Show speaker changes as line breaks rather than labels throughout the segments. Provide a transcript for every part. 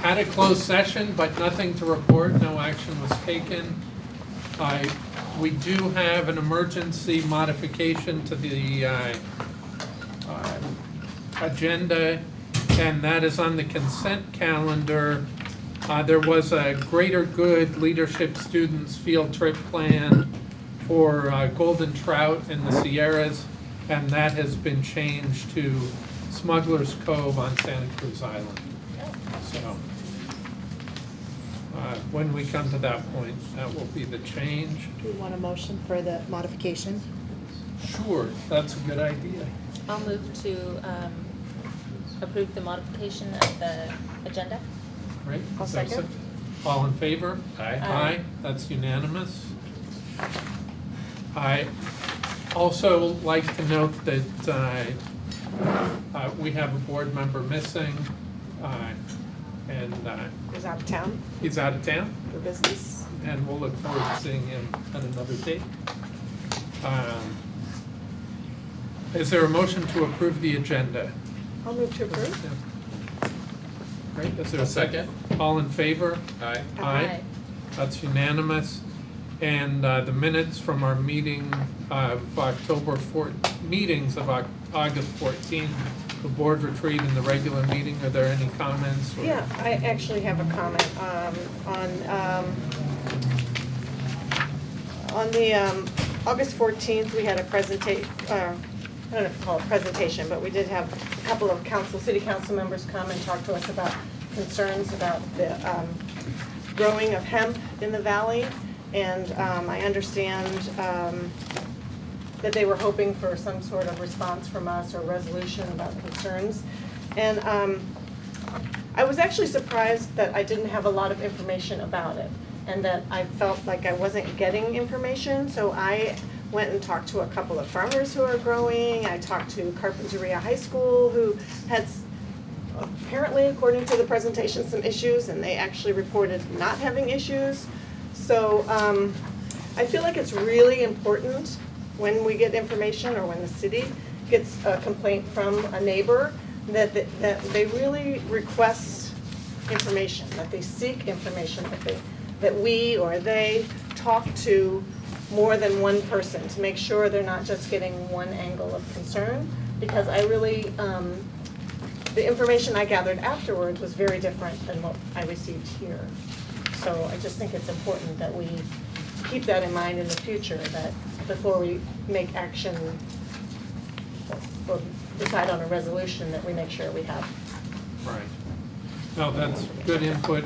had a closed session, but nothing to report, no action was taken. We do have an emergency modification to the agenda, and that is on the consent calendar. There was a Greater Good Leadership Students Field Trip plan for golden trout in the Sierras, and that has been changed to Smuggler's Cove on Santa Cruz Island. So when we come to that point, that will be the change.
Do we want a motion for the modification?
Sure, that's a good idea.
I'll move to approve the modification of the agenda.
Right?
I'll
Is there a
second.
All in favor?
Aye.
Aye, that's unanimous. I also like to note that we have a board member missing, and
He's out of town
he's out of town,
for business.
and we'll look forward to seeing him at another date. Is there a motion to approve the agenda?
I'll move to approve.
Great, is there
A
a second? All in favor?
Aye.
Aye. That's unanimous. And the minutes from our meeting of meetings of August 14th, the board retreat and the regular meeting, are there any comments? Or-
Yeah, I actually have a comment on the August 14th, we had a presentation, I don't know if you call it presentation, but we did have a couple of city council members come and talk to us about concerns about the growing of hemp in the valley. And I understand that they were hoping for some sort of response from us or resolution about concerns. And I was actually surprised that I didn't have a lot of information about it, and that I felt like I wasn't getting information. So I went and talked to a couple of farmers who are growing. I talked to Carpinteria High School, who had apparently, according to the presentation, some issues, and they actually reported not having issues. So I feel like it's really important when we get information, or when the city gets a complaint from a neighbor, that they really request information, that they seek information, that we or they talk to more than one person to make sure they're not just getting one angle of concern. Because I really, the information I gathered afterwards was very different than what I received here. So I just think it's important that we keep that in mind in the future, that before we make action or decide on a resolution, that we make sure we have.
Right. No, that's good input.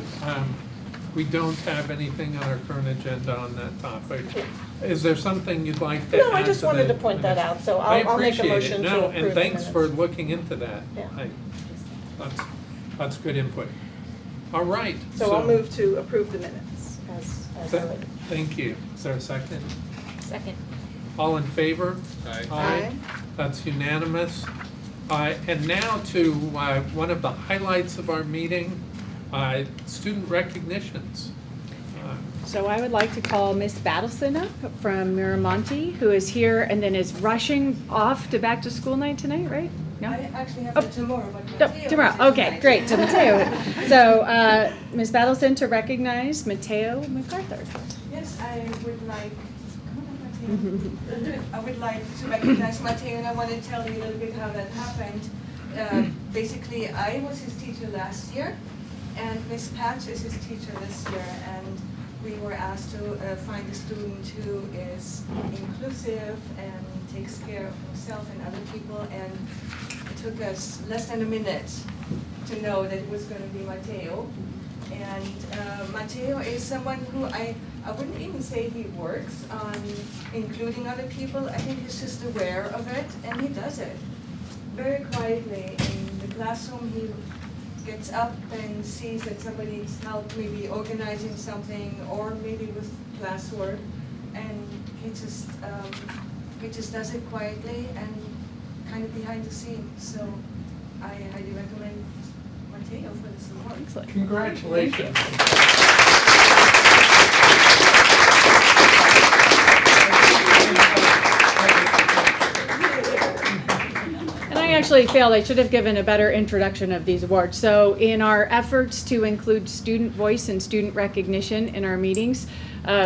We don't have anything on our current agenda on that topic. Is there something you'd like to add?
No, I just wanted
the
to point that
minutes?
out, so
I
I'll make a
appreciate it.
motion to
No,
approve
and
the
thanks for
minutes.
looking into that.
Yeah.
That's good input. All right.
So I'll move to approve the minutes as highlighted.
Thank you. Is there a second?
Second.
All in favor?
Aye.
Aye.
That's unanimous. And now to one of the highlights of our meeting, student recognitions.
So I would like to call Miss Battleson up from Miramonte, who is here and then is rushing off to back to school night tonight, right? No?
I actually have
Oh.
it tomorrow, but
No,
Mateo
tomorrow.
is
Okay,
tonight.
great. To Mateo. So Ms. Battleson to recognize Mateo MacArthur.
Yes, I would like, I would like to recognize Mateo, and I want to tell you a little bit how that happened. Basically, I was his teacher last year, and Miss Patch is his teacher this year, and we were asked to find a student who is inclusive and takes care of himself and other people, and it took us less than a minute to know that it was going to be Mateo. And Mateo is someone who I wouldn't even say he works on including other people. I think he's just aware of it, and he does it very quietly. In the classroom, he gets up and sees that somebody needs help, maybe organizing something or maybe with classwork, and he just does it quietly and kind of behind the scenes. So I highly recommend Mateo for this award.
Excellent.
Congratulations.
And I actually failed. I should have given a better introduction of these awards. So in our efforts to include student voice and student recognition in our meetings,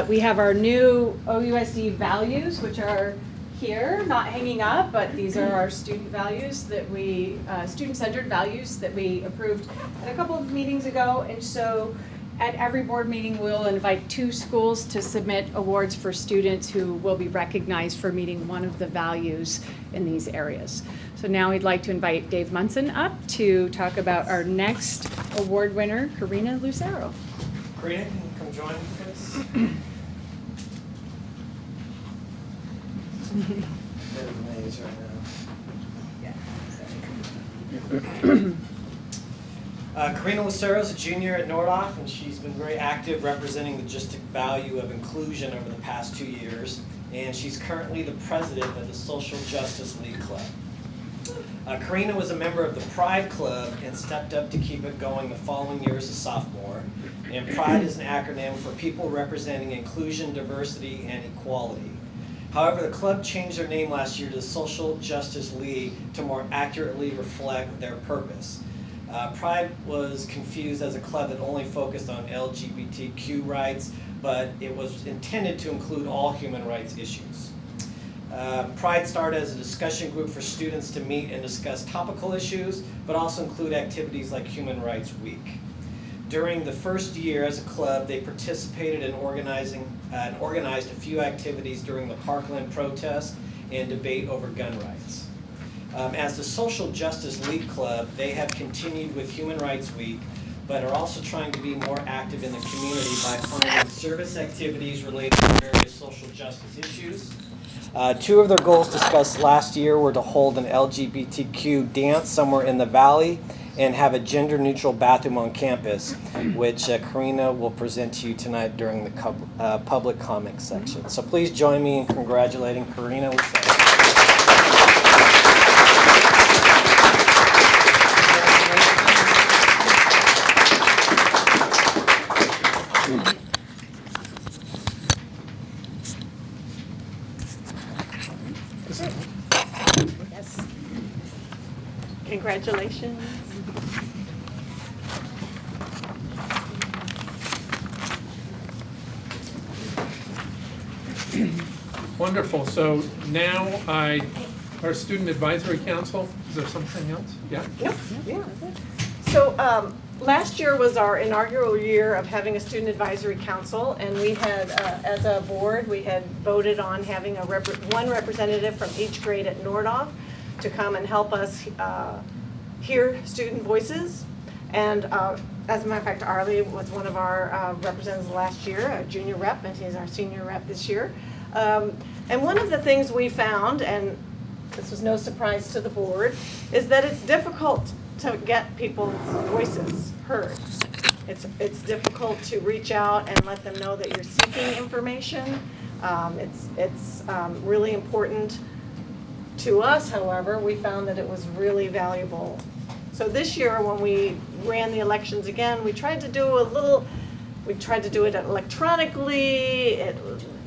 we have our new OUSD values, which are here, not hanging up, but these are our student values that we, student-centered values that we approved at a couple of meetings ago. And so at every board meeting, we'll invite 2 schools to submit awards for students who will be recognized for meeting one of the values in these areas. So now we'd like to invite Dave Munson up to talk about our next award winner, Karina Lucero.
Karina, can you come join us, please? Bit of an age right now. Karina Lucero is a junior at Nordhoff, and she's been very active representing the logistic value of inclusion over the past 2 years, and she's currently the president of the Social Justice League Club. Karina was a member of the Pride Club and stepped up to keep it going the following year as a sophomore. And Pride is an acronym for People Representing Inclusion, Diversity, and Equality. However, the club changed their name last year to the Social Justice League to more accurately reflect their purpose. Pride was confused as a club that only focused on LGBTQ rights, but it was intended to include all human rights issues. Pride started as a discussion group for students to meet and discuss topical issues, but also include activities like Human Rights Week. During the first year as a club, they participated in organized a few activities during the Parkland protest and debate over gun rights. As the Social Justice League Club, they have continued with Human Rights Week, but are also trying to be more active in the community by planning service activities related to various social justice issues. 2 of their goals discussed last year were to hold an LGBTQ dance somewhere in the valley and have a gender-neutral bathroom on campus, which Karina will present to you tonight during the public comment section. So please join me in congratulating Karina Lucero.
Yes. Congratulations.
Wonderful. So now our Student Advisory Council, is there something else? Yeah?
Nope. Yeah. So last year was our inaugural year of having a Student Advisory Council, and we had, as a board, we had voted on having one representative from each grade at Nordhoff to come and help us hear student voices. And as a matter of fact, Arlie was one of our representatives last year, a junior rep, and he's our senior rep this year. And one of the things we found, and this was no surprise to the board, is that it's difficult to get people's voices heard. It's difficult to reach out and let them know that you're seeking information. It's really important to us, however. We found that it was really valuable. So this year, when we ran the elections again, we tried to do it electronically.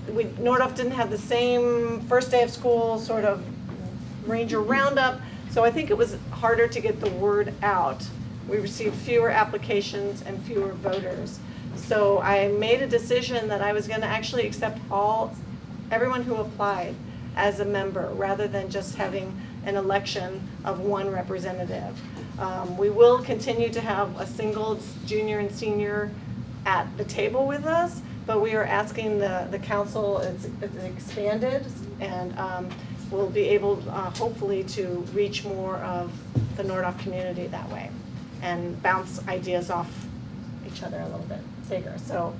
Nordhoff didn't have the same first day of school sort of Ranger Roundup, so I think it was harder to get the word out. We received fewer applications and fewer voters. So I made a decision that I was going to actually accept everyone who applied as a member, rather than just having an election of one representative. We will continue to have a single junior and senior at the table with us, but we are asking the council, it's expanded, and we'll be able, hopefully, to reach more of the Nordhoff community that way and bounce ideas off each other a little bit bigger. So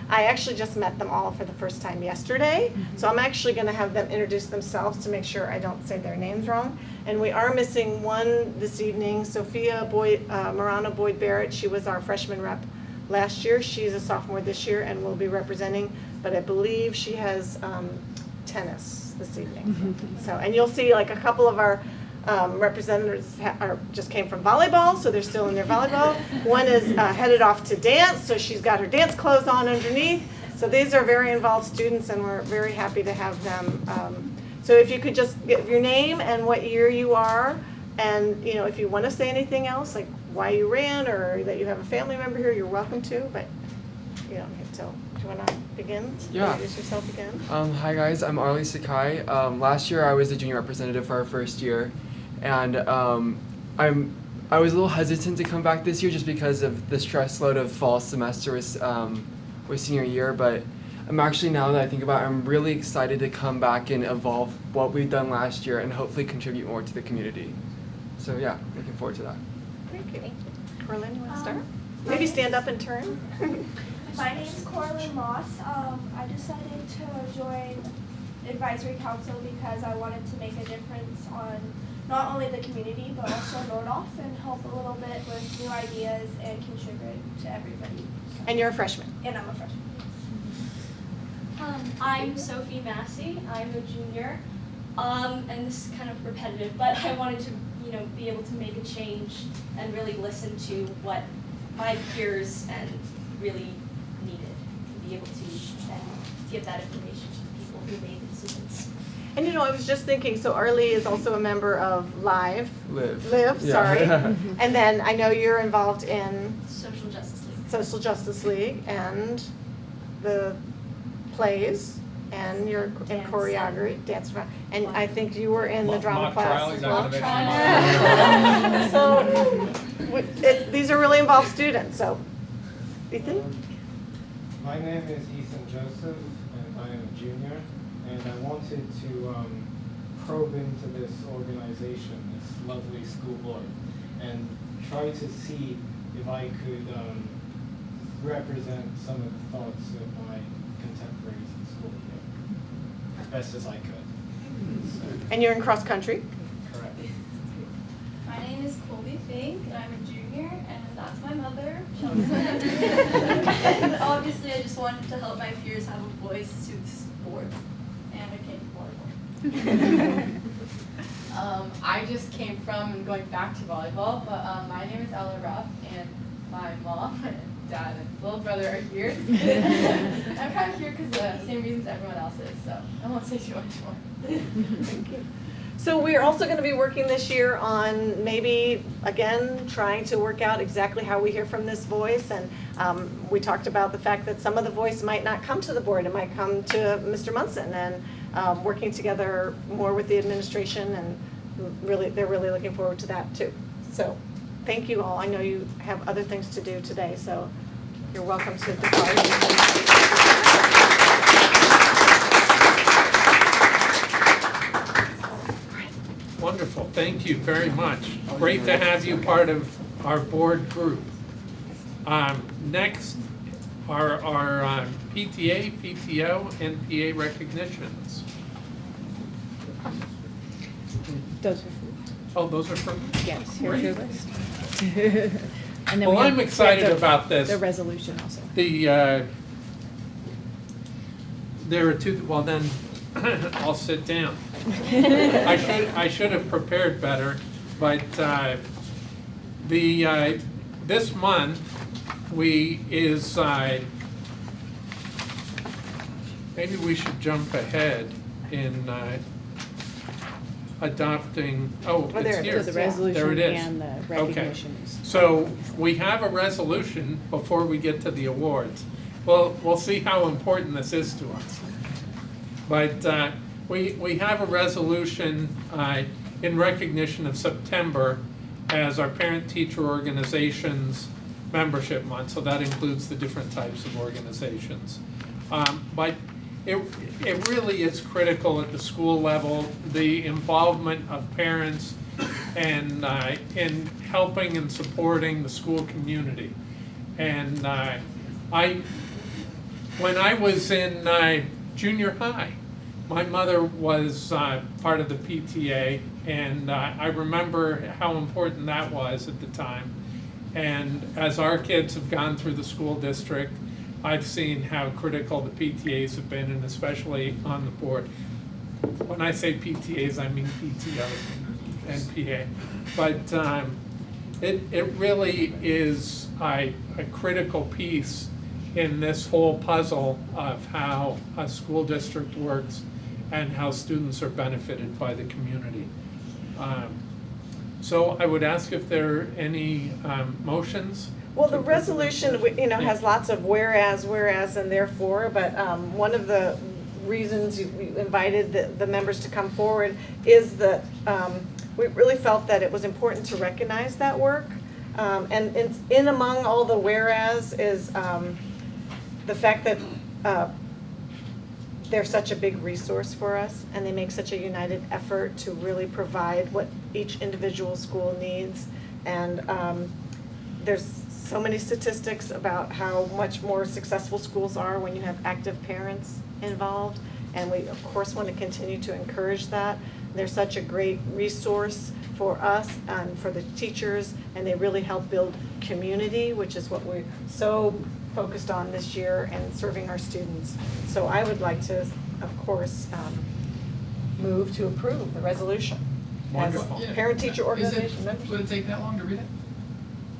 I actually just met them all for the first time yesterday, so I'm actually going to have them introduce themselves to make sure I don't say their names wrong. And we are missing one this evening, Sophia Marano Boyd Barrett. She was our freshman rep last year. She's a sophomore this year and will be representing, but I believe she has tennis this evening. So, and you'll see like a couple of our representatives just came from volleyball, so they're still in their volleyball. One is headed off to dance, so she's got her dance clothes on underneath. So these are very involved students, and we're very happy to have them. So if you could just give your name and what year you are, And, you know, if you want to say anything else, like why you ran or that you have a family member here, you're welcome to, but you don't have to. Do you want to begin?
Yeah.
Introduce yourself again.
Hi guys, I'm Arlie Sakai. Last year I was the junior representative for our first year, and I was a little hesitant to come back this year just because of the stress load of fall semester with senior year, but I'm actually, now that I think about it, I'm really excited to come back and evolve what we've done last year and hopefully contribute more to the community. So yeah, looking forward to that.
Thank you. Corlin, you want to start? Maybe stand up and turn.
My name is Corlin Moss. I decided to join advisory council because I wanted to make a difference on not only the community but also Nordoff and help a little bit with new ideas and contribute to everybody.
And you're a freshman.
And I'm a freshman.
I'm Sophie Massey. I'm a junior, and this is kind of repetitive, but I wanted to, be able to make a change and really listen to what my peers and really needed, and be able to then give that information to the people who made the decisions.
And I was just thinking, so Arlie is also a member of Live,
Yeah.
sorry. And then I know you're involved in
Social Justice League.
Social Justice League and the plays and you're in
Dance.
choreography, dance, and I think you were in the drama
Mock
class
trial,
as
you're
well.
not gonna
So these are really involved students, so Ethan?
My name is Ethan Joseph, and I am a junior, and I wanted to probe into this organization, this lovely school board, and try to see if I could represent some of the thoughts of my contemporaries in school here, as best as I could. So,
And you're in cross country?
correct.
My name is Colby Fink, and I'm a junior, and that's my mother, Chelsea. And obviously I just wanted to help my peers have a voice to this board, and I came to volleyball.
I just came from going back to volleyball, but my name is Ella Ruff, and my mom and dad and little brother are here. I'm kind of here because the same reasons everyone else is, so I won't say too much more.
Thank you. So we're also going to be working this year on maybe, again, trying to work out exactly how we hear from this voice. And we talked about the fact that some of the voice might not come to the board. It might come to Mr. Munson, and working together more with the administration. And they're really looking forward to that too. So thank you all. I know you have other things to do today, so you're welcome to depart.
Wonderful, thank you very much. Great to have you part of our board group. Next are our PTA, PTO, and PA recognitions.
Those are,
Oh, those are from?
yes, here's your list. And then
Well,
we have-
I'm excited
we have
about this.
The resolution also.
There are two, well then, I'll sit down. I should have prepared better, but this month maybe we should jump ahead in adopting,
there
it's
it
here.
is.
So the
There
resolution
it is.
and the
Okay.
recognitions.
So we have a resolution before we get to the awards. Well, we'll see how important this is to us. But we have a resolution in recognition of September as our parent-teacher organizations membership month. So that includes the different types of organizations. But it really is critical at the school level, the involvement of parents and in helping and supporting the school community. And when I was in junior high, my mother was part of the PTA, and I remember how important that was at the time. And as our kids have gone through the school district, I've seen how critical the PTAs have been, and especially on the board. When I say PTAs, I mean PTO and PA. But it really is a critical piece in this whole puzzle of how a school district works and how students are benefited by the community. So I would ask if there are any motions.
Well, the
to approve
resolution, has lots of whereas, and therefore, but one of the reasons we invited the members to come forward is that we really felt that it was important to recognize that work. And in among all the whereas is the fact that they're such a big resource for us, and they make such a united effort to really provide what each individual school needs. And there's so many statistics about how much more successful schools are when you have active parents involved, and we of course want to continue to encourage that. They're such a great resource for us and for the teachers, and they really help build community, which is what we're so focused on this year, and serving our students. So I would like to, of course, move to approve the resolution as
Wonderful.
parent-teacher organization members.
Would it take that long to read it?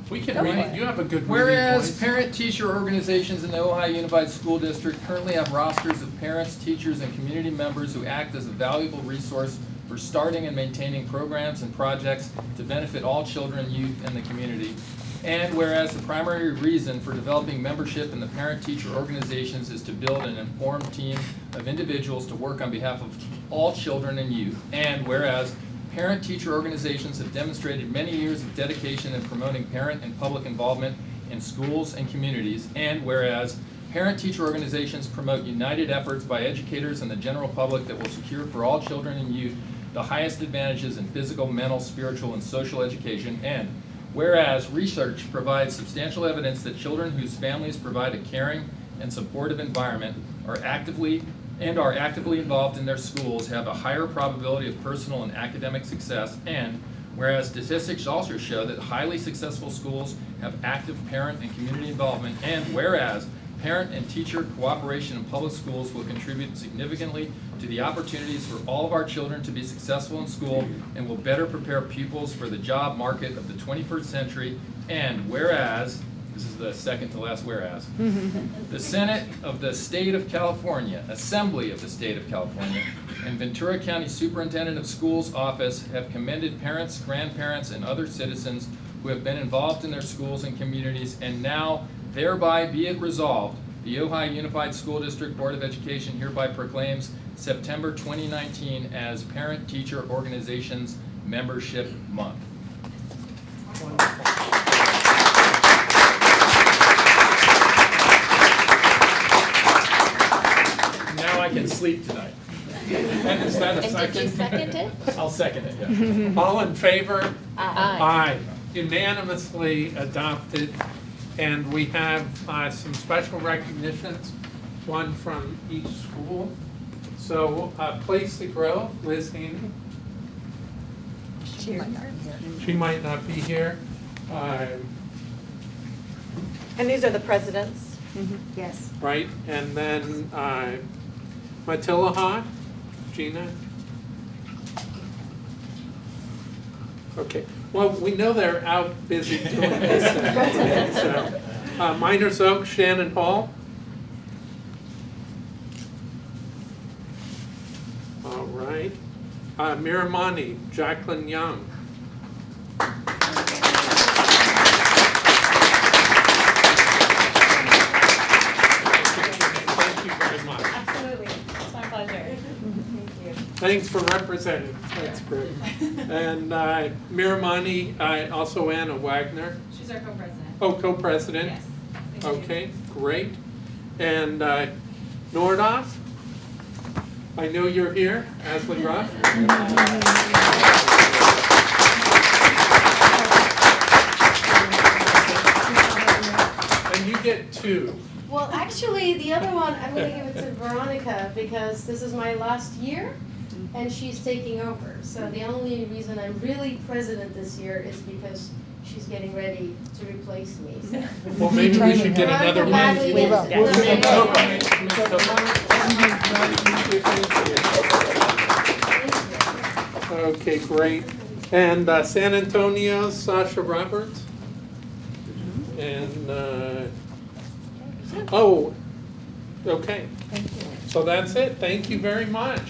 We can read it. You have a good reading
Whereas
voice.
parent-teacher organizations in the Ojai Unified School District currently have rosters of parents, teachers, and community members who act as a valuable resource for starting and maintaining programs and projects to benefit all children, youth, and the community. And whereas the primary reason for developing membership in the parent-teacher organizations is to build an informed team of individuals to work on behalf of all children and youth. And whereas parent-teacher organizations have demonstrated many years of dedication in promoting parent and public involvement in schools and communities. And whereas parent-teacher organizations promote united efforts by educators and the general public that will secure for all children and youth the highest advantages in physical, mental, spiritual, and social education. And whereas research provides substantial evidence that children whose families provide a caring and supportive environment are actively involved in their schools have a higher probability of personal and academic success. And whereas statistics also show that highly successful schools have active parent and community involvement. And whereas parent and teacher cooperation in public schools will contribute significantly to the opportunities for all of our children to be successful in school and will better prepare pupils for the job market of the 21st century. And whereas, this is the second to last whereas, the Senate of the State of California, Assembly of the State of California, and Ventura County Superintendent of Schools Office have commended parents, grandparents, and other citizens who have been involved in their schools and communities, and now thereby be it resolved, the Ojai Unified School District Board of Education hereby proclaims September 2019 as Parent-Teacher Organizations Membership Month.
Wonderful. Now I can sleep tonight. And is that a
And
second?
did you second it?
I'll second it, yeah.
All in favor?
Aye.
Unanimously adopted. And we have some special recognitions, one from each school. So, Place to Grow, Liz Haney. She might not be here.
And these are the presidents.
Yes.
Right, and then Matilaha, Gina. Okay, well, we know they're out busy doing this. So, Miners Oak, Shannon Hall. All right. Miramani, Jacqueline Young. Thank you very much.
Absolutely. It's my pleasure.
Thanks for representing. That's great. And Miramani, also Anna Wagner.
She's our co-president.
Oh, co-president.
Yes. Thank you.
Okay, great. And Nordoff, I know you're here, Ashley Ruff. And you get two.
Well, actually, the other one, I'm going to give it to Veronica because this is my last year and she's taking over. So the only reason I'm really president this year is because she's getting ready to replace me. So.
Well, maybe we should get another one.
We will.
Okay, great. And San Antonio, Sasha Roberts. And, oh, okay. Thank you. So that's it. Thank you very much.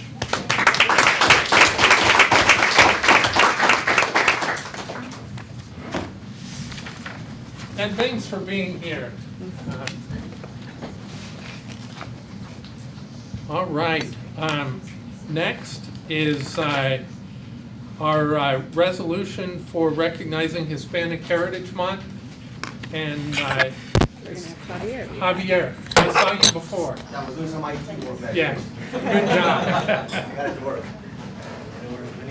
And thanks for being here. All right. Next is our resolution for recognizing Hispanic Heritage Month. And Javier, I saw you before.
I was doing some IT work back
Yeah,
there.
good job.
I got it to work.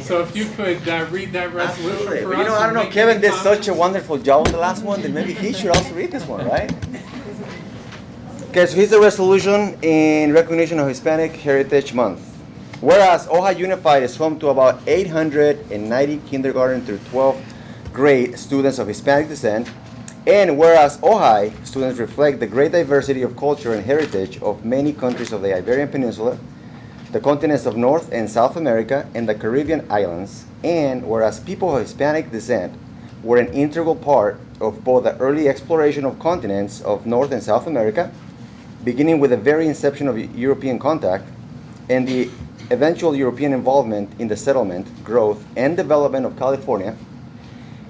So if you could read that resolution
Absolutely.
for
But
us.
you know, I don't
and
know,
make
Kevin
any
did such a
comments.
wonderful job on the last one, that maybe he should also read this one, right? Okay, so here's the resolution in recognition of Hispanic Heritage Month. Whereas Ojai Unified is home to about 890 kindergarten through 12th grade students of Hispanic descent, and whereas Ojai students reflect the great diversity of culture and heritage of many countries of the Iberian Peninsula, the continents of North and South America, and the Caribbean islands, and whereas people of Hispanic descent were an integral part of both the early exploration of continents of North and South America, beginning with the very inception of European contact, and the eventual European involvement in the settlement, growth, and development of California,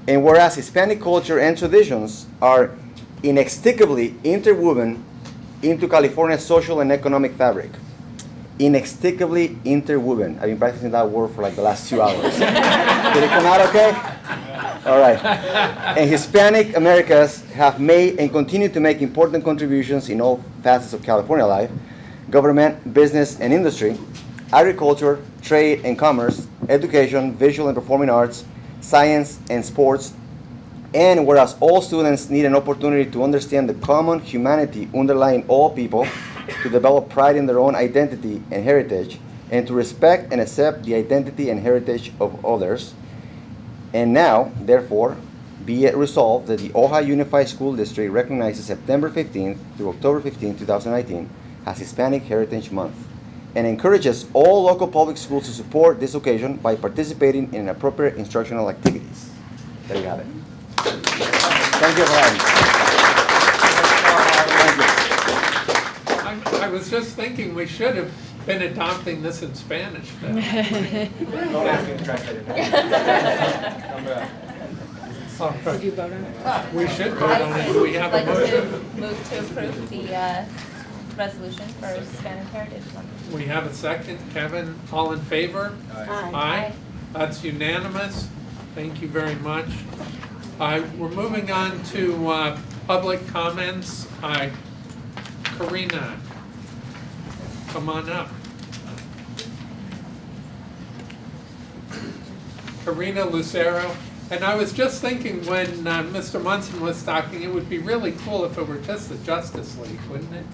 and whereas Hispanic culture and traditions are inextricably interwoven into California's social and economic fabric. Inextricably interwoven. I've been practicing that word for like the last 2 hours. Did it come out okay? All right. And Hispanic Americas have made and continue to make important contributions in all facets of California life: government, business, and industry, agriculture, trade and commerce, education, visual and performing arts, science, and sports. And whereas all students need an opportunity to understand the common humanity underlying all people, to develop pride in their own identity and heritage, and to respect and accept the identity and heritage of others. And now, therefore, be it resolved that the Ojai Unified School District recognizes September 15th through October 15th, 2019 as Hispanic Heritage Month, and encourages all local public schools to support this occasion by participating in appropriate instructional activities. There you have it. Thank you for having me. Thank you.
I was just thinking we should have been adopting this in Spanish now.
Don't ask me to translate it.
Did you vote on it?
We should vote on it. We have a
Like to
motion.
move to approve the resolution for Hispanic Heritage Month.
We have a second. Kevin, all in favor? Aye. That's unanimous. Thank you very much. We're moving on to public comments. Karina, come on up. Karina Lucero. And I was just thinking when Mr. Munson was talking, it would be really cool if it were just the Justice League, wouldn't it?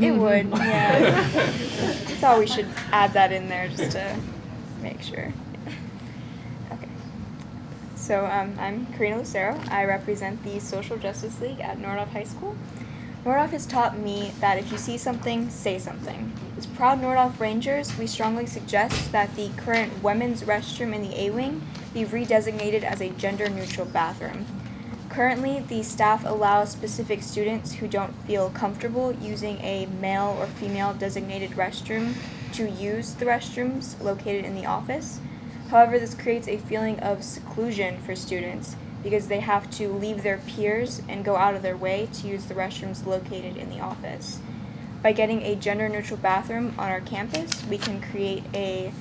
It would, yeah. Thought we should add that in there just to make sure. Okay. So I'm Karina Lucero. I represent the Social Justice League at Nordhoff High School. Nordhoff has taught me that if you see something, say something. As proud Nordhoff Rangers, we strongly suggest that the current women's restroom in the A-Wing be redesignated as a gender-neutral bathroom. Currently, the staff allows specific students who don't feel comfortable using a male or female designated restroom to use the restrooms located in the office. However, this creates a feeling of seclusion for students because they have to leave their peers and go out of their way to use the restrooms located in the office. By getting a gender-neutral bathroom on our campus, we can create a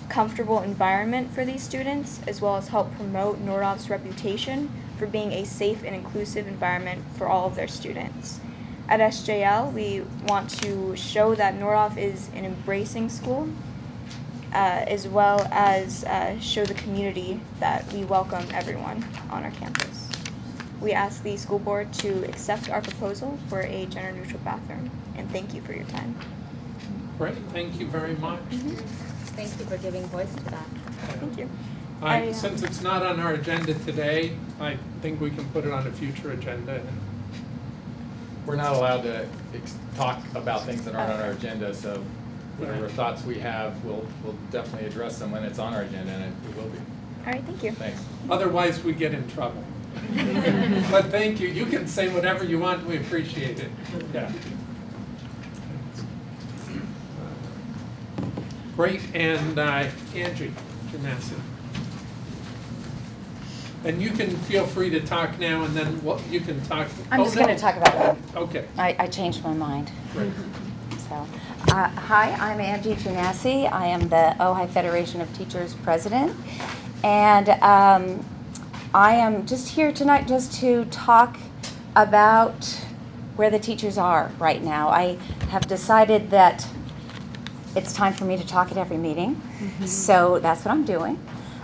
comfortable environment for these students, as well as help promote Nordhoff's reputation for being a safe and inclusive environment for all of their students. At SJL, we want to show that Nordhoff is an embracing school, as well as show the community that we welcome everyone on our campus. We ask the school board to accept our proposal for a gender-neutral bathroom, and thank you for your time.
Great, thank you very much.
Thank you for giving voice to that.
Thank you.
Since it's not on our agenda today, I think we can put it on a future agenda.
We're not allowed to talk about things that aren't on our agenda, so whatever thoughts we have, we'll definitely address them when it's on our agenda, and it will be.
All right, thank you.
Thanks.
Otherwise, we get in trouble. But thank you. You can say whatever you want. We appreciate it. Yeah. Great. And Angie Janassi. And you can feel free to talk now, and then you can talk.
I'm just going to talk about that.
Okay.
I changed my mind.
Great.
So, hi, I'm Angie Tunassi. I am the Ojai Federation of Teachers president. And I am just here tonight just to talk about where the teachers are right now. I have decided that it's time for me to talk at every meeting. So that's what I'm doing.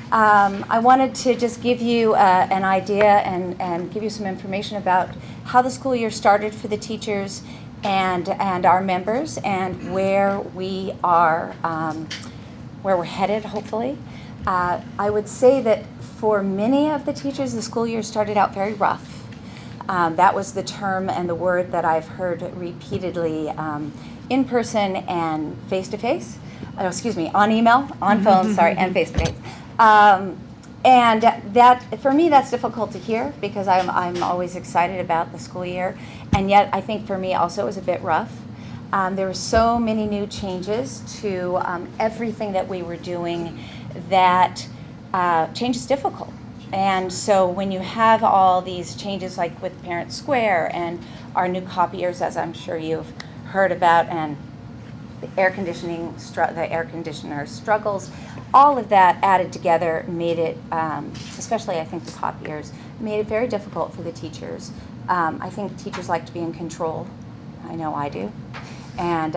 I wanted to just give you an idea and give you some information about how the school year started for the teachers and our members and where we are, where we're headed, hopefully. I would say that for many of the teachers, the school year started out very rough. That was the term and the word that I've heard repeatedly in person and face-to-face. On email, on phone, and face-to-face. And that, for me, that's difficult to hear because I'm always excited about the school year. And yet, I think for me also it was a bit rough. There were so many new changes to everything that we were doing that change is difficult. And so when you have all these changes like with Parent Square and our new copiers, as I'm sure you've heard about, and the air conditioner struggles, all of that added together made it, especially I think the copiers, made it very difficult for the teachers. I think teachers like to be in control. I know I do. And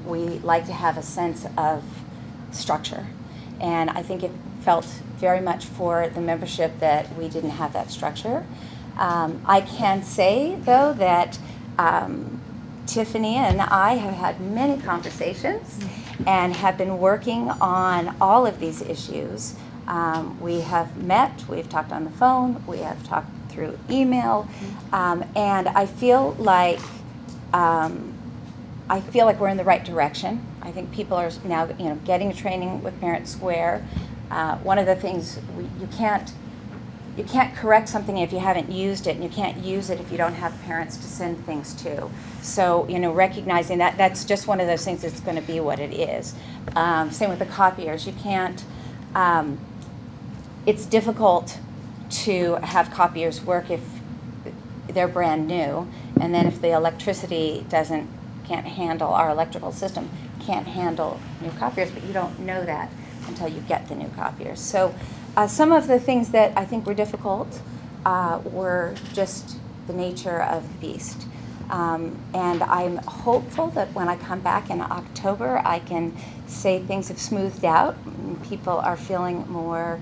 we like to have a sense of structure. And I think it felt very much for the membership that we didn't have that structure. I can say, though, that Tiffany and I have had many conversations and have been working on all of these issues. We have met, we've talked on the phone, we have talked through email, and I feel like we're in the right direction. I think people are now, getting training with Parent Square. One of the things you can't correct something if you haven't used it, and you can't use it if you don't have parents to send things to. So, recognizing that that's just one of those things that's going to be what it is. Same with the copiers. You can't. It's difficult to have copiers work if they're brand new, and then if the electricity can't handle, our electrical system can't handle new copiers, but you don't know that until you get the new copiers. So some of the things that I think were difficult were just the nature of the beast. And I'm hopeful that when I come back in October, I can say things have smoothed out. People are feeling more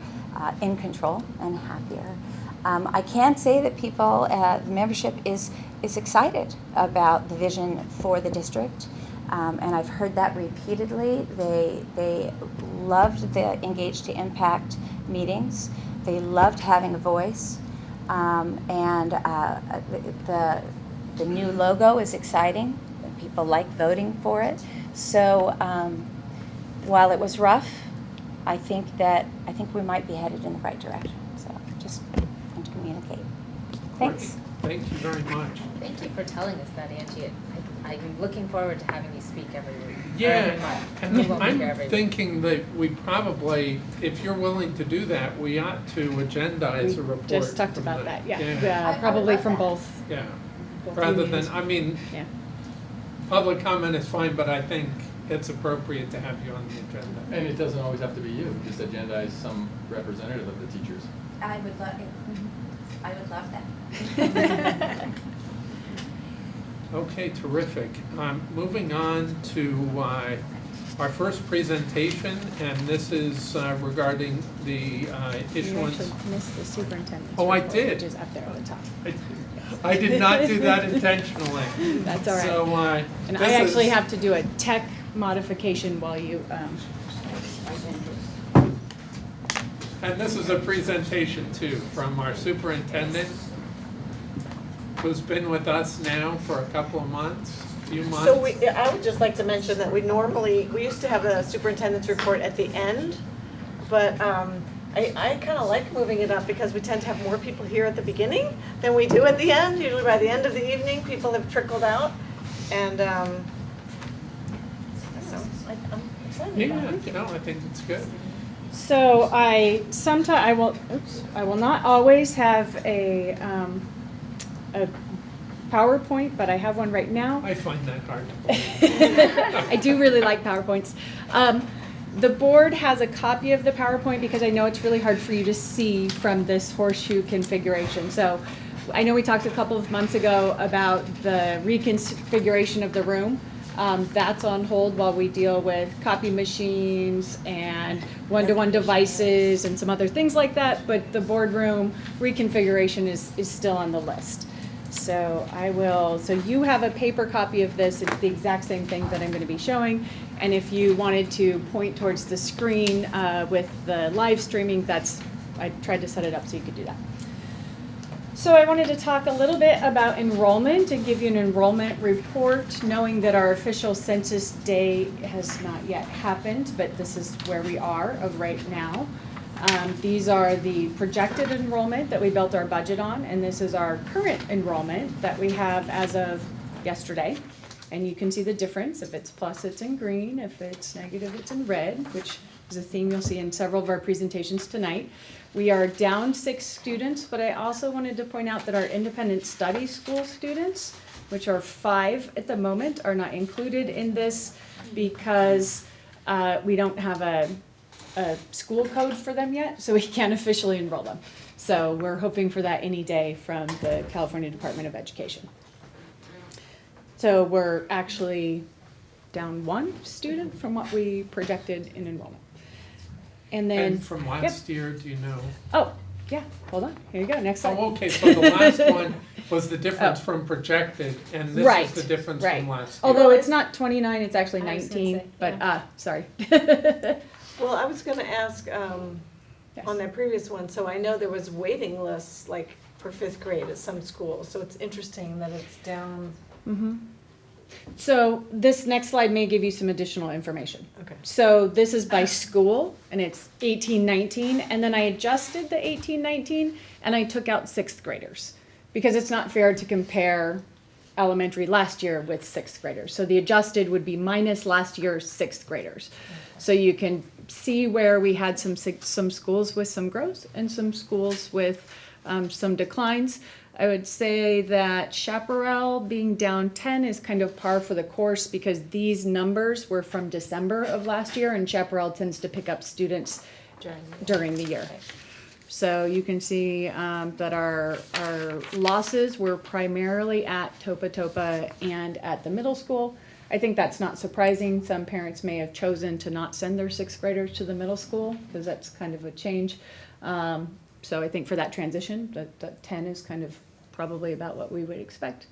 in control and happier. I can say that people, the membership is excited about the vision for the district. And I've heard that repeatedly. They loved the Engage to Impact meetings. They loved having a voice. And the new logo is exciting. People like voting for it. So while it was rough, I think we might be headed in the right direction. So just want to communicate. Thanks.
Thank you very much.
Thank you for telling us that, Angie. I'm looking forward to having you speak every week.
Yeah, and
We won't be here every
I'm
week.
thinking that we probably, if you're willing to do that, we ought to agendize a report.
Just talked
from
about
the-
that, yeah.
I
Probably
love
from
that.
both.
Yeah,
both
rather than,
meetings. Yeah.
public comment is fine, but I think it's appropriate to have you on the agenda.
And it doesn't always have to be you, just agendize some representative of the teachers.
I would love that.
Okay, terrific. Moving on to our first presentation, and this is regarding the
You
issuance.
actually missed the superintendent's
Oh, I
report,
did.
which is up there at the top.
I did not do that intentionally.
That's all right.
So,
And
this
I actually
is-
have to do a tech modification while you,
And this is a presentation too from our superintendent, who's been with us now for a couple of months, few months.
So I would just like to mention that we used to have a superintendent's report at the end, but I kind of like moving it up because we tend to have more people here at the beginning than we do at the end. Usually by the end of the evening, people have trickled out, and so I'm excited about it.
Yeah, no, I think it's good.
So I will not always have a PowerPoint, but I have one right now.
I find that hard to believe.
I do really like PowerPoints. The board has a copy of the PowerPoint because I know it's really hard for you to see from this horseshoe configuration. So I know we talked a couple of months ago about the reconfiguration of the room. That's on hold while we deal with copy machines and one-to-one devices and some other things like that, but the boardroom reconfiguration is still on the list. So so you have a paper copy of this. It's the exact same thing that I'm going to be showing. And if you wanted to point towards the screen with the live streaming, I tried to set it up so you could do that. So I wanted to talk a little bit about enrollment and give you an enrollment report, knowing that our official census day has not yet happened, but this is where we are of right now. These are the projected enrollment that we built our budget on, and this is our current enrollment that we have as of yesterday. And you can see the difference. If it's plus, it's in green. If it's negative, it's in red, which is a theme you'll see in several of our presentations tonight. We are down 6 students, but I also wanted to point out that our independent study school students, which are 5 at the moment, are not included in this because we don't have a school code for them yet, so we can't officially enroll them. So we're hoping for that any day from the California Department of Education. So we're actually down 1 student from what we projected in enrollment. And then
And from last year, do you know?
Oh, yeah, hold on, here you go, next slide.
Oh, okay, so the last one was the difference from projected, and this
Right,
is the difference
right.
from last year.
Although it's not 29, it's actually
I was gonna
19,
say,
but,
yeah.
sorry.
Well, I was gonna ask,
Yes.
on that previous one, so I know there was waiting lists, like, for 5th grade at some schools, so it's interesting that it's down.
Mhm. So this next slide may give you some additional information.
Okay.
So this is by school, and it's 18-19, and then I adjusted the 18-19, and I took out 6th graders, because it's not fair to compare elementary last year with 6th graders. So the adjusted would be minus last year's 6th graders. So you can see where we had some schools with some growth and some schools with some declines. I would say that Chaparral being down 10 is kind of par for the course because these numbers were from December of last year, and Chaparral tends to pick up students during the year. So you can see that our losses were primarily at Topa Topa and at the middle school. I think that's not surprising. Some parents may have chosen to not send their 6th graders to the middle school because that's kind of a change. So I think for that transition, that 10 is kind of probably about what we would expect.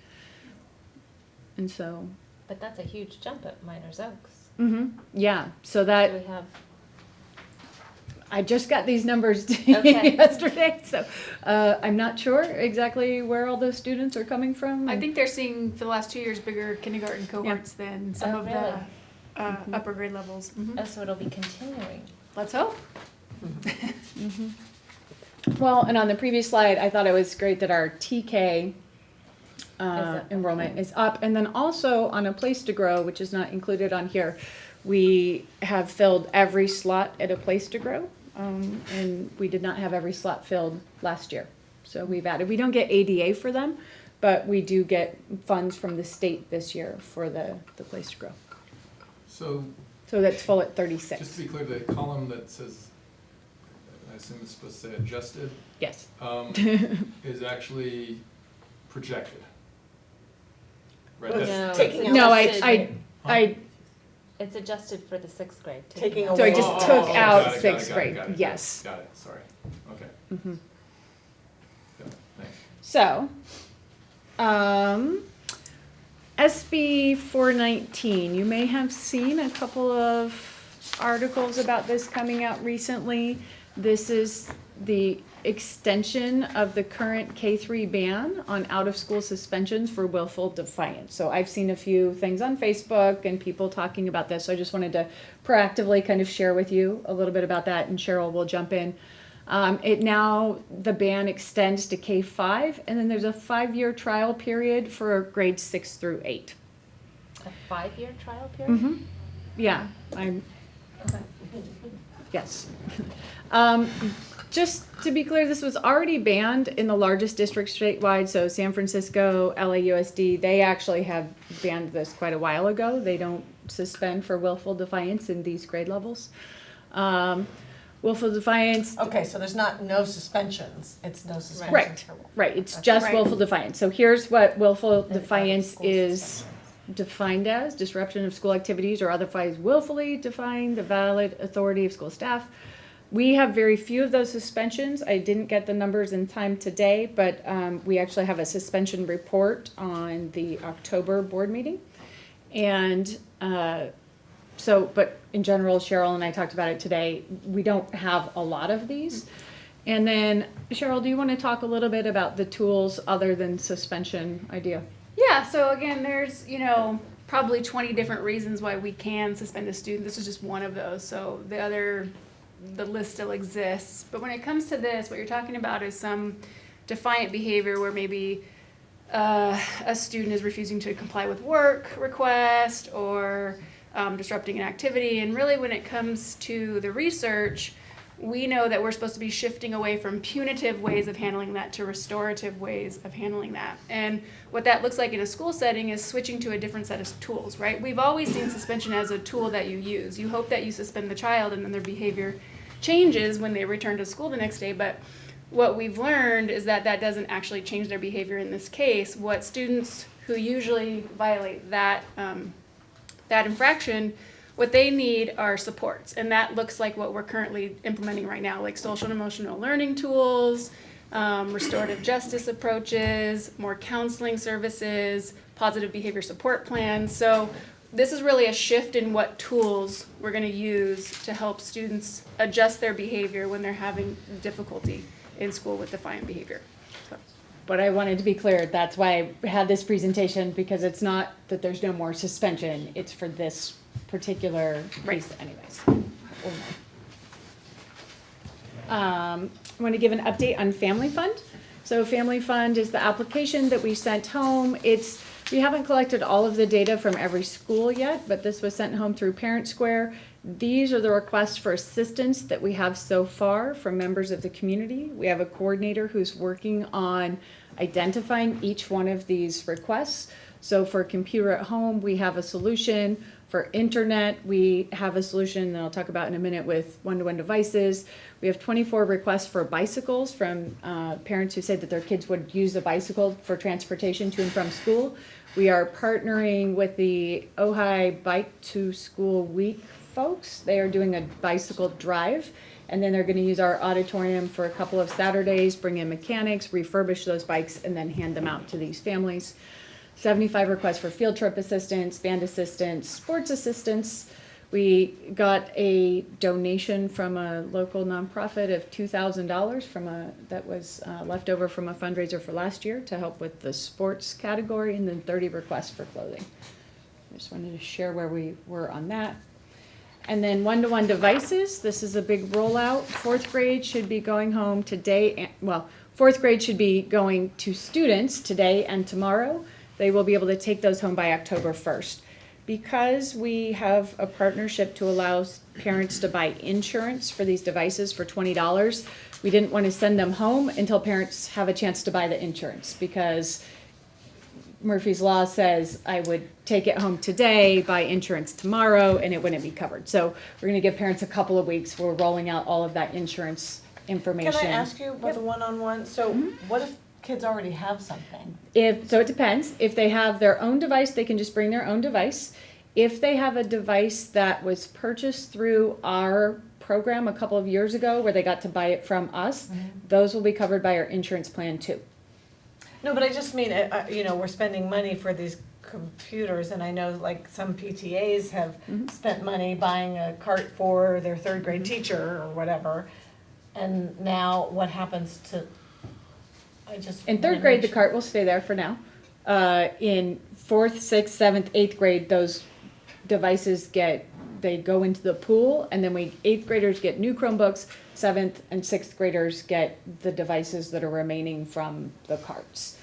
And so.
But that's a huge jump at Miners Oaks.
Yeah, so
Do
that,
we have,
I just got these numbers
Okay.
yesterday, so I'm not sure exactly where all those students are coming from.
I think they're seeing for the last 2 years bigger kindergarten cohorts than some
Oh,
of
really?
the upper grade levels.
oh, so it'll be continuing.
Let's hope.
Well, and on the previous slide, I thought it was great that our TK
up?
enrollment is up. And then also on a place to grow, which is not included on here, we have filled every slot at a place to grow. And we did not have every slot filled last year. So we've added, we don't get ADA for them, but we do get funds from the state this year for the place to grow.
So,
So that's full at
just
36.
to be clear, the column that says, I assume it's supposed to say adjusted,
Yes.
is actually projected. Right,
Well,
that's,
taking out.
No,
Adjusted.
I
It's adjusted for the 6th grade.
Taking
out-
So I
away.
just took out
got it,
6th
got it,
grade,
got it,
yes.
Got it, sorry, okay.
Mhm.
Got it, thanks.
So, SB 419, you may have seen a couple of articles about this coming out recently. This is the extension of the current K-3 ban on out-of-school suspensions for willful defiance. So I've seen a few things on Facebook and people talking about this, so I just wanted to proactively kind of share with you a little bit about that, and Cheryl will jump in. The ban extends to K-5, and then there's a 5-year trial period for grades 6 through 8.
A 5-year trial period?
Yeah, I'm, Yes. Just to be clear, this was already banned in the largest districts statewide, so San Francisco, LAUSD, they actually have banned this quite a while ago. They don't suspend for willful defiance in these grade levels. Willful defiance.
Okay, so there's no suspensions, it's no suspensions
Right,
for willful.
right, it's
Okay.
just
Right.
willful defiance. So here's what willful
And
defiance
school
is defined as: disruption of school activities or otherwise willfully defying the valid authority of school staff. We have very few of those suspensions. I didn't get the numbers in time today, but we actually have a suspension report on the October board meeting. And but in general, Cheryl and I talked about it today, we don't have a lot of these. And then, Cheryl, do you want to talk a little bit about the tools other than suspension idea?
Yeah, so again, there's, probably 20 different reasons why we can suspend a student. This is just one of those. So the list still exists. But when it comes to this, what you're talking about is some defiant behavior where maybe a student is refusing to comply with work request or disrupting an activity. And really when it comes to the research, we know that we're supposed to be shifting away from punitive ways of handling that to restorative ways of handling that. And what that looks like in a school setting is switching to a different set of tools, right? We've always seen suspension as a tool that you use. You hope that you suspend the child and then their behavior changes when they return to school the next day. But what we've learned is that that doesn't actually change their behavior in this case. What students who usually violate that infraction, what they need are supports, and that looks like what we're currently implementing right now, like social and emotional learning tools, restorative justice approaches, more counseling services, positive behavior support plans. So this is really a shift in what tools we're going to use to help students adjust their behavior when they're having difficulty in school with defiant behavior. So.
But I wanted to be clear, that's why I had this presentation, because it's not that there's no more suspension, it's for this particular race anyways. I want to give an update on Family Fund. So Family Fund is the application that we sent home. We haven't collected all of the data from every school yet, but this was sent home through Parent Square. These are the requests for assistance that we have so far from members of the community. We have a coordinator who's working on identifying each one of these requests. So for computer at home, we have a solution. For internet, we have a solution that I'll talk about in a minute with one-to-one devices. We have 24 requests for bicycles from parents who said that their kids would use a bicycle for transportation to and from school. We are partnering with the Ojai Bike to School Week folks. They are doing a bicycle drive, and then they're going to use our auditorium for a couple of Saturdays, bring in mechanics, refurbish those bikes, and then hand them out to these families. 75 requests for field trip assistance, band assistance, sports assistance. We got a donation from a local nonprofit of $2,000 that was left over from a fundraiser for last year to help with the sports category, and then 30 requests for clothing. I just wanted to share where we were on that. And then one-to-one devices. This is a big rollout. Fourth grade should be going home today. Fourth grade should be going to students today and tomorrow. They will be able to take those home by October 1st. Because we have a partnership to allow parents to buy insurance for these devices for $20, we didn't want to send them home until parents have a chance to buy the insurance, because Murphy's Law says I would take it home today, buy insurance tomorrow, and it wouldn't be covered. So we're going to give parents a couple of weeks. We're rolling out all of that insurance information.
Can I ask you about the one-on-one? So what if kids already have something?
So it depends. If they have their own device, they can just bring their own device. If they have a device that was purchased through our program a couple of years ago where they got to buy it from us, those will be covered by our insurance plan too.
No, but I just mean, we're spending money for these computers, and I know like some PTAs have spent money buying a cart for their third grade teacher or whatever. And now what happens to,
in third grade, the cart will stay there for now. In fourth, sixth, seventh, eighth grade, those devices they go into the pool, and then eighth graders get new Chromebooks, seventh and sixth graders get the devices that are remaining from the carts.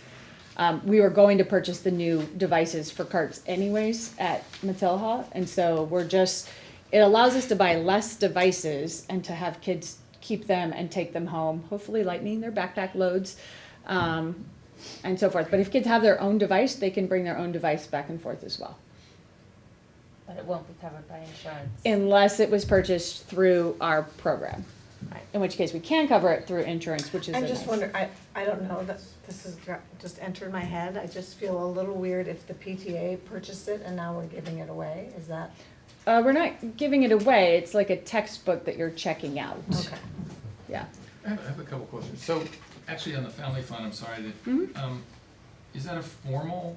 We were going to purchase the new devices for carts anyways at Matilha, and so we're just it allows us to buy less devices and to have kids keep them and take them home, hopefully lightening their backpack loads, and so forth. But if kids have their own device, they can bring their own device back and forth as well.
But it won't be covered by insurance.
Unless it was purchased through our program.
Right.
In which case we can cover it through insurance, which is
I'm
a
just
nice-
wondering, I don't know, that this is just entered my head. I just feel a little weird if the PTA purchased it and now we're giving it away. Is that,
We're not giving it away. It's like a textbook that you're checking out.
okay.
Yeah.
I have a couple questions. So, actually on the family fund, I'm sorry, is that a formal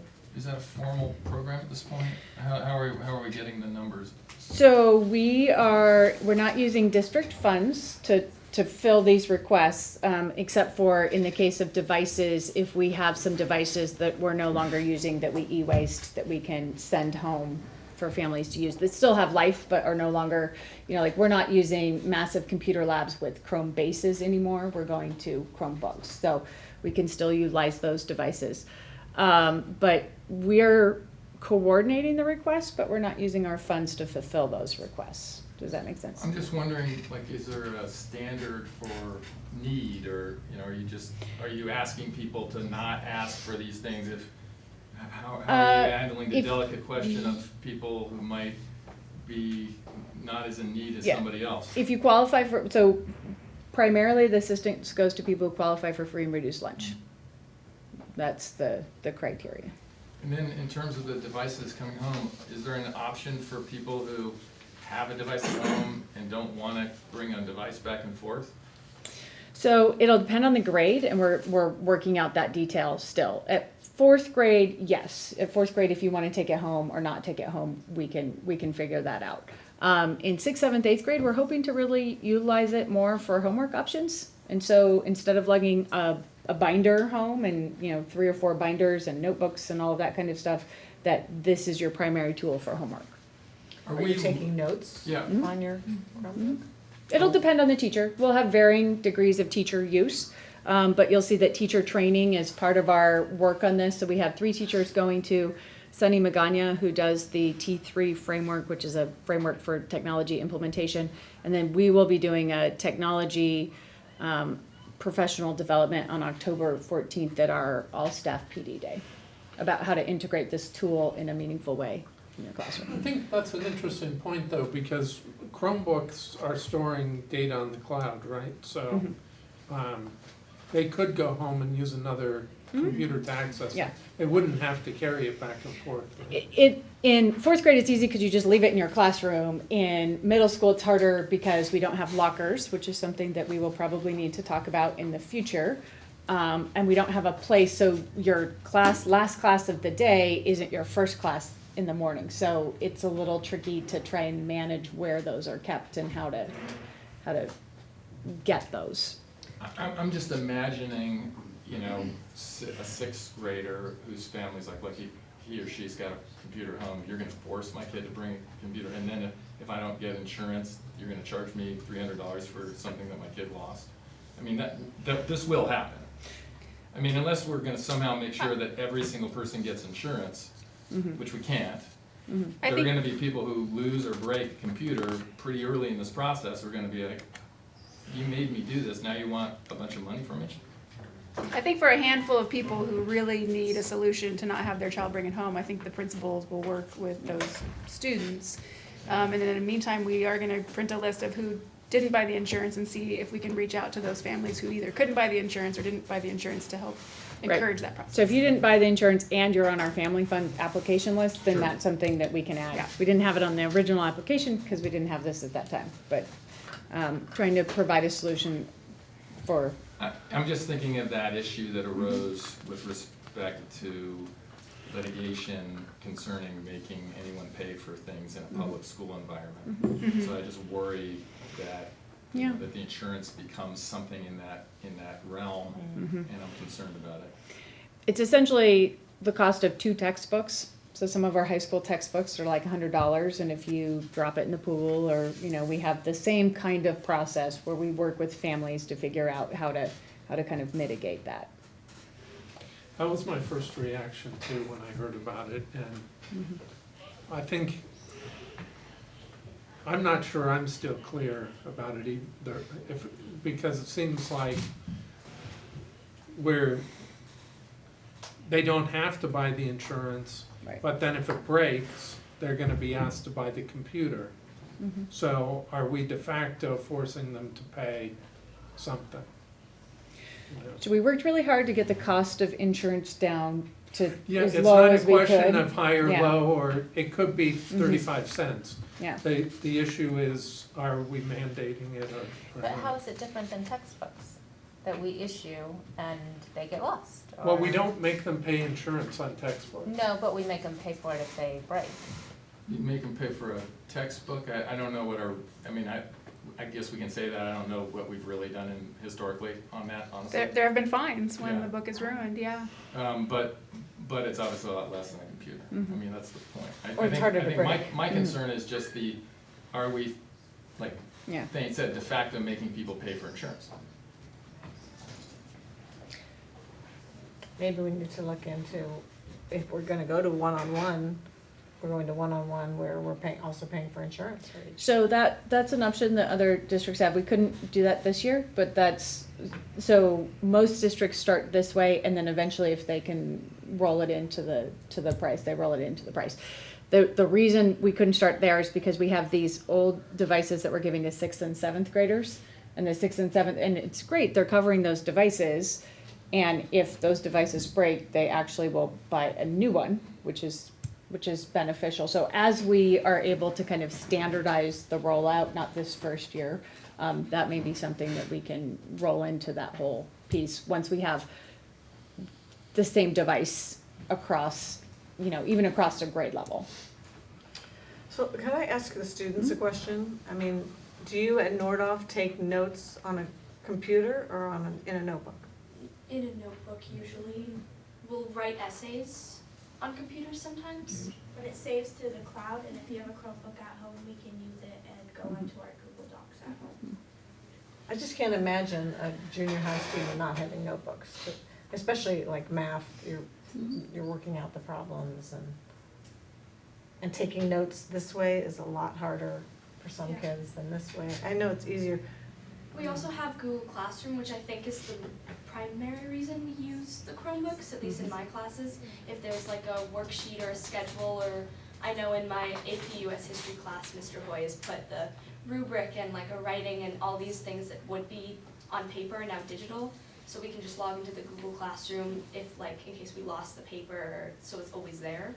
program at this point? How are we getting the numbers?
So we're not using district funds to fill these requests, except for in the case of devices, if we have some devices that we're no longer using that we e-waste, that we can send home for families to use, that still have life but are no longer, like we're not using massive computer labs with Chrome bases anymore. We're going to Chromebooks. So we can still utilize those devices. But we're coordinating the requests, but we're not using our funds to fulfill those requests. Does that make sense?
I'm just wondering, like, is there a standard for need, or, are you asking people to not ask for these things how are you handling the delicate question of people who might be not as in need as somebody else?
If you qualify so primarily the assistance goes to people who qualify for free and reduced lunch. That's the criteria.
And then in terms of the devices coming home, is there an option for people who have a device at home and don't want to bring a device back and forth?
So it'll depend on the grade, and we're working out that detail still. At fourth grade, yes. At fourth grade, if you want to take it home or not take it home, we can figure that out. In 6th, 7th, 8th grade, we're hoping to really utilize it more for homework options. And so instead of lugging a binder home and 3 or 4 binders and notebooks and all of that kind of stuff, that this is your primary tool for homework.
Are you taking notes on your Chromebook?
It'll depend on the teacher. We'll have varying degrees of teacher use, but you'll see that teacher training is part of our work on this. So we have 3 teachers going to Sunny Magana, who does the T3 framework, which is a framework for technology implementation. And then we will be doing a technology professional development on October 14th at our all-staff PD day about how to integrate this tool in a meaningful way in your classroom.
I think that's an interesting point, though, because Chromebooks are storing data on the cloud, right? So they could go home and use another computer to access it.
Yeah.
They wouldn't have to carry it back and forth.
In 4th grade, it's easy because you just leave it in your classroom. In middle school, it's harder because we don't have lockers, which is something that we will probably need to talk about in the future. And we don't have a place, so your last class of the day isn't your first class in the morning. So it's a little tricky to try and manage where those are kept and how to get those.
I'm just imagining, a 6th grader whose family's like, look, he or she's got a computer at home. You're going to force my kid to bring a computer, and then if I don't get insurance, you're going to charge me $300 for something that my kid lost. I mean, this will happen. I mean, unless we're going to somehow make sure that every single person gets insurance, which we can't. There are going to be people who lose or break a computer pretty early in this process. We're going to be like, you made me do this, now you want a bunch of money from me?
I think for a handful of people who really need a solution to not have their child bring it home, I think the principals will work with those students. And then in the meantime, we are going to print a list of who didn't buy the insurance and see if we can reach out to those families who either couldn't buy the insurance or didn't buy the insurance to help encourage that process.
So if you didn't buy the insurance and you're on our family fund application list, then that's something that we can add.
Yeah.
We didn't have it on the original application because we didn't have this at that time, but trying to provide a solution for.
I'm just thinking of that issue that arose with respect to litigation concerning making anyone pay for things in a public school environment. So I just worry that that the insurance becomes something in that realm, and I'm concerned about it.
It's essentially the cost of 2 textbooks. So some of our high school textbooks are like $100, and if you drop it in the pool, or we have the same kind of process where we work with families to figure out how to kind of mitigate that.
That was my first reaction too when I heard about it, and I think I'm not sure I'm still clear about it either, because it seems like they don't have to buy the insurance,
Right.
but then if it breaks, they're gonna be asked to buy the computer.
Mhm.
So are we de facto forcing them to pay something? You know?
So we worked really hard to get the cost of insurance down to
Yeah,
as
it's
low
not a
as we could.
question of high or
Yeah.
low, or it could be 35 cents.
Yeah.
The issue is, are we mandating it or
But
not?
how is it different than textbooks that we issue and they get lost?
Well, we
or-
don't make them pay insurance on textbooks.
No, but we make them pay for it if they break.
You make them pay for a textbook, I don't know what I guess we can say that, I don't know what we've really done historically on that, honestly.
There have been fines when
Yeah.
the book is ruined, yeah.
But it's obviously a lot less than a computer, I mean, that's the point.
Or it's harder to break.
My concern is just are we, like
Yeah.
Thane said, de facto making people pay for insurance?
Maybe we need to look into, if we're gonna go to one-on-one, we're going to one-on-one where we're also paying for insurance for each.
So that's an option that other districts have. We couldn't do that this year, but so most districts start this way, and then eventually if they can roll it into the price, they roll it into the price. The reason we couldn't start there is because we have these old devices that we're giving to 6th and 7th graders, and the 6th and 7th, and it's great, they're covering those devices, and if those devices break, they actually will buy a new one, which is beneficial. So as we are able to kind of standardize the rollout, not this first year, that may be something that we can roll into that whole piece once we have the same device across, even across a grade level.
So can I ask the students a question? I mean, do you at Nordhoff take notes on a computer or in a notebook?
In a notebook usually. We'll write essays on computers sometimes.
But it saves to the cloud, and if you have a Chromebook at home, we can use it and go onto our Google Docs at home.
I just can't imagine a junior high student not having notebooks, especially like math. You're working out the problems and taking notes this way is a lot harder for some
Yeah.
kids than this way. I know it's easier.
We also have Google Classroom, which I think is the primary reason we use the Chromebooks, at least in my classes. If there's like a worksheet or a schedule, or I know in my AP US history class, Mr. Hoy has put the rubric and like a writing and all these things that would be on paper are now digital. So we can just log into the Google Classroom if in case we lost the paper, so it's always there.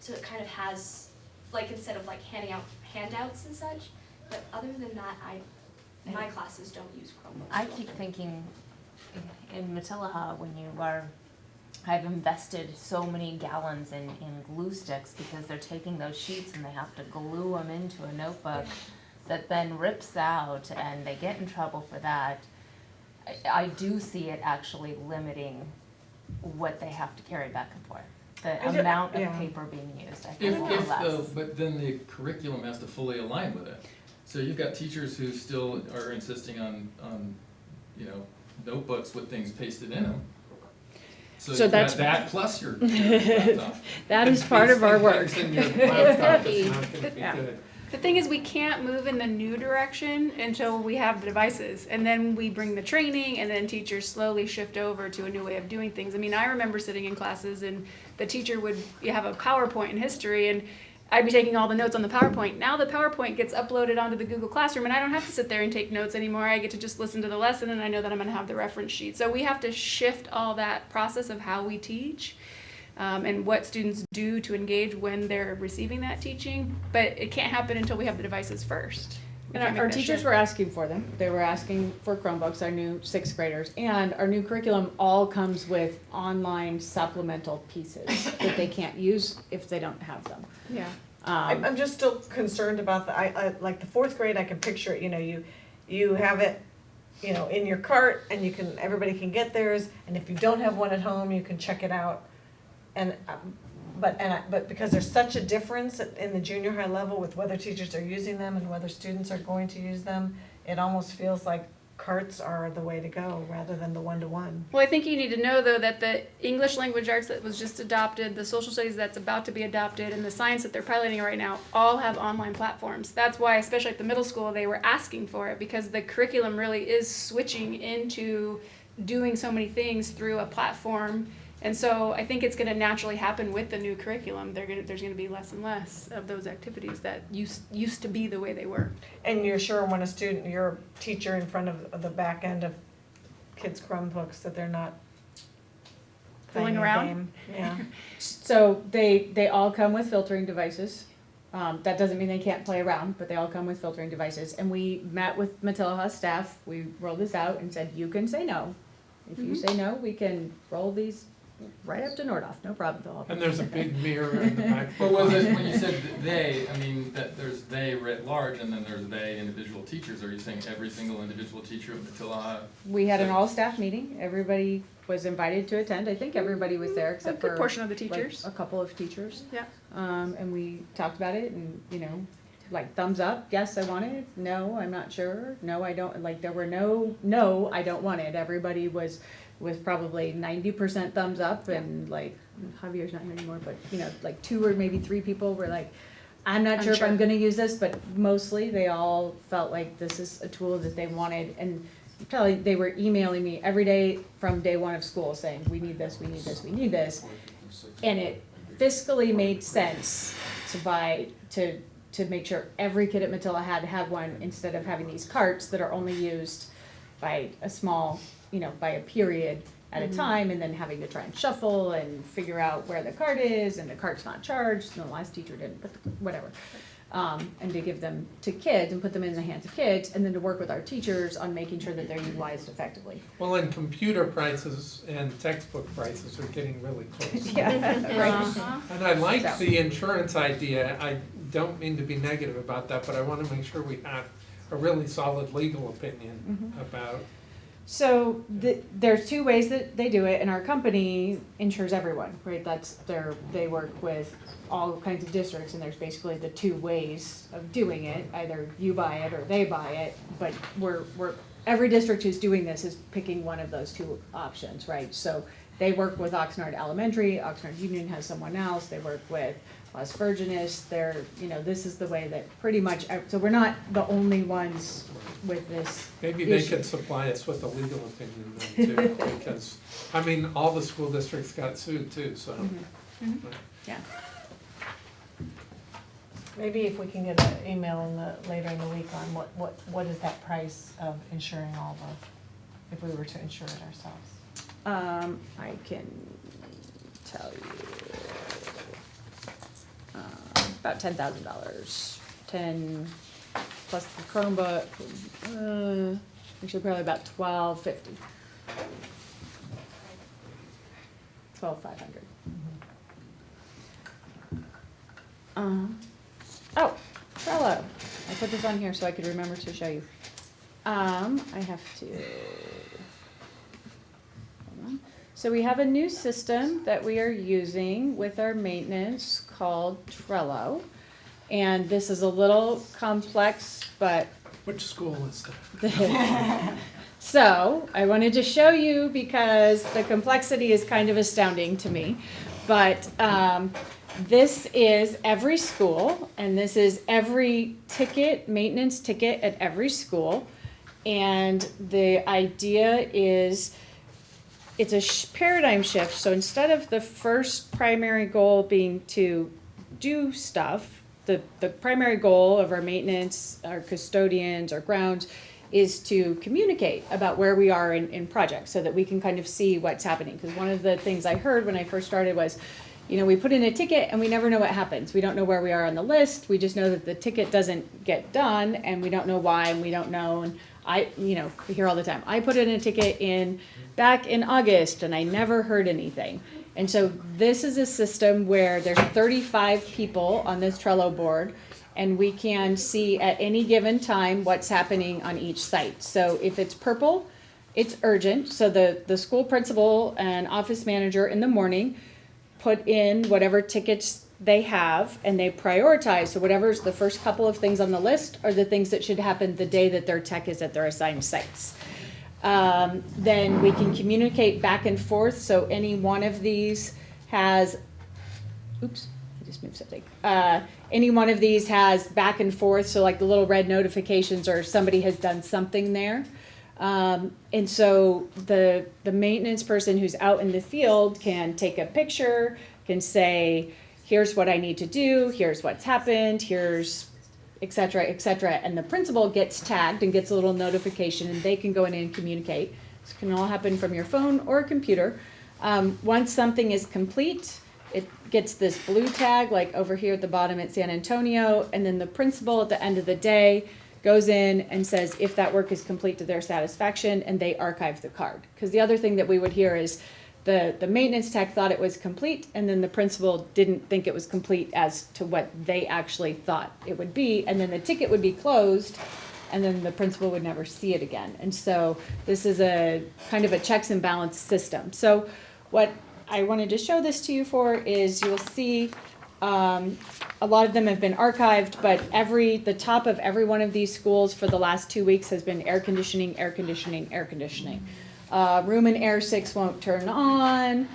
So it kind of has, instead of handing out handouts and such, but other than that, my classes don't use Chromebooks.
I keep thinking in Matilaha I've invested so many gallons in glue sticks because they're taking those sheets and they have to glue them into a notebook that then rips out and they get in trouble for that. I do see it actually limiting what they have to carry back and forth. The amount of paper being used, I think, is less.
But then the curriculum has to fully align with it. So you've got teachers who still are insisting on notebooks with things pasted in them. So
So
you've got
that's-
that plus your laptop.
That is part of our work.
Pasting things in your laptop is
It's
not gonna be
Yeah.
good.
The thing is, we can't move in the new direction until we have the devices, and then we bring the training, and then teachers slowly shift over to a new way of doing things. I mean, I remember sitting in classes, and the teacher would have a PowerPoint in history, and I'd be taking all the notes on the PowerPoint. Now the PowerPoint gets uploaded onto the Google Classroom, and I don't have to sit there and take notes anymore. I get to just listen to the lesson, and I know that I'm going to have the reference sheet. So we have to shift all that process of how we teach. And what students do to engage when they're receiving that teaching, but it can't happen until we have the devices first.
And our teachers were asking for them. They were asking for Chromebooks, our new 6th graders. And our new curriculum all comes with online supplemental pieces that they can't use if they don't have them.
Yeah.
I'm just still concerned about like the 4th grade, I can picture it, you have it, in your cart and everybody can get theirs. And if you don't have one at home, you can check it out. But because there's such a difference in the junior high level with whether teachers are using them and whether students are going to use them, it almost feels like carts are the way to go rather than the one-to-one.
Well, I think you need to know, though, that the English language arts that was just adopted, the social studies that's about to be adopted, and the science that they're piloting right now all have online platforms. That's why, especially at the middle school, they were asking for it, because the curriculum really is switching into doing so many things through a platform. And so I think it's going to naturally happen with the new curriculum. There's going to be less and less of those activities that used to be the way they were.
And you're sure when you're a teacher in front of the back end of kids' Chromebooks that they're not
Fooling
playing a
around?
game? Yeah.
So they all come with filtering devices. That doesn't mean they can't play around, but they all come with filtering devices. And we met with Matilaha staff, we rolled this out and said, you can say no. If you say no, we can roll these right up to Nordhoff, no problem. They'll all
And there's a big mirror in the back.
But was it, when you said they, I mean, that there's they writ large and then there's they individual teachers, are you saying every single individual teacher of Matilaha?
We had an all-staff meeting, everybody was invited to attend, I think everybody was there
A
except
good
for
portion of the
like,
teachers.
a couple of teachers.
Yeah.
And we talked about it and, like thumbs up, yes, I want it, no, I'm not sure, no, I don't, like there were no, I don't want it. Everybody was probably 90% thumbs up and like, Javier's not here anymore, but like 2 or maybe 3 people were like, I'm not sure if I'm gonna use this, but mostly they all felt like this is a tool that they wanted. And probably they were emailing me every day from day 1 of school saying, we need this, we need this, we need this. And it fiscally made sense to make sure every kid at Matilla had one instead of having these carts that are only used by a small, by a period at a time, and then having to try and shuffle and figure out where the cart is, and the cart's not charged, and the last teacher didn't, but whatever. And to give them to kids and put them in the hands of kids, and then to work with our teachers on making sure that they're utilized effectively.
Well, and computer prices and textbook prices are getting really close.
Yeah, right.
And I like
So.
the insurance idea. I don't mean to be negative about that, but I want to make sure we have a really solid legal opinion about.
So there's 2 ways that they do it, and our company insures everyone, right? They work with all kinds of districts, and there's basically the 2 ways of doing it. Either you buy it or they buy it, but every district who's doing this is picking one of those 2 options, right? So they work with Oxnard Elementary, Oxnard Union has someone else, they work with Las Virgenes, this is the way that pretty much, so we're not the only ones with this
Maybe they
issue.
could supply us with a legal opinion then too, because, I mean, all the school districts got sued too, so.
Yeah.
Maybe if we can get an email later in the week on what is that price of insuring all if we were to insure it ourselves.
I can tell you, about $10,000, 10 plus the Chromebook, actually probably about $12,500. $12,500. Oh, Trello. I put this on here so I could remember to show you. I have to. Hold on. So we have a new system that we are using with our maintenance called Trello. And this is a little complex, but
Which school is that?
so I wanted to show you because the complexity is kind of astounding to me. But this is every school, and this is every maintenance ticket at every school. And the idea is it's a paradigm shift. So instead of the first primary goal being to do stuff, the primary goal of our maintenance, our custodians, our grounds, is to communicate about where we are in projects so that we can kind of see what's happening. Because one of the things I heard when I first started was, we put in a ticket and we never know what happens. We don't know where we are on the list. We just know that the ticket doesn't get done and we don't know why, and we don't know. And we hear all the time, I put in a ticket back in August and I never heard anything. And so this is a system where there's 35 people on this Trello board, and we can see at any given time what's happening on each site. So if it's purple, it's urgent. So the school principal and office manager in the morning put in whatever tickets they have, and they prioritize. So whatever's the first couple of things on the list are the things that should happen the day that their tech is at their assigned sites. Then we can communicate back and forth. So any one of these has, oops, I just moved something. Any one of these has back and forth. So like the little red notifications or somebody has done something there. And so the maintenance person who's out in the field can take a picture, can say, here's what I need to do, here's what's happened, here's et cetera, and the principal gets tagged and gets a little notification, and they can go in and communicate. This can all happen from your phone or a computer. Once something is complete, it gets this blue tag, like over here at the bottom at San Antonio, and then the principal at the end of the day goes in and says if that work is complete to their satisfaction, and they archive the card. Because the other thing that we would hear is the maintenance tech thought it was complete, and then the principal didn't think it was complete as to what they actually thought it would be, and then the ticket would be closed, and then the principal would never see it again. And so this is a kind of a checks and balance system. So what I wanted to show this to you for is you'll see a lot of them have been archived, but the top of every one of these schools for the last 2 weeks has been air conditioning, air conditioning, air conditioning. Room and air 6 won't turn on.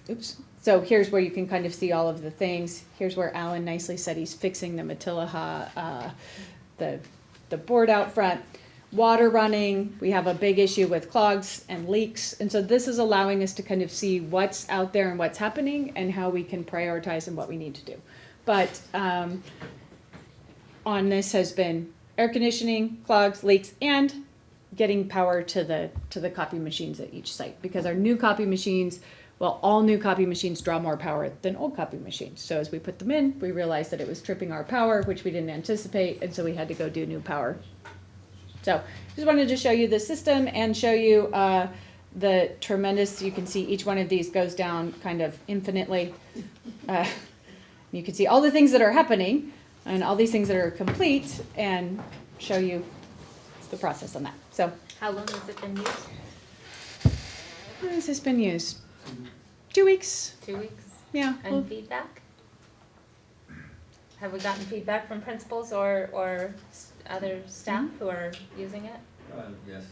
Oops. So here's where you can kind of see all of the things. Here's where Alan nicely said he's fixing the Matilaha, the board out front. Water running, we have a big issue with clogs and leaks. And so this is allowing us to kind of see what's out there and what's happening and how we can prioritize and what we need to do. But on this has been air conditioning, clogs, leaks, and getting power to the copy machines at each site. Because our new copy machines, well, all new copy machines draw more power than old copy machines. So as we put them in, we realized that it was tripping our power, which we didn't anticipate, and so we had to go do new power. So just wanted to show you the system and show you the tremendous, you can see each one of these goes down kind of infinitely. You can see all the things that are happening and all these things that are complete and show you the process on that. So
How long has it been used?
how has this been used? 2 weeks.
2 weeks?
Yeah.
And feedback? Have we gotten feedback from principals or other staff who are using it?
Yes,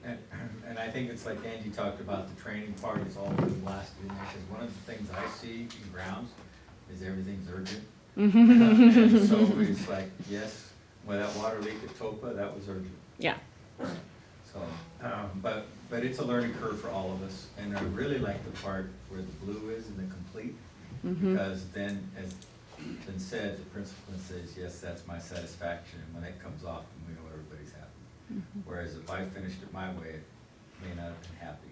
and I think it's like Angie talked about, the training part is all been blasted in there, because one of the things I see in grounds is everything's urgent. And so it's like, yes, well, that water leak at Topa, that was urgent.
Yeah.
So, but it's a learning curve for all of us, and I really like the part where the blue is in the complete, because then, as been said, the principal says, yes, that's my satisfaction, and when that comes off, then we know everybody's happy. Whereas if I finished it my way, it may not have been happy.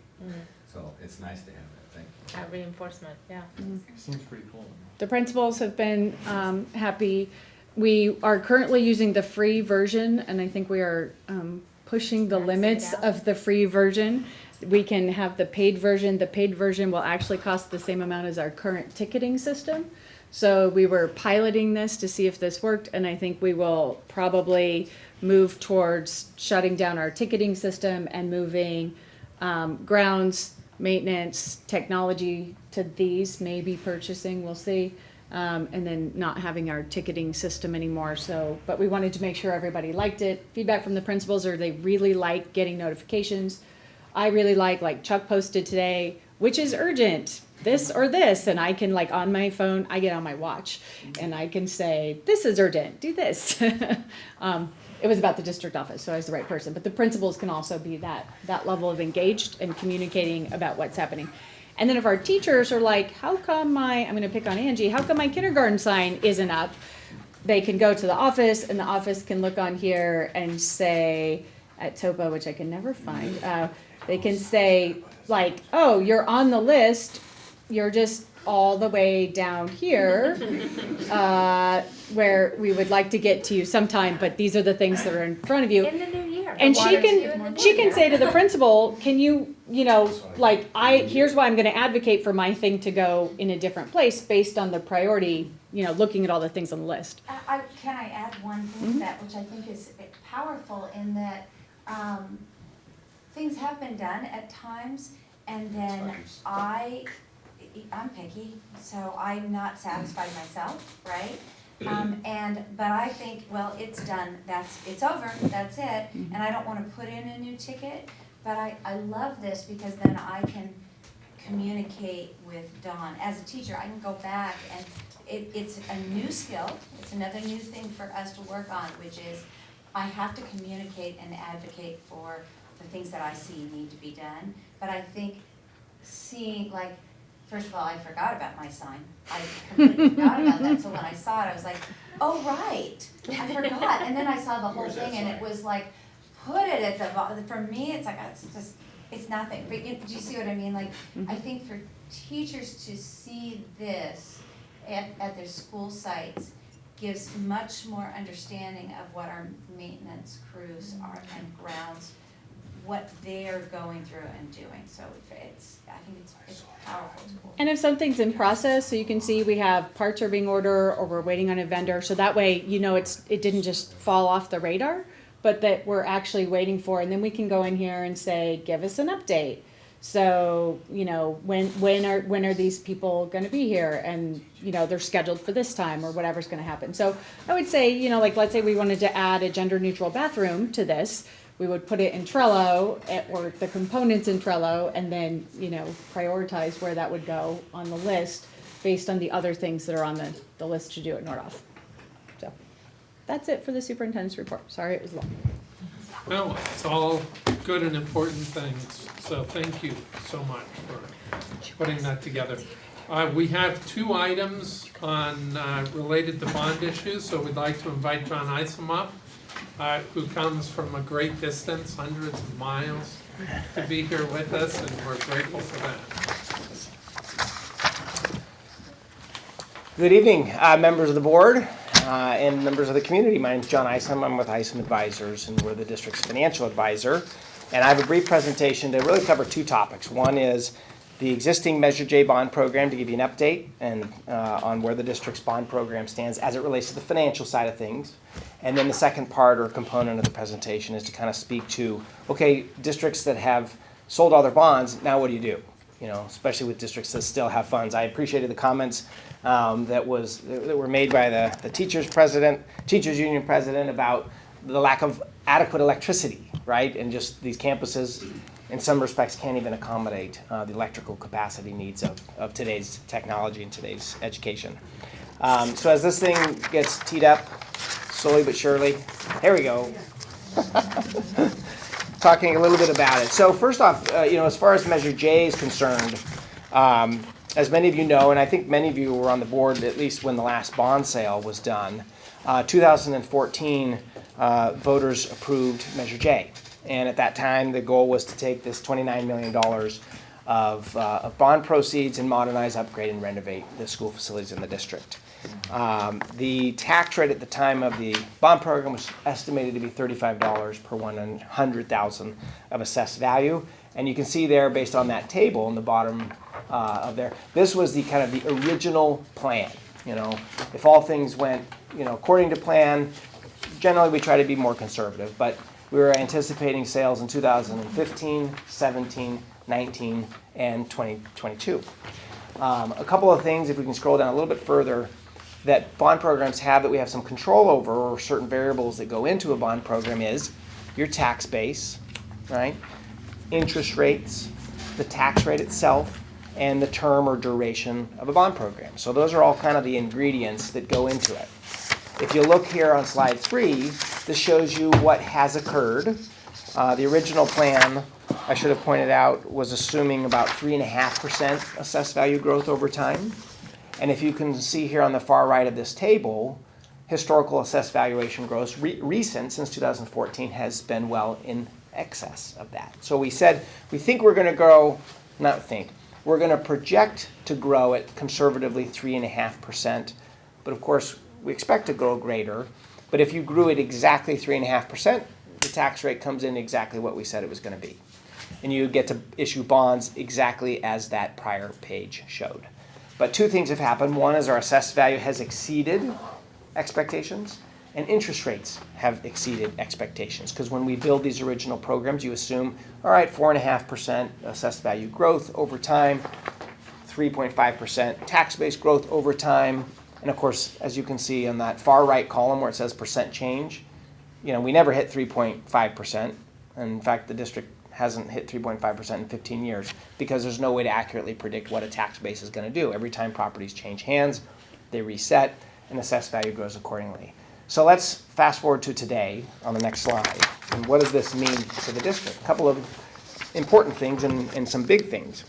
So it's nice to have that, thank you.
That reinforcement, yeah.
Seems pretty cool.
The principals have been happy. We are currently using the free version, and I think we are pushing the limits of the free version. We can have the paid version. The paid version will actually cost the same amount as our current ticketing system. So we were piloting this to see if this worked, and I think we will probably move towards shutting down our ticketing system and moving grounds, maintenance, technology to these, maybe purchasing, we'll see, and then not having our ticketing system anymore. So, but we wanted to make sure everybody liked it. Feedback from the principals are they really like getting notifications. I really like Chuck posted today, which is urgent, this or this, and I can on my phone, I get on my watch, and I can say, this is urgent, do this. It was about the district office, so I was the right person, but the principals can also be that level of engaged and communicating about what's happening. And then if our teachers are like, how come I'm gonna pick on Angie, how come my kindergarten sign isn't up? They can go to the office, and the office can look on here and say, at Topa, which I can never find, they can say, oh, you're on the list, you're just all the way down here, where we would like to get to you sometime, but these are the things that are in front of you.
In the new year.
And she can say to the principal, can you, here's why I'm gonna advocate for my thing to go in a different place based on the priority, looking at all the things on the list.
Can I add one thing to that, which I think is powerful in that things have been done at times, and then I'm picky, so I'm not satisfied myself, right? But I think, well, it's done, it's over, that's it, and I don't wanna put in a new ticket, but I love this because then I can communicate with Dawn. As a teacher, I can go back and it's a new skill, it's another new thing for us to work on, which is I have to communicate and advocate for the things that I see need to be done, but I think seeing, like, first of all, I forgot about my sign. I completely forgot about that. So when I saw it, I was like, oh, right. I forgot. And then I saw the whole thing and it was like, put it at the bottom. For me, it's like, it's nothing. But do you see what I mean? Like, I think for teachers to see this at their school sites gives much more understanding of what our maintenance crews are and grounds, what they're going through and doing. So I think it's a powerful tool.
And if something's in process, so you can see we have parts are being ordered or we're waiting on a vendor, so that way you know it didn't just fall off the radar, but that we're actually waiting for, and then we can go in here and say, give us an update. So, you know, when are these people going to be here, and you know they're scheduled for this time or whatever's going to happen. So I would say, you know, like let's say we wanted to add a gender neutral bathroom to this. We would put it in Trello, or the components in Trello, and then, you know, prioritize where that would go on the list based on the other things that are on the list to do at Nordhoff. So that's it for the superintendent's report. Sorry it was long.
No, it's all good and important things, so thank you so much for putting that together. We have 2 items on related to bond issues, so we'd like to invite John Isom up, who comes from a great distance, hundreds of miles, to be here with us, and we're grateful for that.
Good evening, members of the board and members of the community. My name is John Isom. I'm with Isom Advisors, and we're the district's financial advisor. And I have a brief presentation to really cover 2 topics. One is the existing Measure J bond program, to give you an update and on where the district's bond program stands as it relates to the financial side of things. And then the second part or component of the presentation is to kind of speak to, okay, districts that have sold all their bonds, now what do you do? You know, especially with districts that still have funds. I appreciated the comments that were made by the teachers union president about the lack of adequate electricity, right? And just these campuses, in some respects, can't even accommodate the electrical capacity needs of today's technology and today's education. So as this thing gets teed up, slowly but surely, here we go. Talking a little bit about it. So first off, you know, as far as Measure J is concerned, as many of you know, and I think many of you were on the board at least when the last bond sale was done, 2014 voters approved Measure J. And at that time, the goal was to take this $29 million of bond proceeds and modernize, upgrade, and renovate the school facilities in the district. The tax rate at the time of the bond program was estimated to be $35 per 100,000 of assessed value. And you can see there, based on that table in the bottom of there, this was the kind of the original plan. You know, if all things went, you know, according to plan, generally we try to be more conservative, but we were anticipating sales in 2015, 17, 19, and 2022. A couple of things, if we can scroll down a little bit further, that bond programs have that we have some control over, or certain variables that go into a bond program, is your tax base, right? Interest rates, the tax rate itself, and the term or duration of a bond program. So those are all kind of the ingredients that go into it. If you look here on slide 3, this shows you what has occurred. The original plan, I should have pointed out, was assuming about 3.5% assessed value growth over time. And if you can see here on the far right of this table, historical assessed valuation growth recent since 2014 has been well in excess of that. So we said we think we're going to grow, we're going to project to grow at conservatively 3.5%. But of course, we expect to grow greater. But if you grew it exactly 3.5%, the tax rate comes in exactly what we said it was going to be. And you get to issue bonds exactly as that prior page showed. But 2 things have happened. One is our assessed value has exceeded expectations, and interest rates have exceeded expectations. Because when we build these original programs, you assume, all right, 4.5% assessed value growth over time, 3.5% tax base growth over time. And of course, as you can see on that far right column where it says percent change, we never hit 3.5%. And in fact, the district hasn't hit 3.5% in 15 years because there's no way to accurately predict what a tax base is going to do. Every time properties change hands, they reset, and assessed value grows accordingly. So let's fast forward to today on the next slide. And what does this mean for the district? A couple of important things and some big things.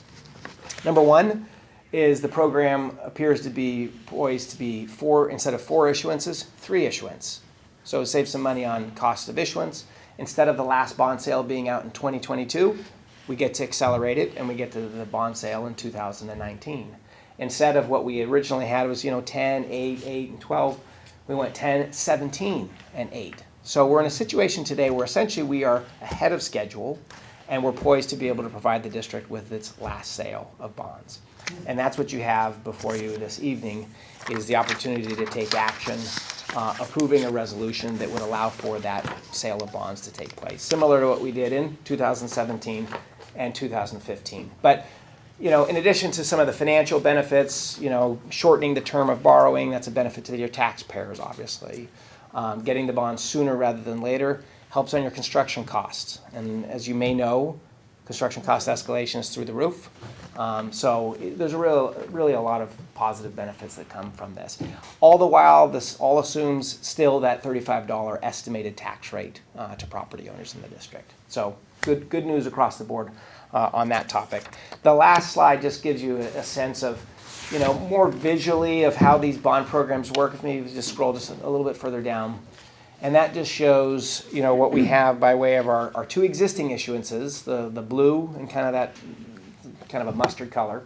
Number one is the program appears to be poised to be instead of 4 issuances, 3 issuance. So it saves some money on cost of issuance. Instead of the last bond sale being out in 2022, we get to accelerate it and we get to the bond sale in 2019. Instead of what we originally had was 10, 8, 8, and 12, we went 10, 17, and 8. So we're in a situation today where essentially we are ahead of schedule and we're poised to be able to provide the district with its last sale of bonds. And that's what you have before you this evening is the opportunity to take action approving a resolution that would allow for that sale of bonds to take place, similar to what we did in 2017 and 2015. But in addition to some of the financial benefits, shortening the term of borrowing, that's a benefit to your taxpayers, obviously. Getting the bonds sooner rather than later helps on your construction costs. And as you may know, construction cost escalation is through the roof. So there's really a lot of positive benefits that come from this. All the while, this all assumes still that $35 estimated tax rate to property owners in the district. So good news across the board on that topic. The last slide just gives you a sense of, more visually of how these bond programs work. If maybe just scroll just a little bit further down. And that just shows, what we have by way of our 2 existing issuances, the blue and kind of a mustard color.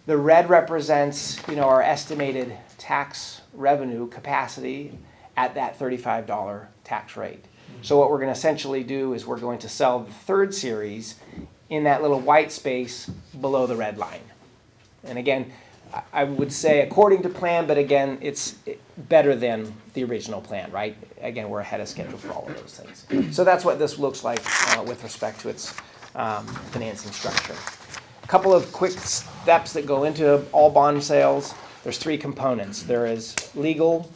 The red represents, our estimated tax revenue capacity at that $35 tax rate. So what we're going to essentially do is we're going to sell the 3rd series in that little white space below the red line. And again, I would say according to plan, but again, it's better than the original plan, right? Again, we're ahead of schedule for all of those things. So that's what this looks like with respect to its financing structure. A couple of quick steps that go into all bond sales. There's 3 components. There is legal,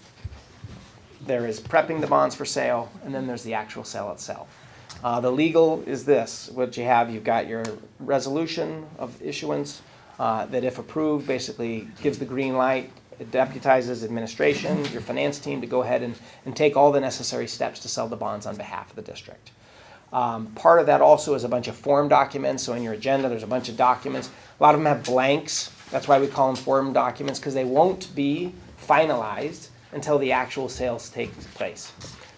there is prepping the bonds for sale, and then there's the actual sale itself. The legal is this. What you have, you've got your resolution of issuance that if approved basically gives the green light. It deputizes administration, your finance team to go ahead and take all the necessary steps to sell the bonds on behalf of the district. Part of that also is a bunch of form documents. So in your agenda, there's a bunch of documents. A lot of them have blanks. That's why we call them form documents, because they won't be finalized until the actual sales take place.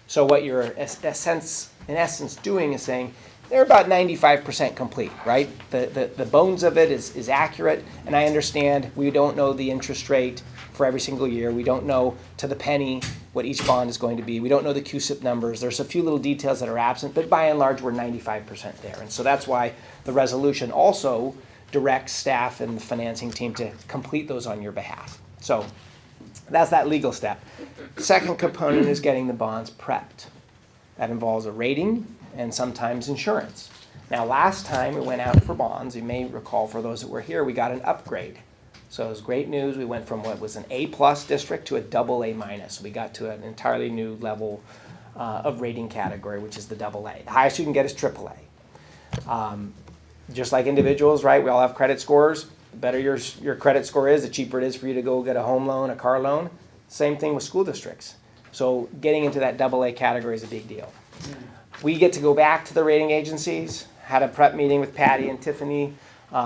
So what you're in essence doing is saying, they're about 95% complete, right? The bones of it is accurate, and I understand we don't know the interest rate for every single year. We don't know to the penny what each bond is going to be. We don't know the QSIP numbers. There's a few little details that are absent, but by and large, we're 95% there. And so that's why the resolution also directs staff and the financing team to complete those on your behalf. So that's that legal step. Second component is getting the bonds prepped. That involves a rating and sometimes insurance. Now, last time we went out for bonds, you may recall for those that were here, we got an upgrade. So it was great news. We went from what was an A+ district to a AA-. We got to an entirely new level of rating category, which is the AA. The highest you can get is AAA. Just like individuals, right? We all have credit scores. The better your credit score is, the cheaper it is for you to go get a home loan, a car loan. Same thing with school districts. So getting into that AA category is a big deal. We get to go back to the rating agencies, had a prep meeting with Patty and Tiffany,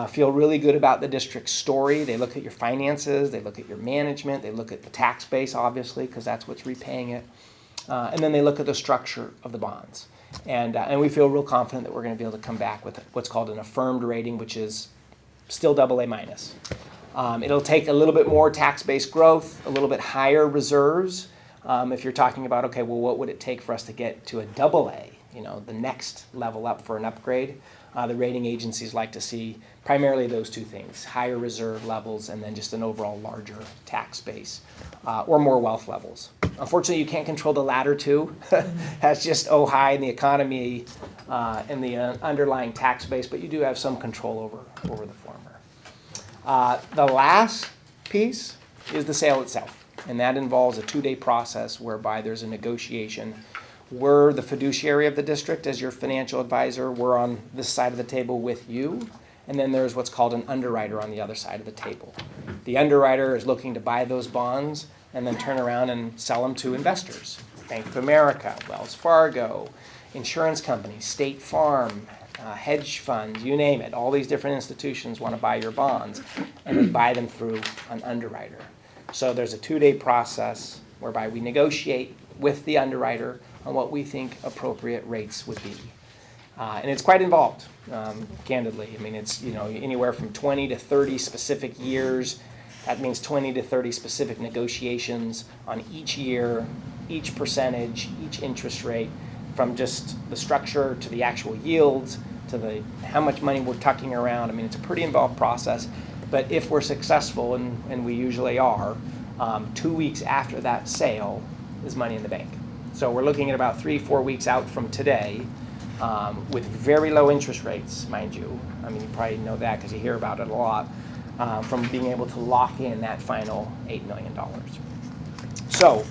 feel really good about the district's story. They look at your finances, they look at your management, they look at the tax base, obviously, because that's what's repaying it. And then they look at the structure of the bonds. And we feel real confident that we're going to be able to come back with what's called an affirmed rating, which is still AA-. It'll take a little bit more tax-based growth, a little bit higher reserves. If you're talking about, okay, well, what would it take for us to get to a AA, the next level up for an upgrade? The rating agencies like to see primarily those 2 things, higher reserve levels and then just an overall larger tax base or more wealth levels. Unfortunately, you can't control the latter 2. That's just Ojai and the economy and the underlying tax base, but you do have some control over the former. The last piece is the sale itself, and that involves a 2-day process whereby there's a negotiation. We're the fiduciary of the district as your financial advisor. We're on this side of the table with you, and then there's what's called an underwriter on the other side of the table. The underwriter is looking to buy those bonds and then turn around and sell them to investors. Bank of America, Wells Fargo, insurance companies, State Farm, hedge funds, you name it. All these different institutions want to buy your bonds, and they buy them through an underwriter. So there's a 2-day process whereby we negotiate with the underwriter on what we think appropriate rates would be. And it's quite involved, candidly. I mean, it's anywhere from 20 to 30 specific years. That means 20 to 30 specific negotiations on each year, each percentage, each interest rate, from just the structure to the actual yields to how much money we're tucking around. I mean, it's a pretty involved process. But if we're successful, and we usually are, 2 weeks after that sale is money in the bank. So we're looking at about 3-4 weeks out from today, with very low interest rates, mind you. I mean, you probably know that because you hear about it a lot, from being able to lock in that final $8 million. So,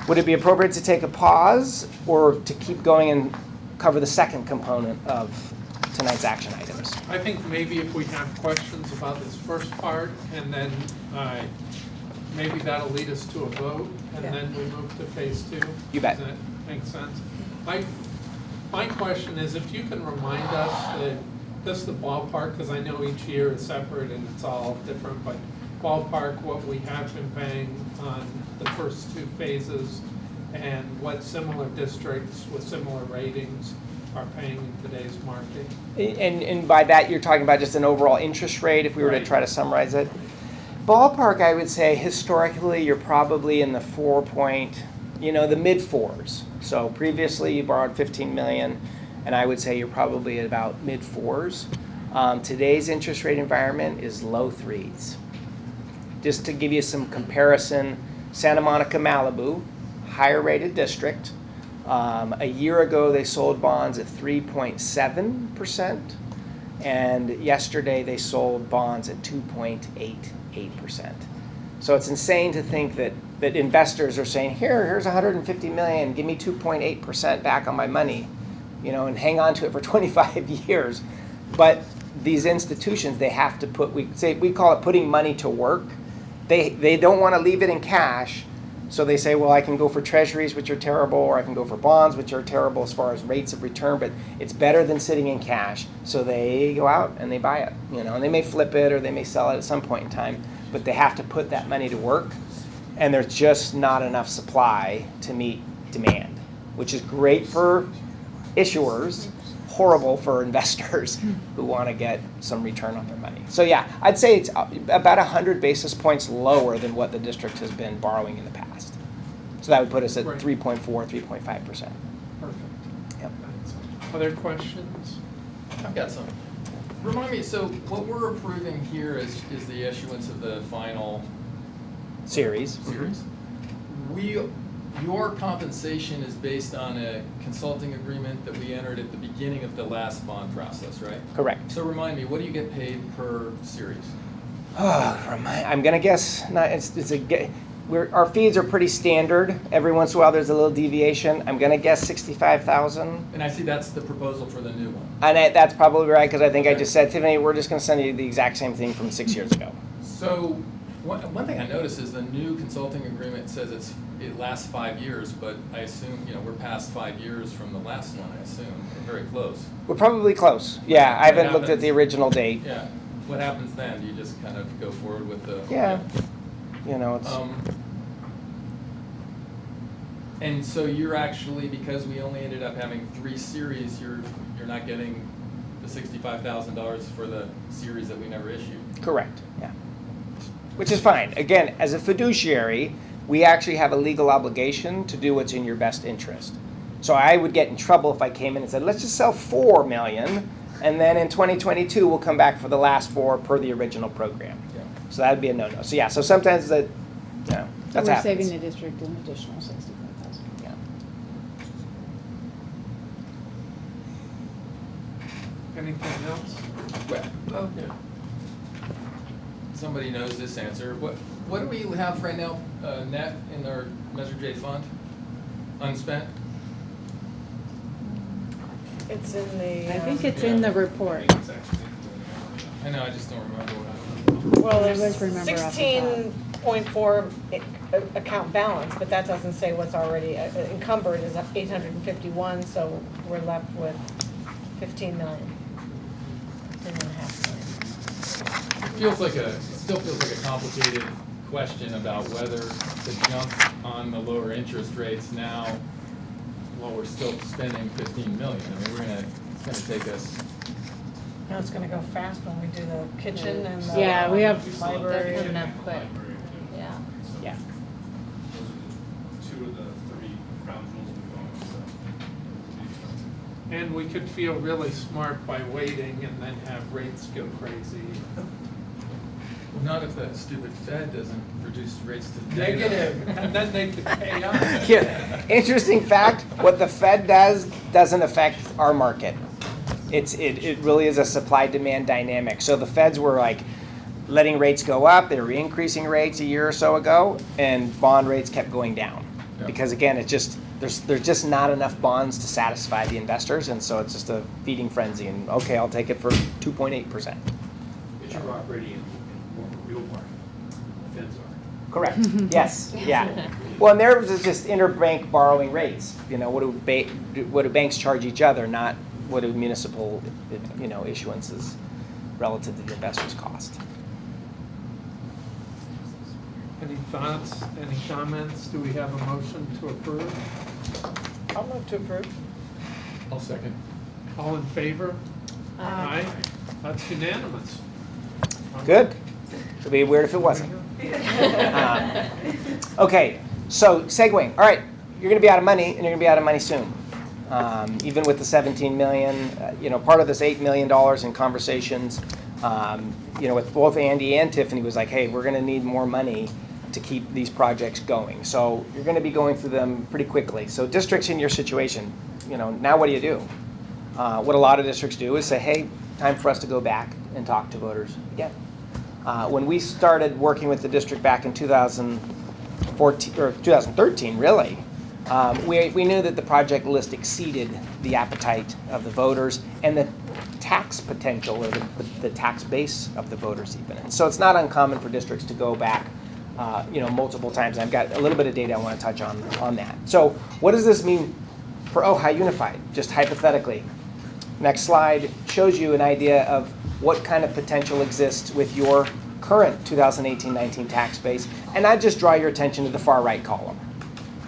would it be appropriate to take a pause or to keep going and cover the second component of tonight's action items?
I think maybe if we have questions about this first part, and then maybe that'll lead us to a vote, and then we move to phase 2.
You bet.
Does that make sense? My question is, if you can remind us just the ballpark, because I know each year is separate and it's all different, but ballpark what we have been paying on the first 2 phases, and what similar districts with similar ratings are paying in today's market.
And by that, you're talking about just an overall interest rate, if we were to try to summarize it? Ballpark, I would say, historically, you're probably in the the mid-4s. So previously, you borrowed $15 million, and I would say you're probably at about mid-4s. Today's interest rate environment is low 3s. Just to give you some comparison, Santa Monica, Malibu, higher rated district. A year ago, they sold bonds at 3.7%, and yesterday they sold bonds at 2.88%. So it's insane to think that investors are saying, here's $150 million, give me 2.8% back on my money, and hang on to it for 25 years. But these institutions, they have to we call it putting money to work. They don't want to leave it in cash. So they say, well, I can go for treasuries, which are terrible, or I can go for bonds, which are terrible as far as rates of return, but it's better than sitting in cash. So they go out and they buy it, and they may flip it or they may sell it at some point in time, but they have to put that money to work, and there's just not enough supply to meet demand, which is great for issuers, horrible for investors who want to get some return on their money. So yeah, I'd say it's about 100 basis points lower than what the district has been borrowing in the past. So that would put us at 3.4, 3.5%.
Perfect.
Yep.
Other questions?
I've got some. Remind me, so what we're approving here is the issuance of the final
series.
Your compensation is based on a consulting agreement that we entered at the beginning of the last bond process, right?
Correct.
So remind me, what do you get paid per series?
I'm gonna guess our fees are pretty standard. Every once in a while, there's a little deviation. I'm gonna guess $65,000.
And I see that's the proposal for the new one.
And that's probably right, because I think I just said, Tiffany, we're just gonna send you the exact same thing from 6 years ago.
So one thing I noticed is the new consulting agreement says it lasts 5 years, but I assume, we're past 5 years from the last one, I assume. We're very close.
We're probably close. Yeah, I haven't looked at the original date.
Yeah. What happens then? Do you just kind of go forward with the...
Yeah. It's...
and so you're actually, because we only ended up having 3 series, you're not getting the $65,000 for the series that we never issued.
Correct, yeah. Which is fine. Again, as a fiduciary, we actually have a legal obligation to do what's in your best interest. So I would get in trouble if I came in and said, let's just sell $4 million, and then in 2022 we'll come back for the last 4 per the original program.
Yeah.
So that would be a no-no. So yeah, so sometimes that's
we're
happens.
saving the district an additional $65,000.
Yeah.
Anything else?
Well,
Yeah.
somebody knows this answer. What do we have right now, net in our Measure J fund, unspent?
It's in the.
I think it's in the report.
I know, I just don't remember what.
Well,
I
there's
always remember off the top.
16.4 account balance, but that doesn't say what's already encumbered is 851, so we're left with 15 million. 10.5 million.
It still feels like a complicated question about whether to jump on the lower interest rates now while we're still spending 15 million. I mean, it's gonna take us.
Now it's gonna go fast when we do the kitchen and the
Yeah, we have.
library.
They're coming up quick. Yeah.
Yeah.
Those are the two of the three crown jewels we're going with, so.
And we could feel really smart by waiting and then have rates go crazy.
Well, not if that stupid Fed doesn't reduce rates to
Negative, and then they could pay us.
Yeah. Interesting fact, what the Fed does doesn't affect our market. It really is a supply-demand dynamic. So the Feds were like letting rates go up, they were increasing rates a year or so ago, and bond rates kept going down.
Yeah.
Because again, there's just not enough bonds to satisfy the investors, and so it's just a feeding frenzy, and okay, I'll take it for 2.8%.
But you're operating in more of a real market, the Feds are.
Correct. Yes. Yeah. Well, and there was just interbank borrowing rates. You know, what do banks charge each other, not what do municipal, issuances relative to the investor's cost.
Any thoughts, any comments? Do we have a motion to approve?
I'll move to approve.
I'll second.
All in favor? Aye. That's unanimous.
Good. It'd be weird if it wasn't. Okay, so segueing. All right, you're going to be out of money, and you're going to be out of money soon. Even with the 17 million, part of this $8 million in conversations, with both Andy and Tiffany was like, hey, we're going to need more money to keep these projects going. So you're going to be going through them pretty quickly. So districts in your situation, now what do you do? What a lot of districts do is say, hey, time for us to go back and talk to voters again. When we started working with the district back in 2014 or 2013, really, we knew that the project list exceeded the appetite of the voters and the tax potential or the tax base of the voters even. And so it's not uncommon for districts to go back, multiple times. I've got a little bit of data I want to touch on that. So what does this mean for Ojai Unified, just hypothetically? Next slide shows you an idea of what kind of potential exists with your current 2018-19 tax base. And I just draw your attention to the far right column.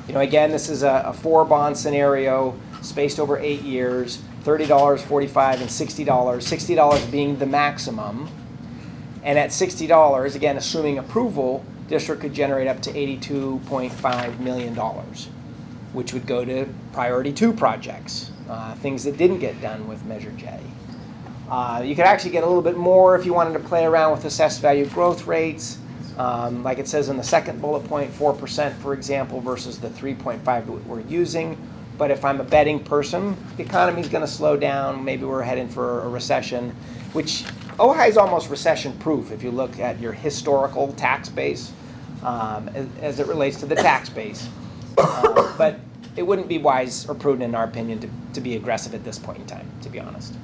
Again, this is a 4-bond scenario spaced over 8 years, $30, $45, and $60, $60 being the maximum. And at $60, again, assuming approval, district could generate up to $82.5 million, which would go to priority 2 projects, things that didn't get done with Measure J. You could actually get a little bit more if you wanted to play around with assessed value growth rates. Like it says in the second bullet point, 4%, for example, versus the 3.5 that we're using. But if I'm a betting person, the economy's going to slow down. Maybe we're heading for a recession, which Ojai is almost recession-proof if you look at your historical tax base as it relates to the tax base. But it wouldn't be wise or prudent, in our opinion, to be aggressive at this point in time, to be honest.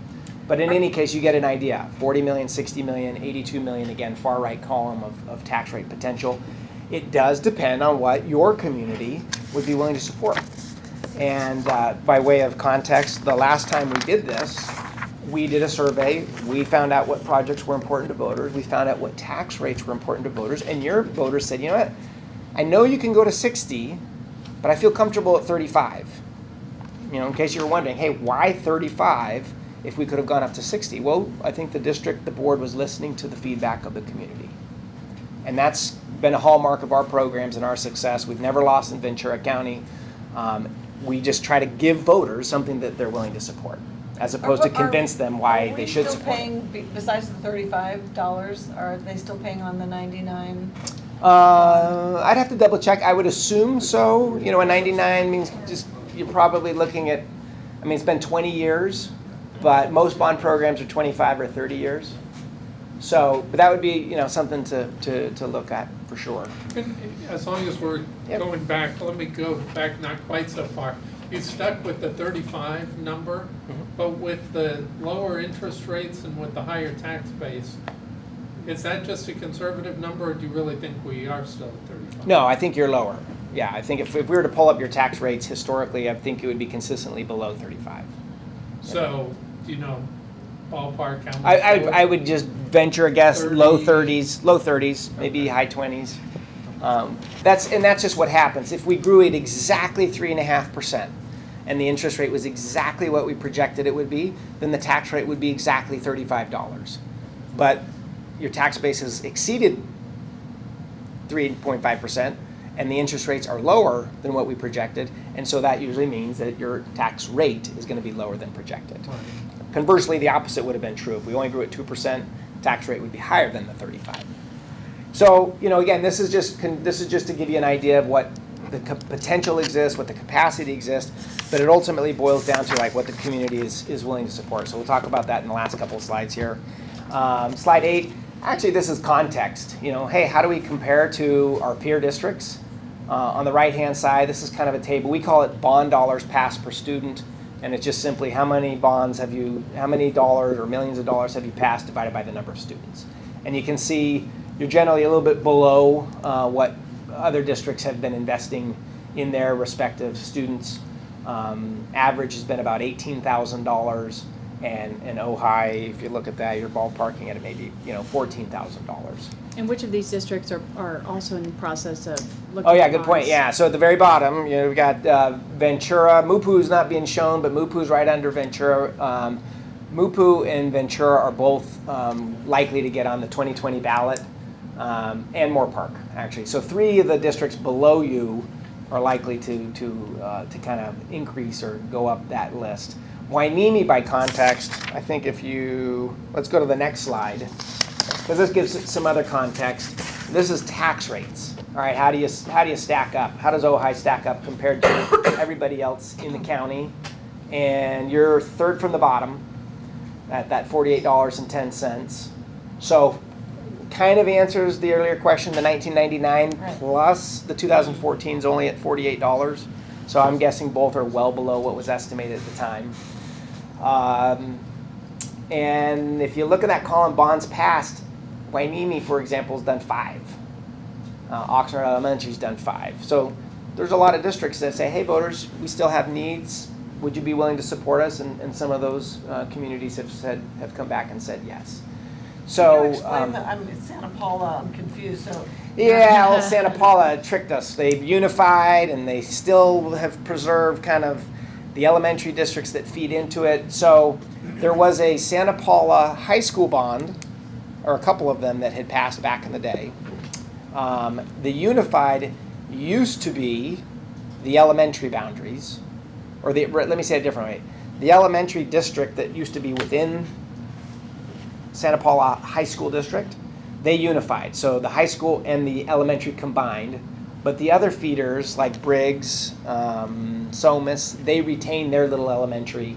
But in any case, you get an idea. 40 million, 60 million, 82 million, again, far right column of tax rate potential. It does depend on what your community would be willing to support. And by way of context, the last time we did this, we did a survey. We found out what projects were important to voters. We found out what tax rates were important to voters. And your voters said, you know what, I know you can go to 60, but I feel comfortable at 35. In case you were wondering, hey, why 35? If we could have gone up to 60. Well, I think the board was listening to the feedback of the community. And that's been a hallmark of our programs and our success. We've never lost in Ventura County. We just try to give voters something that they're willing to support, as opposed to convince them why they should support.
Are we still paying, besides the $35, are they still paying on the 99?
I'd have to double check. I would assume so. A 99 means just you're probably looking at, it's been 20 years. But most bond programs are 25 or 30 years. So, but that would be, you know, something to look at for sure.
And as long as we're
Yep.
going back, let me go back not quite so far. You stuck with the 35 number, but with the lower interest rates and with the higher tax base, is that just a conservative number, or do you really think we are still at 35?
No, I think you're lower. Yeah, I think if we were to pull up your tax rates historically, I think it would be consistently below 35.
So, do you know, ballpark how much?
I would just venture a guess, low
30.
30s, maybe high 20s. That's just what happens. If we grew it exactly 3.5%, and the interest rate was exactly what we projected it would be, then the tax rate would be exactly $35. But your tax base has exceeded 3.5%, and the interest rates are lower than what we projected, and so that usually means that your tax rate is going to be lower than projected.
Right.
Conversely, the opposite would have been true. If we only grew at 2%, tax rate would be higher than the 35. So, you know, again, this is just to give you an idea of what the potential exists, what the capacity exists, but it ultimately boils down to like what the community is willing to support. So we'll talk about that in the last couple of slides here. Slide 8, actually this is context. You know, hey, how do we compare to our peer districts? On the right-hand side, this is kind of a table. We call it bond dollars passed per student. And it's just simply how many dollars or millions of dollars have you passed divided by the number of students. And you can see you're generally a little bit below what other districts have been investing in their respective students. Average has been about $18,000, and Ojai, if you look at that, you're ballparking at maybe $14,000.
And which of these districts are also in the process of looking
Oh yeah,
at
good point.
bonds?
Yeah, so at the very bottom, we've got Ventura. Mupu's not being shown, but Mupu's right under Ventura. Mupu and Ventura are both likely to get on the 2020 ballot, and Moore Park actually. So 3 of the districts below you are likely to kind of increase or go up that list. Wainimi, by context, I think let's go to the next slide, because this gives some other context. This is tax rates. All right, how do you stack up? How does Ojai stack up compared to everybody else in the county? And you're third from the bottom at that $48.10. So kind of answers the earlier question, the 1999
Right.
plus the 2014 is only at $48. So I'm guessing both are well below what was estimated at the time. And if you look at that column, bonds passed, Wainimi, for example, has done 5. Oxnard Elementary's done 5. So there's a lot of districts that say, hey, voters, we still have needs. Would you be willing to support us? And some of those communities have come back and said yes. So
Can you explain I'm Santa Paula, I'm confused, so.
yeah, well, Santa Paula tricked us. They've unified, and they still have preserved kind of the elementary districts that feed into it. So there was a Santa Paula high school bond, or a couple of them that had passed back in the day. The unified used to be the elementary boundaries, or let me say it a different way. The elementary district that used to be within Santa Paula High School District, they unified. So the high school and the elementary combined, but the other feeders like Briggs, Somas, they retained their little elementary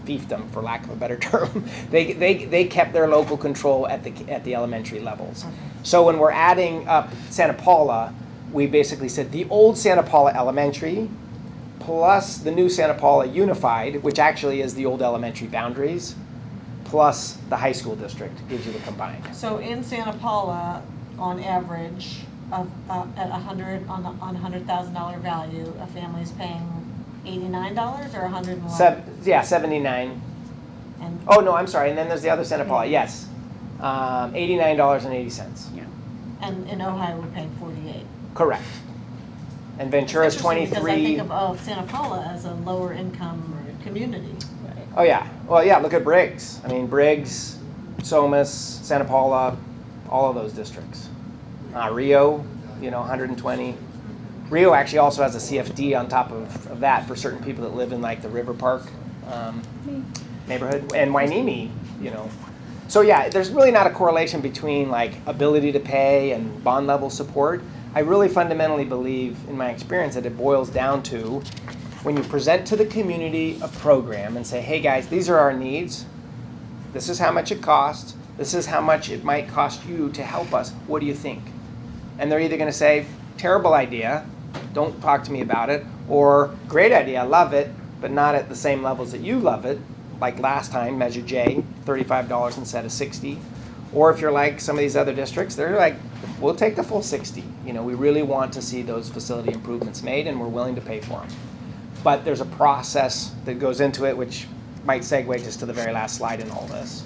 fiefdom, for lack of a better term. They kept their local control at the elementary levels. Okay. So when we're adding up Santa Paula, we basically said the old Santa Paula Elementary plus the new Santa Paula Unified, which actually is the old elementary boundaries, plus the high school district gives you the combined.
So in Santa Paula, on average, at $100,000 value, a family is paying $89 or $111?
Yeah, 79.
And
Oh no, I'm sorry. And then there's the other Santa Paula. Yes, $89.80.
Yeah.
And in Ojai, we're paying $48.
Correct. And Ventura is
Interesting, because I
23.
think of Santa Paula as a lower income community.
Oh yeah. Well, yeah. Look at Briggs. I mean, Briggs, Somas, Santa Paula, all of those districts. Rio, 120. Rio actually also has a CFD on top of that for certain people that live in like the River Park neighborhood. And Wainimi, So yeah, there's really not a correlation between like ability to pay and bond level support. I really fundamentally believe, in my experience, that it boils down to when you present to the community a program and say, hey guys, these are our needs, This is how much it costs. This is how much it might cost you to help us. What do you think? And they're either going to say, terrible idea, don't talk to me about it, or great idea, I love it, but not at the same levels that you love it, like last time, Measure J, $35 instead of $60. Or if you're like some of these other districts, they're like, we'll take the full $60. You know, we really want to see those facility improvements made, and we're willing to pay for them. But there's a process that goes into it, which might segue just to the very last slide in all this.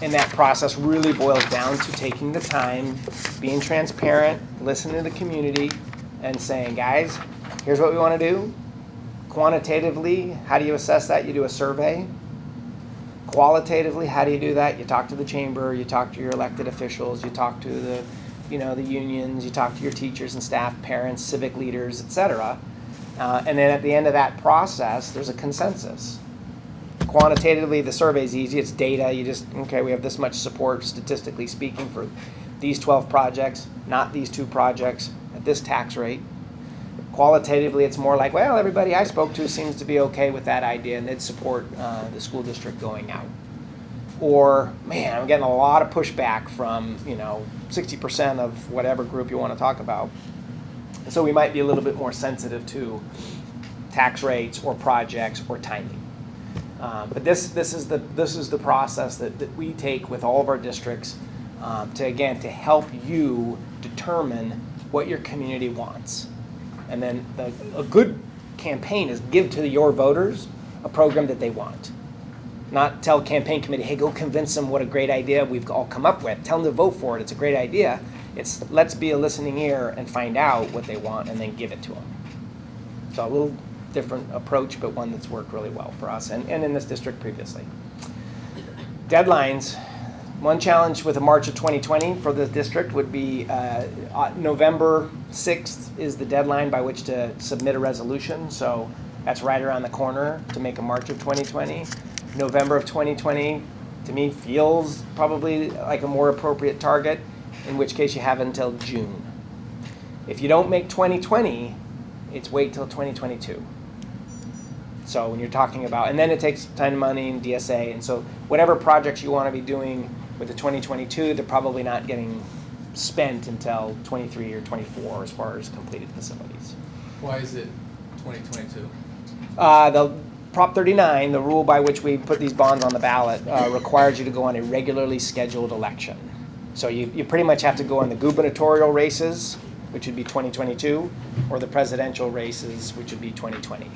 And that process really boils down to taking the time, being transparent, listening to the community, and saying, guys, here's what we want to do. Quantitatively, how do you assess that? You do a survey. Qualitatively, how do you do that? You talk to the chamber, you talk to your elected officials, you talk to the, the unions, you talk to your teachers and staff, parents, civic leaders, etc. And then at the end of that process, there's a consensus. Quantitatively, the survey is easy. It's data. You just, okay, we have this much support, statistically speaking, for these 12 projects, not these 2 projects, at this tax rate. Qualitatively, it's more like, well, everybody I spoke to seems to be okay with that idea, and they'd support the school district going out. Or, man, I'm getting a lot of pushback from, 60% of whatever group you want to talk about. And so we might be a little bit more sensitive to tax rates or projects or timing. But this is the process that we take with all of our districts to help you determine what your community wants. And then a good campaign is give to your voters a program that they want. Not tell campaign committee, hey, go convince them what a great idea we've all come up with. Tell them to vote for it. It's a great idea. It's let's be a listening ear and find out what they want and then give it to them. So a little different approach, but one that's worked really well for us and in this district previously. Deadlines. One challenge with the March of 2020 for the district would be November 6th is the deadline by which to submit a resolution. So that's right around the corner to make a March of 2020. November of 2020, to me, feels probably like a more appropriate target, in which case you have until June. If you don't make 2020, it's wait till 2022. So when you're talking about, and then it takes time and money and DSA, and so whatever projects you want to be doing with the 2022, they're probably not getting spent until 23 or 24 as far as completed facilities.
Why is it 2022?
The Prop 39, the rule by which we put these bonds on the ballot, requires you to go on a regularly scheduled election. So you pretty much have to go on the gubernatorial races, which would be 2022, or the presidential races, which would be 2020.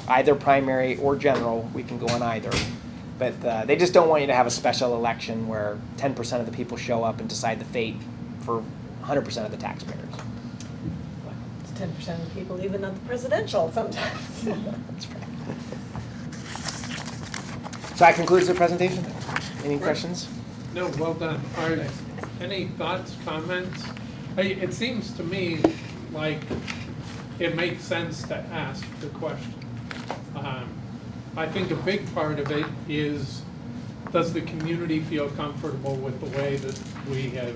Either primary or general, we can go on either. But they just don't want you to have a special election where 10% of the people show up and decide the fate for 100% of the taxpayers.
It's 10% of the people, even not the presidential sometimes.
That's right. So that concludes the presentation. Any questions?
No, well done. Are any thoughts, comments? It seems to me like it makes sense to ask the question. I think a big part of it is, does the community feel comfortable with the way that we have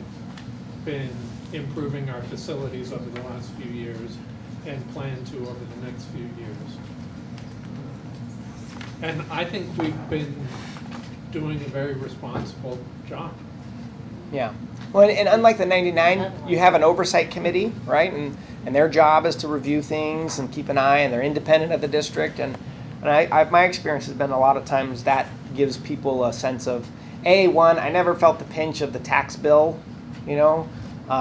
been improving our facilities over the last few years and plan to over the next few years? And I think we've been doing a very responsible job.
Yeah. Well, and unlike the 99, you have an oversight committee, right? And their job is to review things and keep an eye, and they're independent of the district. And my experience has been a lot of times that gives people a sense of, one, I never felt the pinch of the tax bill,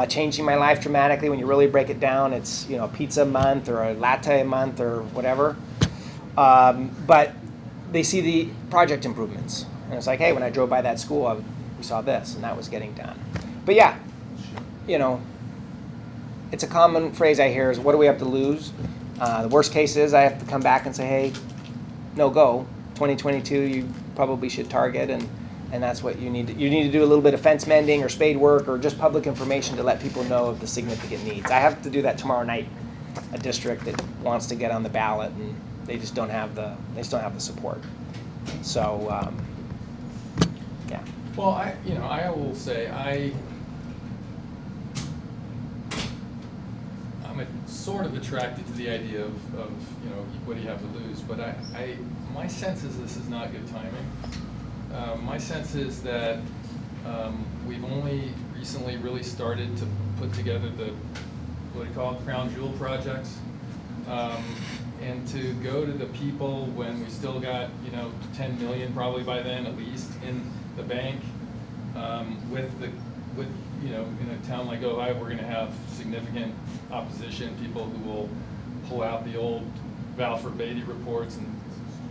changing my life dramatically. When you really break it down, it's, a pizza a month or a latte a month or whatever. But they see the project improvements. And it's like, hey, when I drove by that school, we saw this, and that was getting done. But yeah, it's a common phrase I hear is, what do we have to lose? The worst case is I have to come back and say, hey, no go. 2022, you probably should target, and that's what you need. You need to do a little bit of fence mending or spade work or just public information to let people know of the significant needs. I have to do that tomorrow night. A district that wants to get on the ballot, and they just don't have the support. So, yeah.
Well, I will say I'm sort of attracted to the idea of what do you have to lose, but my sense is this is not good timing. My sense is that we've only recently really started to put together the, what do you call it, crown jewel projects. And to go to the people when we still got, 10 million probably by then at least in the bank, with in a town like Ojai, we're going to have significant opposition, people who will pull out the old Balfour Beatty reports and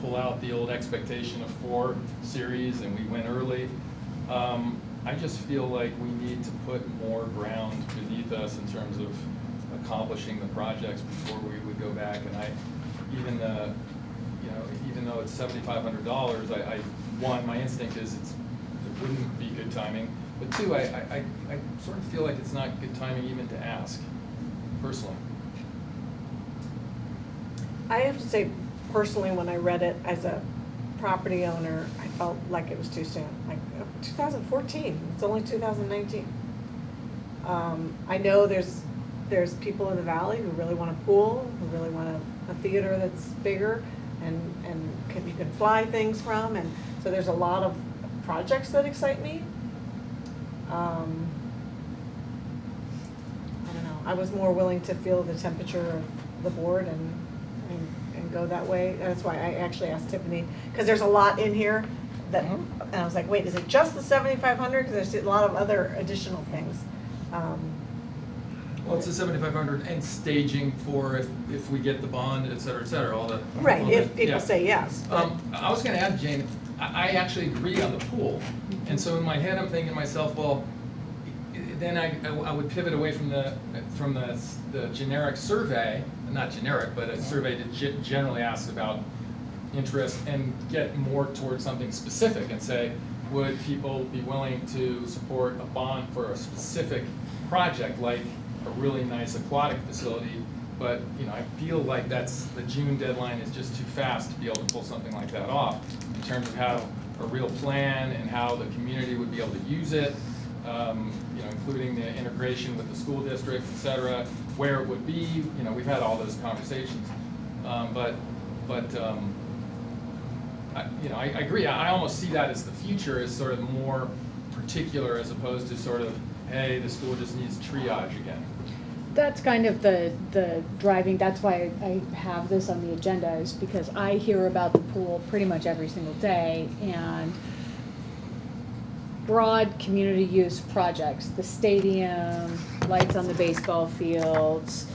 pull out the old Expectation of 4 series, and we went early. I just feel like we need to put more ground beneath us in terms of accomplishing the projects before we would go back. And even though it's $7,500, one, my instinct is it wouldn't be good timing. But two, I sort of feel like it's not good timing even to ask, personally.
I have to say, personally, when I read it as a property owner, I felt like it was too soon. Like 2014, it's only 2019. I know there's people in the valley who really want a pool, who really want a theater that's bigger, and you can fly things from, and so there's a lot of projects that excite me. I don't know. I was more willing to feel the temperature of the board and go that way. That's why I actually asked Tiffany, because there's a lot in here that, and I was like, wait, is it just the 7,500? Because there's a lot of other additional things.
Well, it's the 7,500 and staging for if we get the bond, et cetera, all the.
Right,
all
if
the,
people
yeah.
say yes.
I was going to add, Jane, I actually agree on the pool. And so in my head, I'm thinking to myself, well, then I would pivot away from the generic survey, not generic, but a survey that generally asks about interest, and get more towards something specific and say, would people be willing to support a bond for a specific project, like a really nice aquatic facility? But I feel like the June deadline is just too fast to be able to pull something like that off in terms of how a real plan and how the community would be able to use it, including the integration with the school district, et cetera, where it would be. We've had all those conversations, but I agree. I almost see that as the future, as sort of more particular, as opposed to sort of, hey, the school just needs triage again.
That's kind of the driving, that's why I have this on the agenda, is because I hear about the pool pretty much every single day, and broad community use projects, the stadium, lights on the baseball fields,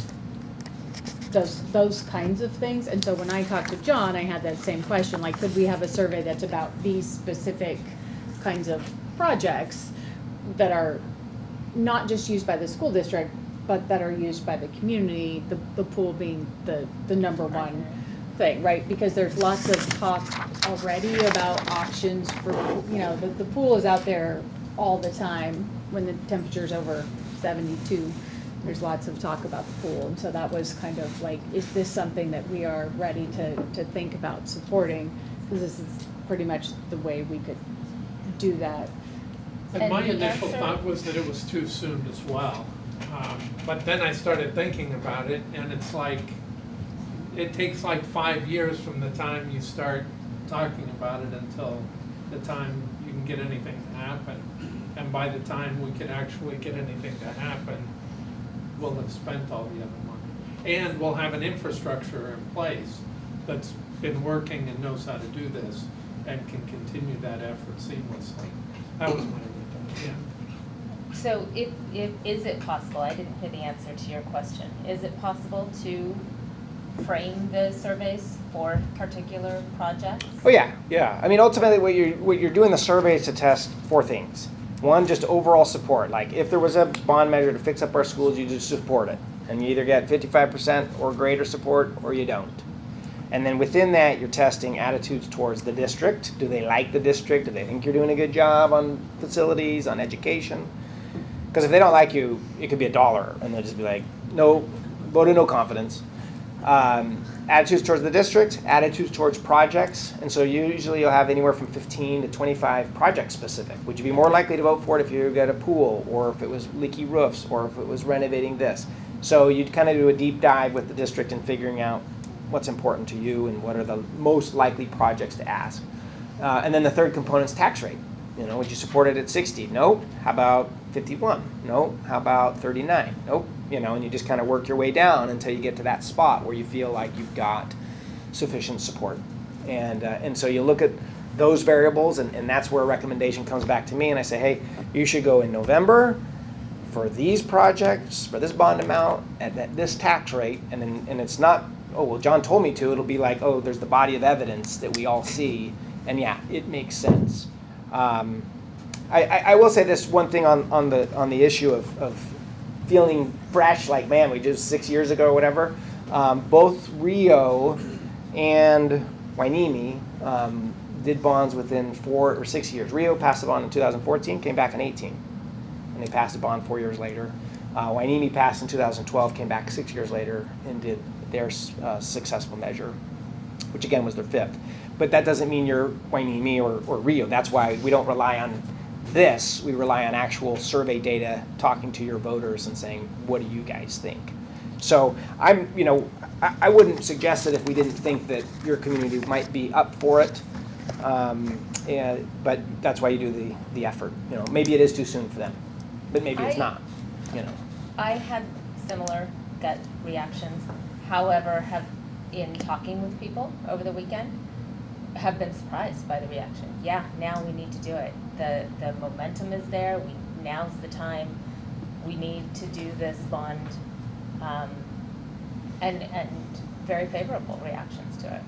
those kinds of things. And so when I talked to John, I had that same question, like, could we have a survey that's about these specific kinds of projects that are not just used by the school district, but that are used by the community, the pool being the number one thing, right? Because there's lots of talk already about options for, the pool is out there all the time when the temperature's over 72. There's lots of talk about the pool, and so that was kind of like, is this something that we are ready to think about supporting? Because this is pretty much the way we could do that.
And my initial thought was that it was too soon as well. But then I started thinking about it, and it's like, it takes like 5 years from the time you start talking about it until the time you can get anything to happen. And by the time we can actually get anything to happen, we'll have spent all the other money. And we'll have an infrastructure in place that's been working and knows how to do this and can continue that effort seamlessly. That was my thought, yeah.
So is it possible, I didn't hear the answer to your question, is it possible to frame the surveys for particular projects?
Oh yeah. I mean, ultimately, what you're doing the survey is to test 4 things. One, just overall support. Like, if there was a bond measure to fix up our schools, you just support it, and you either get 55% or greater support, or you don't. And then within that, you're testing attitudes towards the district. Do they like the district? Do they think you're doing a good job on facilities, on education? Because if they don't like you, it could be $1, and they'll just be like, no, vote of no confidence. Attitudes towards the district, attitudes towards projects, and so usually you'll have anywhere from 15 to 25 project specific. Would you be more likely to vote for it if you got a pool, or if it was leaky roofs, or if it was renovating this? So you'd kind of do a deep dive with the district in figuring out what's important to you and what are the most likely projects to ask. And then the third component is tax rate. You know, would you support it at 60? Nope. How about 51? Nope. How about 39? Nope. You know, and you just kind of work your way down until you get to that spot where you feel like you've got sufficient support. And so you look at those variables, and that's where a recommendation comes back to me, and I say, hey, you should go in November for these projects, for this bond amount, at this tax rate, and it's not, oh, well, John told me to. It'll be like, oh, there's the body of evidence that we all see, and yeah, it makes sense. I will say this one thing on the issue of feeling fresh, like, man, we just 6 years ago or whatever. Both Rio and Wainimi did bonds within 4 or 6 years. Rio passed a bond in 2014, came back in 18, and they passed a bond 4 years later. Wainimi passed in 2012, came back 6 years later, and did their successful measure, which again was their fifth. But that doesn't mean you're Wainimi or Rio. That's why we don't rely on this. We rely on actual survey data, talking to your voters and saying, what do you guys think? So I wouldn't suggest that if we didn't think that your community might be up for it. But that's why you do the effort. You know, maybe it is too soon for them, but maybe it's not. You know,
I had similar gut reactions. However, in talking with people over the weekend, have been surprised by the reaction. Yeah, now we need to do it. The momentum is there. Now's the time. We need to do this bond, and very favorable reactions to it.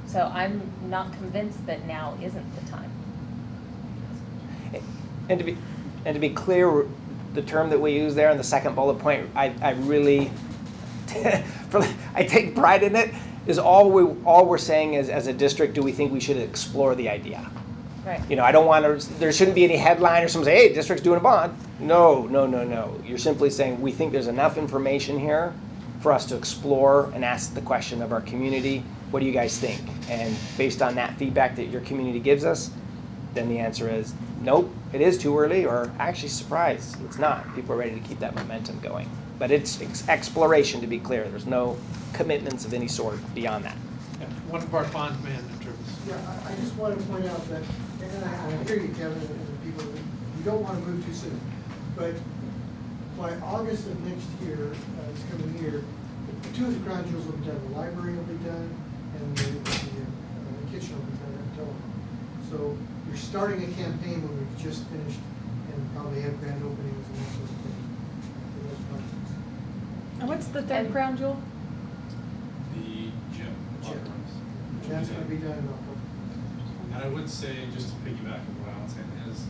So I'm not convinced that now isn't the time.
and to be clear, the term that we use there in the second bullet point, I really, I take pride in it. Is all we're saying is, as a district, do we think we should explore the idea?
Right.
You know, I don't want to. There shouldn't be any headline or someone say, "Hey, district's doing a bond." No. You're simply saying we think there's enough information here for us to explore and ask the question of our community. What do you guys think? And based on that feedback that your community gives us, then the answer is nope. It is too early, or actually surprised, it's not. People are ready to keep that momentum going. But it's exploration, to be clear. There's no commitments of any sort beyond that.
Yeah, one of our bond managers.
Yeah, I just want to point out that, and I hear you, Kevin, and the people, you don't want to move too soon. But by August of next year, this coming year, two of the crown jewels will be done. The library will be done, and the kitchen will be done at Telephone. So you're starting a campaign when we've just finished and probably have grand openings and that sort of thing for those projects.
And what's the third crown jewel?
The gym.
Gym. And that's going to be done in October.
And I would say, just to piggyback on what Alan said, is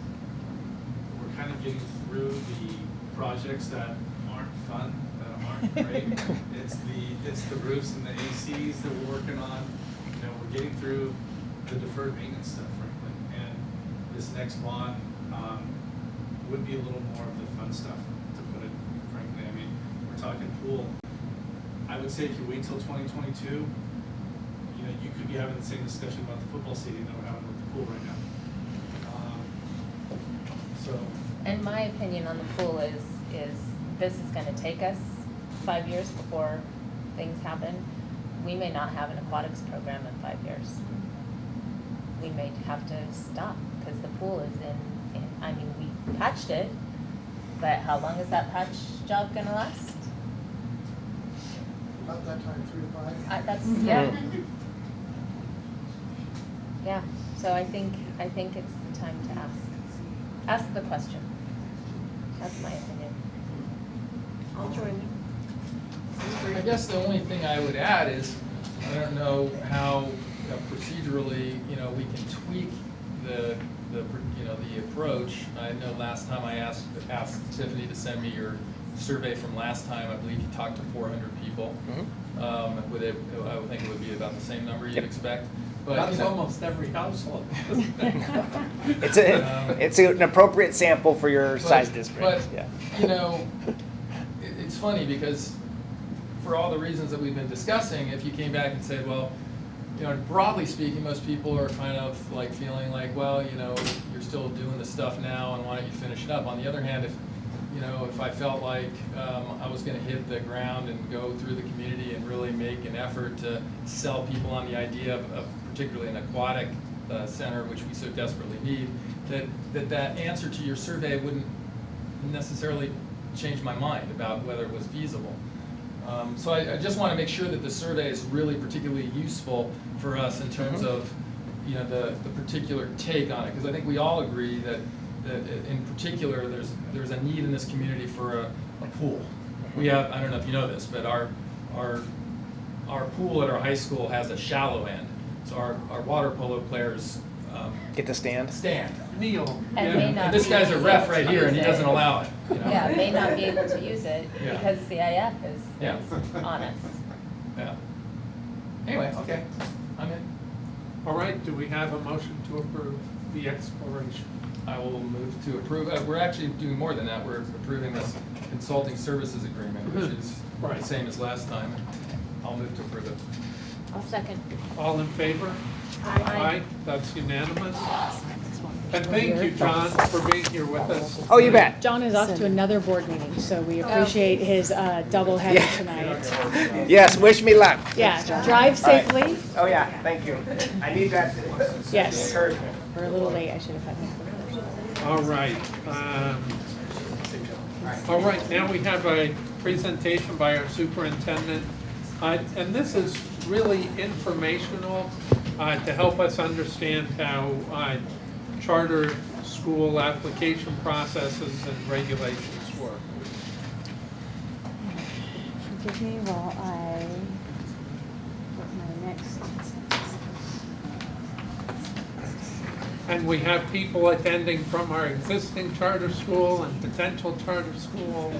we're kind of getting through the projects that aren't fun, that aren't great. It's the roofs and the ACs that we're working on. You know, we're getting through the deferred maintenance stuff, frankly. And this next bond would be a little more of the fun stuff, to put it frankly. I mean, we're talking pool. I would say if you wait till 2022, you know, you could be having the same discussion about the football stadium that we're having with the pool right now.
And my opinion on the pool is this is going to take us 5 years before things happen. We may not have an aquatics program in 5 years. We may have to stop because the pool is in, I mean, we patched it, but how long is that patch job going to last?
About that time, 3 to 5.
That's, yeah. Yeah, so I think it's the time to ask the question. That's my opinion.
I'll join you.
I guess the only thing I would add is, I don't know how procedurally, you know, we can tweak the approach. I know last time I asked Tiffany to send me your survey from last time. I believe you talked to 400 people. Mm-hmm. I would think it would be about the same number you'd expect. But
that's almost every household.
It's an appropriate sample for your size district.
But
yeah.
You know, it's funny because for all the reasons that we've been discussing, if you came back and said, well, you know, broadly speaking, most people are kind of like feeling like, well, you know, you're still doing this stuff now, and why don't you finish it up? On the other hand, if I felt like I was going to hit the ground and go through the community and really make an effort to sell people on the idea of particularly an aquatic center, which we so desperately need, that answer to your survey wouldn't necessarily change my mind about whether it was feasible. So I just want to make sure that the survey is really particularly useful for us in terms of, you know, the particular take on it, because I think we all agree that in particular there's a need in this community for a pool. We have, I don't know if you know this, but our pool at our high school has a shallow end, so our water polo players
Get to stand?
Kneel.
And may not
And this guy's a
be
ref
able
right
to
here, and he
use it.
doesn't allow it. You know?
Yeah, may not be able to use it
Yeah.
because CIF is
Yeah.
on us.
Yeah. Anyway, okay, I'm in.
All right, do we have a motion to approve the exploration?
I will move to approve. We're actually doing more than that. We're approving this consulting services agreement, which is
Right.
the same as last time. I'll move to approve it.
I'll second.
All in favor?
Aye.
That's unanimous. And thank you, John, for being here with us.
Oh, you bet.
John is off to another board meeting, so we appreciate his double header
Yeah.
tonight.
Yes, wish me luck.
Yeah, drive safely.
Oh, yeah, thank you. I need that
Yes.
encouragement.
We're a little late, I should have had him.
All right. All right, now we have a presentation by our superintendent. And this is really informational to help us understand how charter school application processes and regulations work.
Forgive me while I put my next.
And we have people attending from our existing charter school and potential charter school.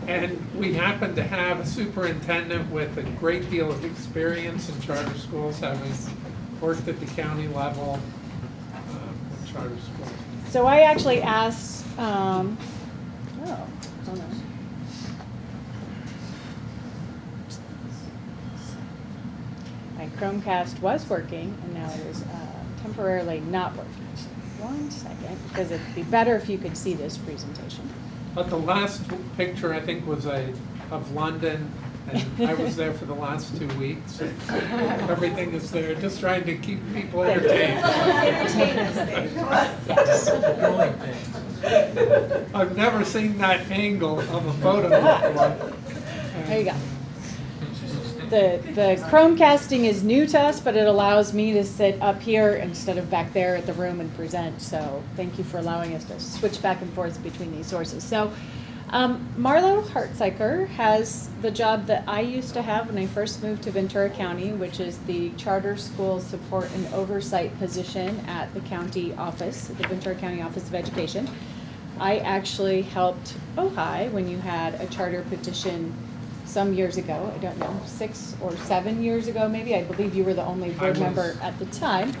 And we happen to have a superintendent with a great deal of experience in charter schools, having worked at the county level in charter schools.
So I actually asked, hold on. My Chromecast was working, and now it is temporarily not working. So 1 second, because it'd be better if you could see this presentation.
But the last picture, I think, was of London, and I was there for the last 2 weeks. Everything is there, just trying to keep people entertained.
Yes.
Growing pains.
I've never seen that angle of a photo before.
There you go. The Chromecasting is new to us, but it allows me to sit up here instead of back there at the room and present. So thank you for allowing us to switch back and forth between these sources. So Marlo Hartziker has the job that I used to have when I first moved to Ventura County, which is the Charter School Support and Oversight position at the county office, the Ventura County Office of Education. I actually helped Ojai when you had a charter petition some years ago, I don't know, 6 or 7 years ago maybe. I believe you were the only board member at the time.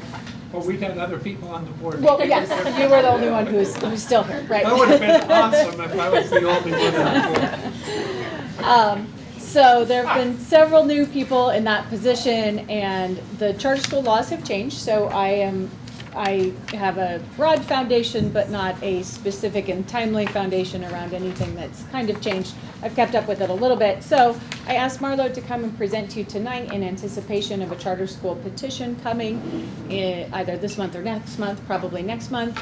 Well, we had other people on the board.
Well, yes, you were the only one who's still here, right?
That would have been awesome if I was the only one on the board.
So there have been several new people in that position, and the charter school laws have changed, so I have a broad foundation, but not a specific and timely foundation around anything that's kind of changed. I've kept up with it a little bit. So I asked Marlo to come and present to you tonight in anticipation of a charter school petition coming either this month or next month, probably next month.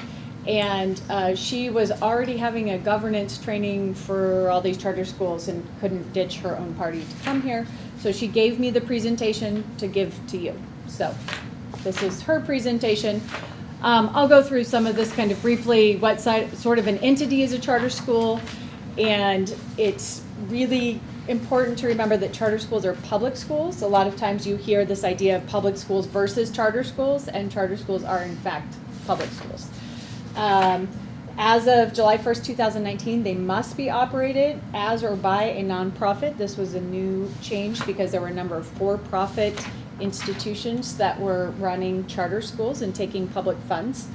And she was already having a governance training for all these charter schools and couldn't ditch her own party to come here. So she gave me the presentation to give to you. So this is her presentation. I'll go through some of this kind of briefly. What sort of an entity is a charter school? And it's really important to remember that charter schools are public schools. A lot of times you hear this idea of public schools versus charter schools, and charter schools are in fact public schools. As of July 1st, 2019, they must be operated as or by a nonprofit. This was a new change because there were a number of for-profit institutions that were running charter schools and taking public funds.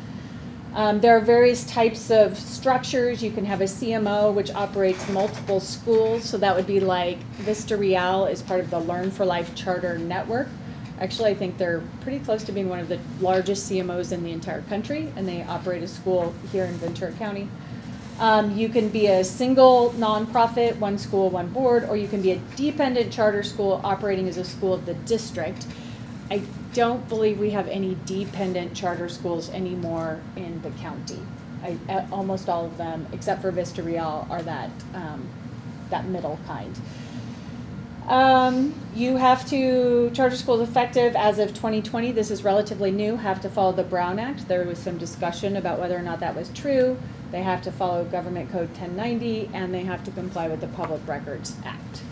There are various types of structures. You can have a CMO, which operates multiple schools. So that would be like Vista Real is part of the Learn for Life Charter Network. Actually, I think they're pretty close to being one of the largest CMOs in the entire country, and they operate a school here in Ventura County. You can be a single nonprofit, one school, one board, or you can be a dependent charter school operating as a school of the district. I don't believe we have any dependent charter schools anymore in the county. Almost all of them, except for Vista Real, are that middle kind. You have to, charter schools effective as of 2020, this is relatively new, have to follow the Brown Act. There was some discussion about whether or not that was true. They have to follow Government Code 1090, and they have to comply with the Public Records Act.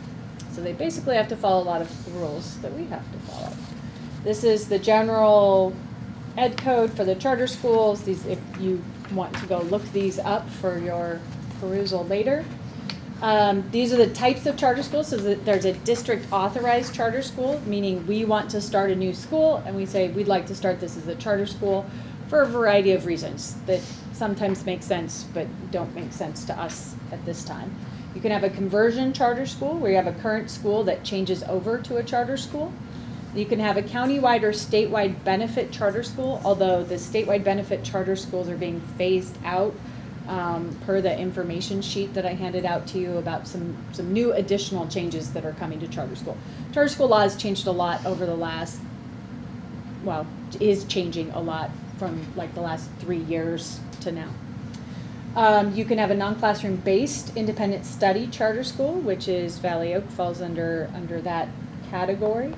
So they basically have to follow a lot of the rules that we have to follow. This is the general ed code for the charter schools. These, if you want to go look these up for your perusal later. These are the types of charter schools. So there's a district authorized charter school, meaning we want to start a new school and we say we'd like to start this as a charter school for a variety of reasons that sometimes make sense but don't make sense to us at this time. You can have a conversion charter school where you have a current school that changes over to a charter school. You can have a countywide or statewide benefit charter school, although the statewide benefit charter schools are being phased out per the information sheet that I handed out to you about some new additional changes that are coming to charter school. Charter school law has changed a lot over the last, well, is changing a lot from like the last 3 years to now. You can have a non-classroom based independent study charter school, which is Valley Oak falls under that category.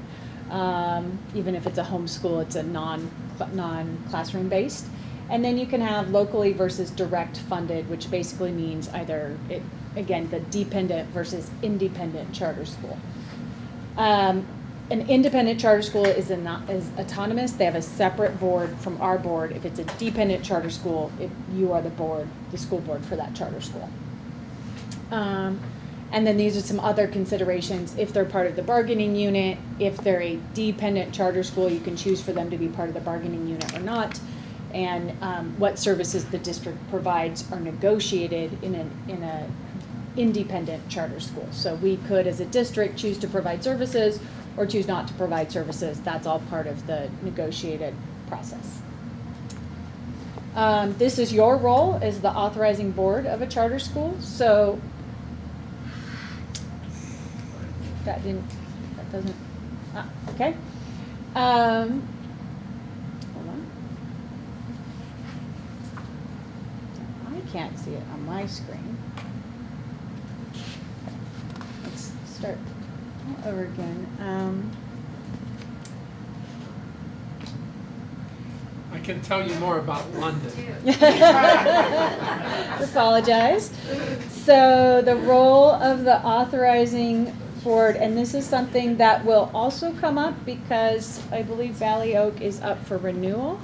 Even if it's a homeschool, it's a non-classroom based. And then you can have locally versus direct funded, which basically means either, again, the dependent versus independent charter school. An independent charter school is autonomous. They have a separate board from our board. If it's a dependent charter school, you are the school board for that charter school. And then these are some other considerations. If they're part of the bargaining unit, if they're a dependent charter school, you can choose for them to be part of the bargaining unit or not. And what services the district provides are negotiated in an independent charter school. So we could, as a district, choose to provide services or choose not to provide services. That's all part of the negotiated process. This is your role as the authorizing board of a charter school. So that doesn't, okay. Hold on. I can't see it on my screen. Let's start all over again.
I can tell you more about London.
Apologize. So the role of the authorizing board, and this is something that will also come up because I believe Valley Oak is up for renewal.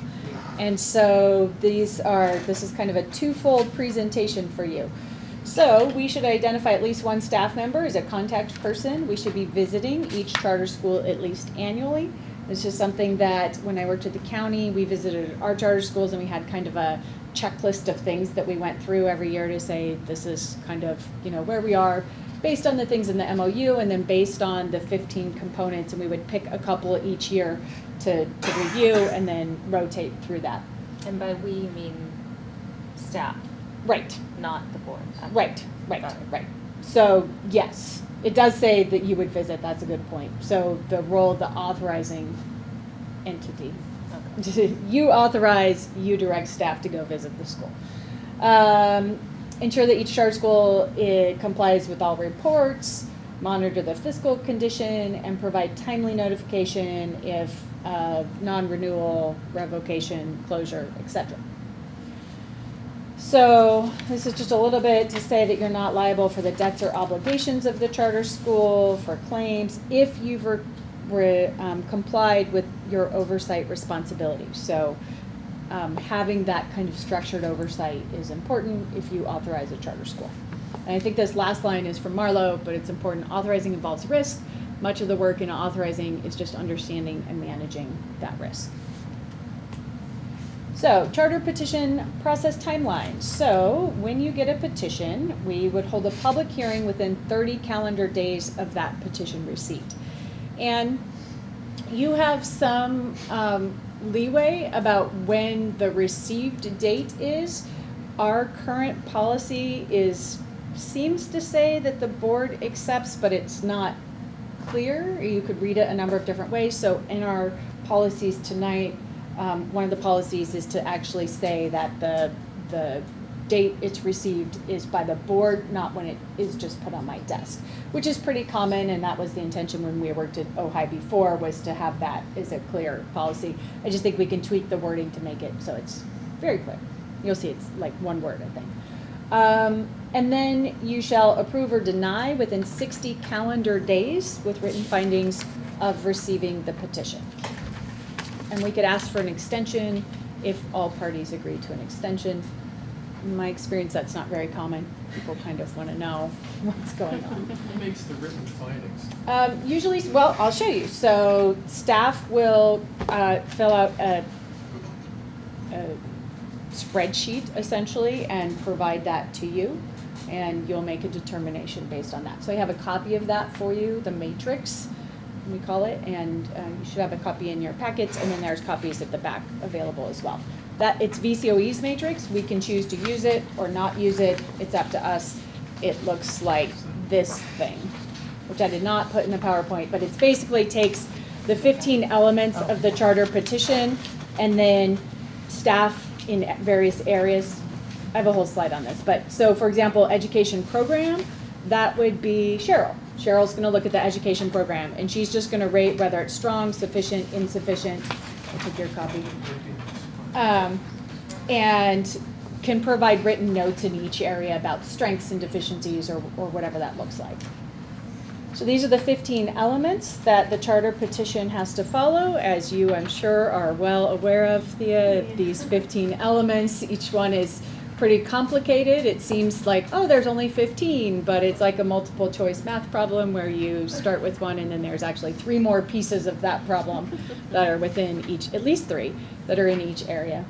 And so this is kind of a twofold presentation for you. So we should identify at least one staff member as a contact person. We should be visiting each charter school at least annually. It's just something that when I worked at the county, we visited our charter schools and we had kind of a checklist of things that we went through every year to say this is kind of, where we are based on the things in the MOU and then based on the 15 components, and we would pick a couple each year to review and then rotate through that.
And by we, you mean staff,
Right.
not the board.
Right. So yes, it does say that you would visit, that's a good point. So the role of the authorizing entity. Okay. You authorize, you direct staff to go visit the school. Ensure that each charter school complies with all reports, monitor the fiscal condition, and provide timely notification if non-renewal, revocation, closure, etc. So this is just a little bit to say that you're not liable for the debts or obligations of the charter school, for claims, if you've complied with your oversight responsibilities. So having that kind of structured oversight is important if you authorize a charter school. And I think this last line is from Marlo, but it's important. Authorizing involves risk. Much of the work in authorizing is just understanding and managing that risk. So, charter petition process timeline. So, when you get a petition, we would hold a public hearing within 30 calendar days of that petition receipt. And you have some leeway about when the received date is. Our current policy seems to say that the board accepts, but it's not clear. You could read it a number of different ways. So in our policies tonight, one of the policies is to actually say that the date it's received is by the board, not when it is just put on my desk, which is pretty common, and that was the intention when we worked at Ojai before, was to have that as a clear policy. I just think we can tweak the wording to make it so it's very clear. You'll see it's like one word, I think. And then you shall approve or deny within 60 calendar days with written findings of receiving the petition. And we could ask for an extension if all parties agree to an extension. In my experience, that's not very common. People kind of want to know what's going on.
Who makes the written findings?
Usually, well, I'll show you. So staff will fill out a spreadsheet, essentially, and provide that to you. And you'll make a determination based on that. So I have a copy of that for you, the matrix, we call it, and you should have a copy in your packets, and then there's copies at the back available as well. That it's VCOE's matrix. We can choose to use it or not use it. It's up to us. It looks like this thing, which I did not put in the PowerPoint, but it basically takes the 15 elements of the charter petition, and then staff in various areas. I have a whole slide on this, but so for example, education program, that would be Cheryl. Cheryl's going to look at the education program, and she's just going to rate whether it's strong, sufficient, insufficient. I took your copy. And can provide written notes in each area about strengths and deficiencies or whatever that looks like. So these are the 15 elements that the charter petition has to follow. As you, I'm sure, are well aware of, Thea, these 15 elements. Each one is pretty complicated. It seems like, oh, there's only 15, but it's like a multiple choice math problem where you start with one and then there's actually 3 more pieces of that problem that are within each, at least 3, that are in each area.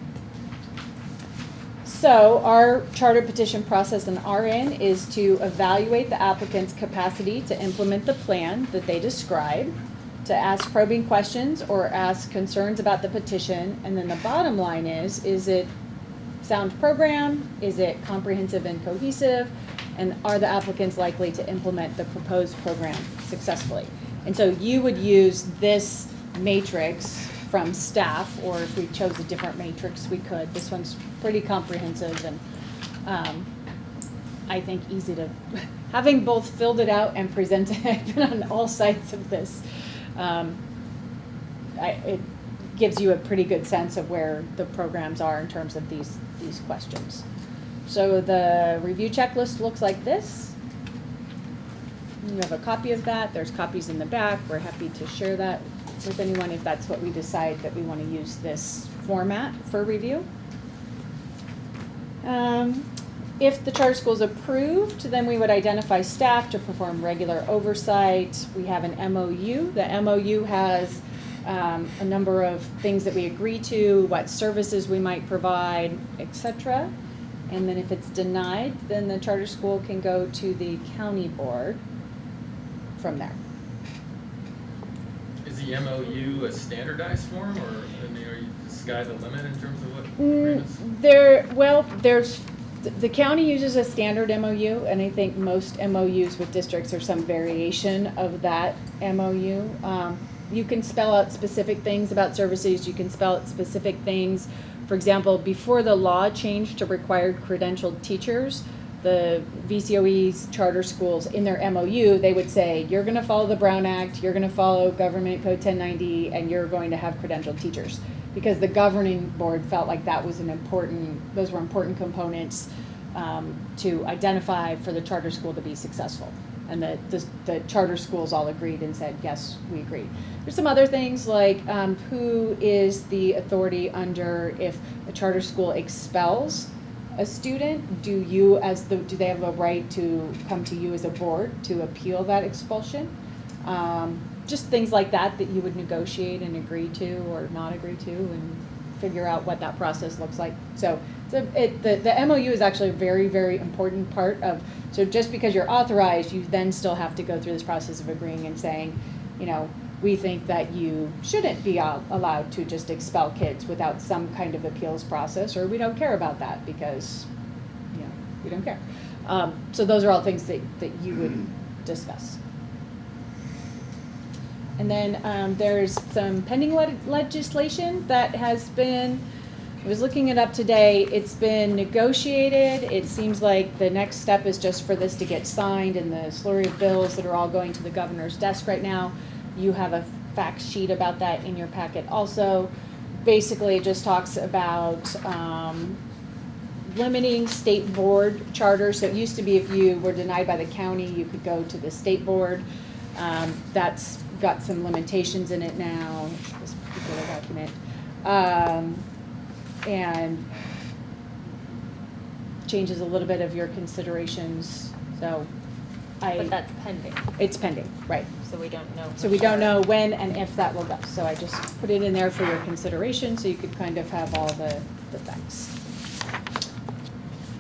So our charter petition process in RN is to evaluate the applicant's capacity to implement the plan that they describe, to ask probing questions or ask concerns about the petition, and then the bottom line is it sound program? Is it comprehensive and cohesive? And are the applicants likely to implement the proposed program successfully? And so you would use this matrix from staff, or if we chose a different matrix, we could. This one's pretty comprehensive and I think easy to, having both filled it out and presented, I've been on all sides of this. It gives you a pretty good sense of where the programs are in terms of these questions. So the review checklist looks like this. You have a copy of that. There's copies in the back. We're happy to share that with anyone if that's what we decide that we want to use this format for review. If the charter school is approved, then we would identify staff to perform regular oversight. We have an MOU. The MOU has a number of things that we agree to, what services we might provide, etc. And then if it's denied, then the charter school can go to the county board from there.
Is the MOU a standardized form, or are you the sky the limit in terms of what agreements?
There's the county uses a standard MOU, and I think most MOUs with districts are some variation of that MOU. You can spell out specific things about services. You can spell out specific things. For example, before the law changed to required credentialed teachers, the VCOE's charter schools in their MOU, they would say, you're going to follow the Brown Act, you're going to follow Government Code 1090, and you're going to have credentialed teachers. Because the governing board felt like that was those were important components to identify for the charter school to be successful. And the charter schools all agreed and said, yes, we agree. There's some other things like who is the authority under if a charter school expels a student? Do they have a right to come to you as a board to appeal that expulsion? Just things like that you would negotiate and agree to or not agree to and figure out what that process looks like. So the MOU is actually a very, very important part of, so just because you're authorized, you then still have to go through this process of agreeing and saying, we think that you shouldn't be allowed to just expel kids without some kind of appeals process, or we don't care about that because, you know, we don't care. So those are all things that you would discuss. And then there's some pending legislation that has been, I was looking it up today, it's been negotiated. It seems like the next step is just for this to get signed in the slurry of bills that are all going to the governor's desk right now. You have a fact sheet about that in your packet also. Basically, it just talks about limiting state board charters. So it used to be if you were denied by the county, you could go to the state board. That's got some limitations in it now, this particular document. And changes a little bit of your considerations, so
But that's pending,
it's pending, right.
so we don't know.
So we don't know when and if that will go, so I just put it in there for your consideration, so you could kind of have all the facts.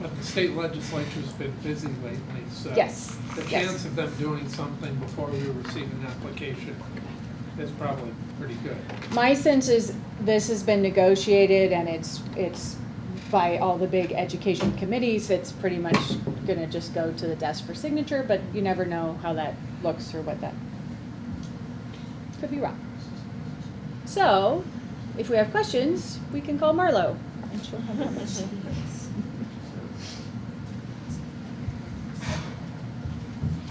But the state legislature's been busy lately, so.
Yes,
The
yes.
chance of them doing something before we receive an application is probably pretty good.
My sense is this has been negotiated and it's by all the big education committees, it's pretty much gonna just go to the desk for signature, but you never know how that looks or what that, could be wrong. So, if we have questions, we can call Marlo and she'll have numbers.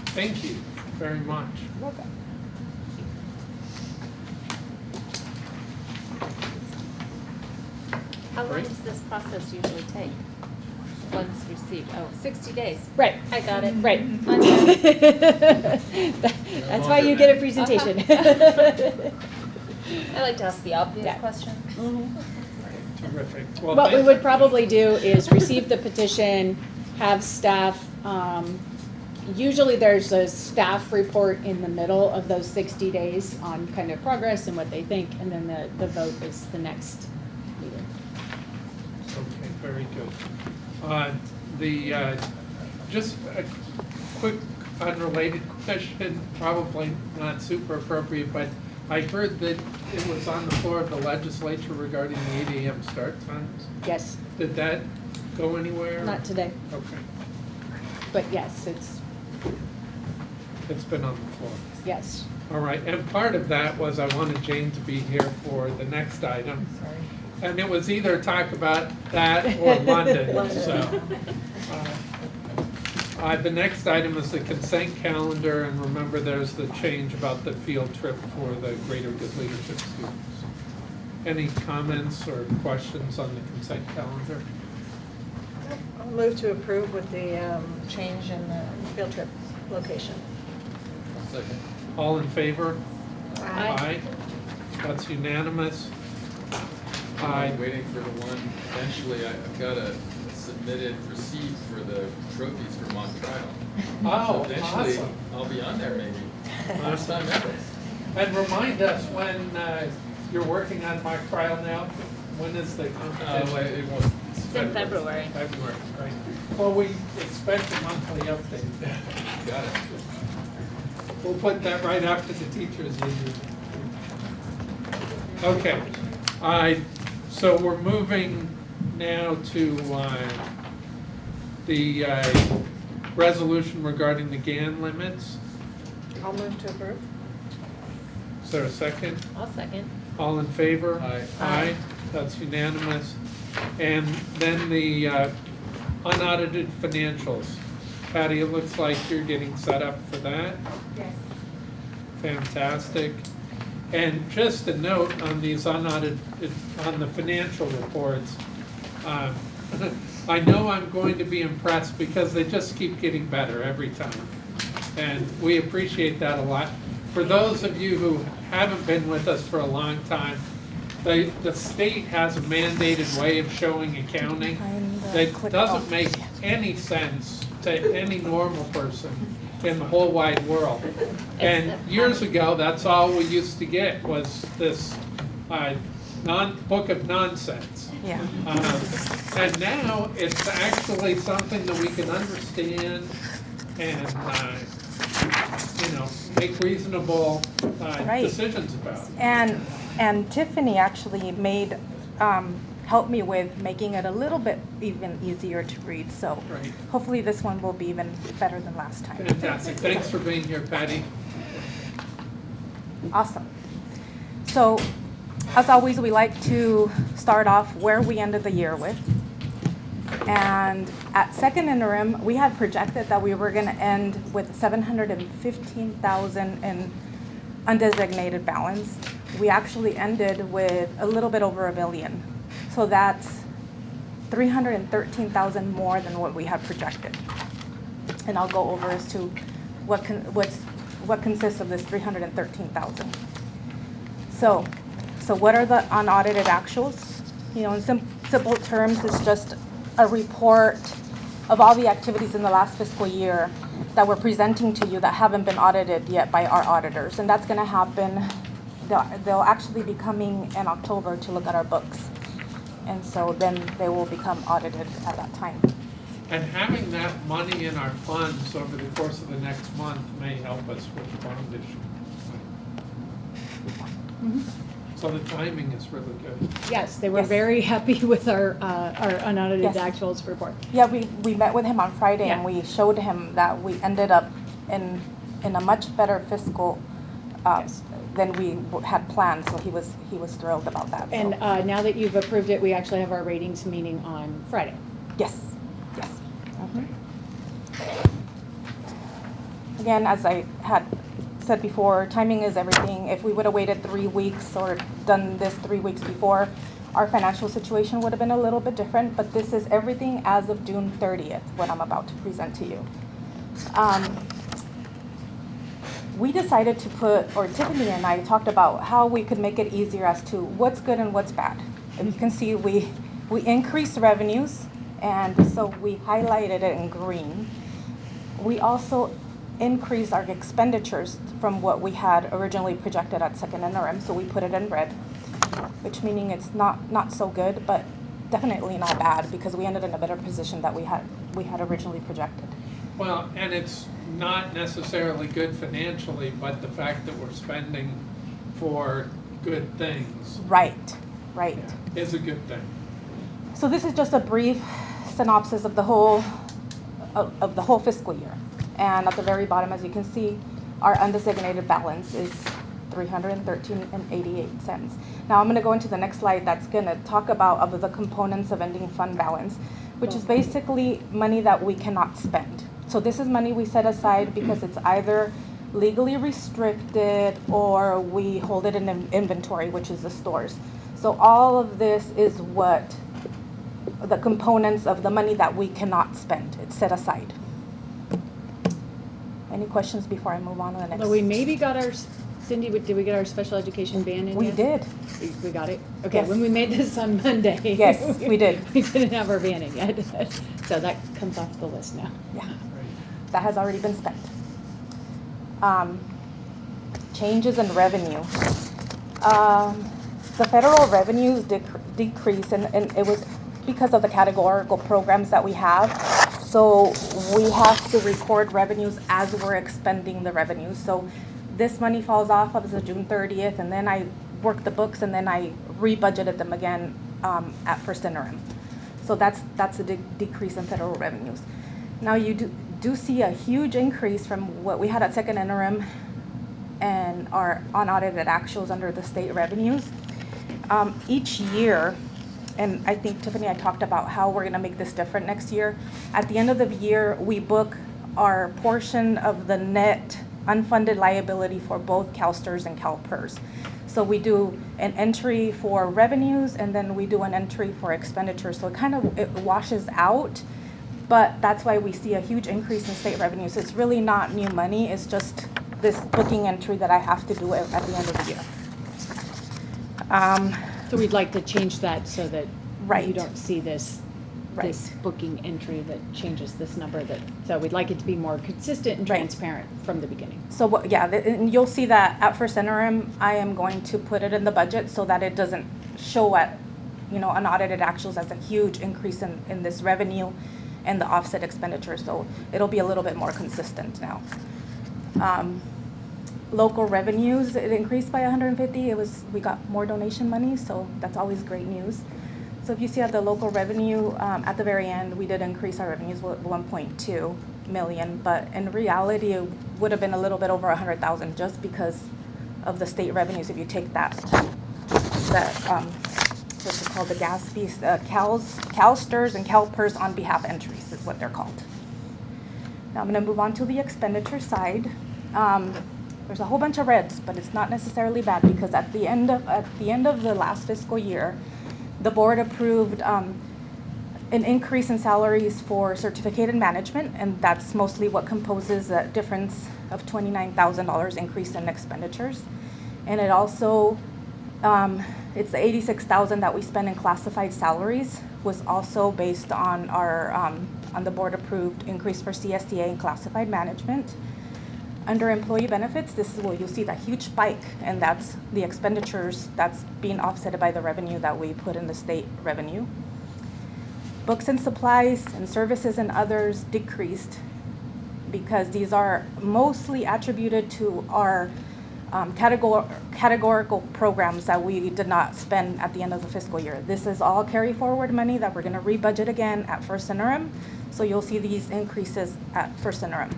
Thank you very much.
Welcome.
How long
Right.
does this process usually take? Once received, 60 days.
Right.
I got it.
Right.
I'm done.
That's why you get a presentation.
I like to ask the obvious
Yeah.
question.
Terrific.
What we
thank-
would probably do is receive the petition, have staff, usually there's a staff report in the middle of those 60 days on kind of progress and what they think, and then the vote is the next meeting.
Okay, very good. Just a quick unrelated question, probably not super appropriate, but I heard that it was on the floor of the legislature regarding the 8 AM start times.
Yes,
Did that go anywhere?
not today,
Okay,
but yes,
it's been on the floor.
yes.
All right, and part of that was I wanted Jane to be here for the next item.
Sorry.
And it was either talk about that or London, so. The next item is the consent calendar, and remember there's the change about the field trip for the Greater Good Leadership students. Any comments or questions on the consent calendar?
I'll move to approve with the change in the field trip location.
Second.
All in favor?
Aye.
That's unanimous.
I'm waiting for the one, eventually I've got a submitted receipt for the trophies for mock trial.
Oh,
So eventually,
awesome.
I'll be on there maybe, first time ever.
And remind us when you're working on mock trial now, when is the competition?
It won't.
It's in February.
February, right. Well, we expect a monthly update.
Got it.
We'll put that right after the teachers' union. Okay, so we're moving now to the resolution regarding the GAN limits.
I'll move to approve.
Is there a second?
I'll second.
All in favor?
Aye.
Aye, that's unanimous. And then the unaudited financials. Patty, it looks like you're getting set up for that.
Yes.
Fantastic. And just a note on these unaudited, on the financial reports, I know I'm going to be impressed because they just keep getting better every time. And we appreciate that a lot. For those of you who haven't been with us for a long time, the state has a mandated way of showing accounting that doesn't make any sense to any normal person in the whole wide world. And years ago, that's all we used to get was this book of nonsense.
Yeah.
And now it's actually something that we can understand and make reasonable
Right.
decisions about.
And Tiffany actually made, helped me with making it a little bit even easier to read. So
Right.
hopefully this one will be even better than last time.
Fantastic. Thanks for being here, Patty.
Awesome. So, as always, we like to start off where we ended the year with. And at second interim, we had projected that we were going to end with 715,000 in undesignated balance. We actually ended with a little bit over $1 billion. So that's 313,000 more than what we had projected. And I'll go over as to what consists of this 313,000. So what are the unaudited actuals? In simple terms, it's just a report of all the activities in the last fiscal year that we're presenting to you that haven't been audited yet by our auditors. And that's going to happen, they'll actually be coming in October to look at our books. And so then they will become audited at that time.
And having that money in our funds over the course of the next month may help us with the bond issue. So the timing is really good.
Yes, they were
Yes.
very happy with our unaudited
Yes.
actuals report.
Yeah, we met with him on Friday and
Yeah.
we showed him that we ended up in a much better fiscal
Yes.
than we had planned, so he was thrilled about that.
And
so.
now that you've approved it, we actually have our ratings meeting on Friday.
Yes. Again, as I had said before, timing is everything. If we would have waited 3 weeks or done this 3 weeks before, our financial situation would have been a little bit different, but this is everything as of June 30th, what I'm about to present to you. We decided to or Tiffany and I talked about how we could make it easier as to what's good and what's bad. And you can see we increased revenues, and so we highlighted it in green. We also increased our expenditures from what we had originally projected at second interim, so we put it in red, which meaning it's not so good, but definitely not bad because we ended in a better position that we had originally projected.
Well, and it's not necessarily good financially, but the fact that we're spending for good things.
Right.
Is a good thing.
So this is just a brief synopsis of the whole fiscal year. And at the very bottom, as you can see, our undesignated balance is $313.88. Now I'm going to go into the next slide that's going to talk about of the components of ending fund balance, which is basically money that we cannot spend. So this is money we set aside because it's either legally restricted or we hold it in inventory, which is the stores. So all of this is what the components of the money that we cannot spend. It's set aside. Any questions before I move on to the next?
Well, we maybe got our, Cindy, did we get our special education ban in
We
yet?
did.
We got it? Okay,
Yes.
when we made this on Monday.
Yes, we did.
We didn't have our ban in yet. So that comes off the list now.
Yeah, that has already been spent. Changes in revenue. The federal revenues decreased, and it was because of the categorical programs that we have. So we have to record revenues as we're expending the revenues. So this money falls off of the June 30th, and then I work the books, and then I rebudgeted them again at first interim. So that's a decrease in federal revenues. Now you do see a huge increase from what we had at second interim and our unaudited actuals under the state revenues. Each year, and I think Tiffany, I talked about how we're gonna make this different next year. At the end of the year, we book our portion of the net unfunded liability for both CalSTRS and CalPERS. So we do an entry for revenues, and then we do an entry for expenditures. So it washes out, but that's why we see a huge increase in state revenues. It's really not new money, it's just this booking entry that I have to do at the end of the year.
So we'd like to change that so that
Right.
you don't see this booking entry that changes this number. So we'd like it to be more consistent and
Right.
transparent from the beginning.
So and you'll see that at first interim, I am going to put it in the budget so that it doesn't show at, unaudited actuals as a huge increase in this revenue and the offset expenditure. So it'll be a little bit more consistent now. Local revenues, it increased by 150. We got more donation money, so that's always great news. So if you see at the local revenue, at the very end, we did increase our revenues with 1.2 million, but in reality, it would have been a little bit over 100,000 just because of the state revenues. If you take that what's it called, the gas fees, CalSTRS and CalPERS on behalf entries is what they're called. Now I'm going to move on to the expenditure side. There's a whole bunch of reds, but it's not necessarily bad because at the end of the last fiscal year, the board approved an increase in salaries for certificated management, and that's mostly what composes a difference of $29,000 increase in expenditures. And it also, it's the $86,000 that we spend in classified salaries was also based on our on the board approved increase for CSTA and classified management. Under employee benefits, this is where you'll see that huge spike, and that's the expenditures that's being offset by the revenue that we put in the state revenue. Books and supplies and services and others decreased because these are mostly attributed to our categorical programs that we did not spend at the end of the fiscal year. This is all carry forward money that we're going to rebudget again at first interim, so you'll see these increases at first interim.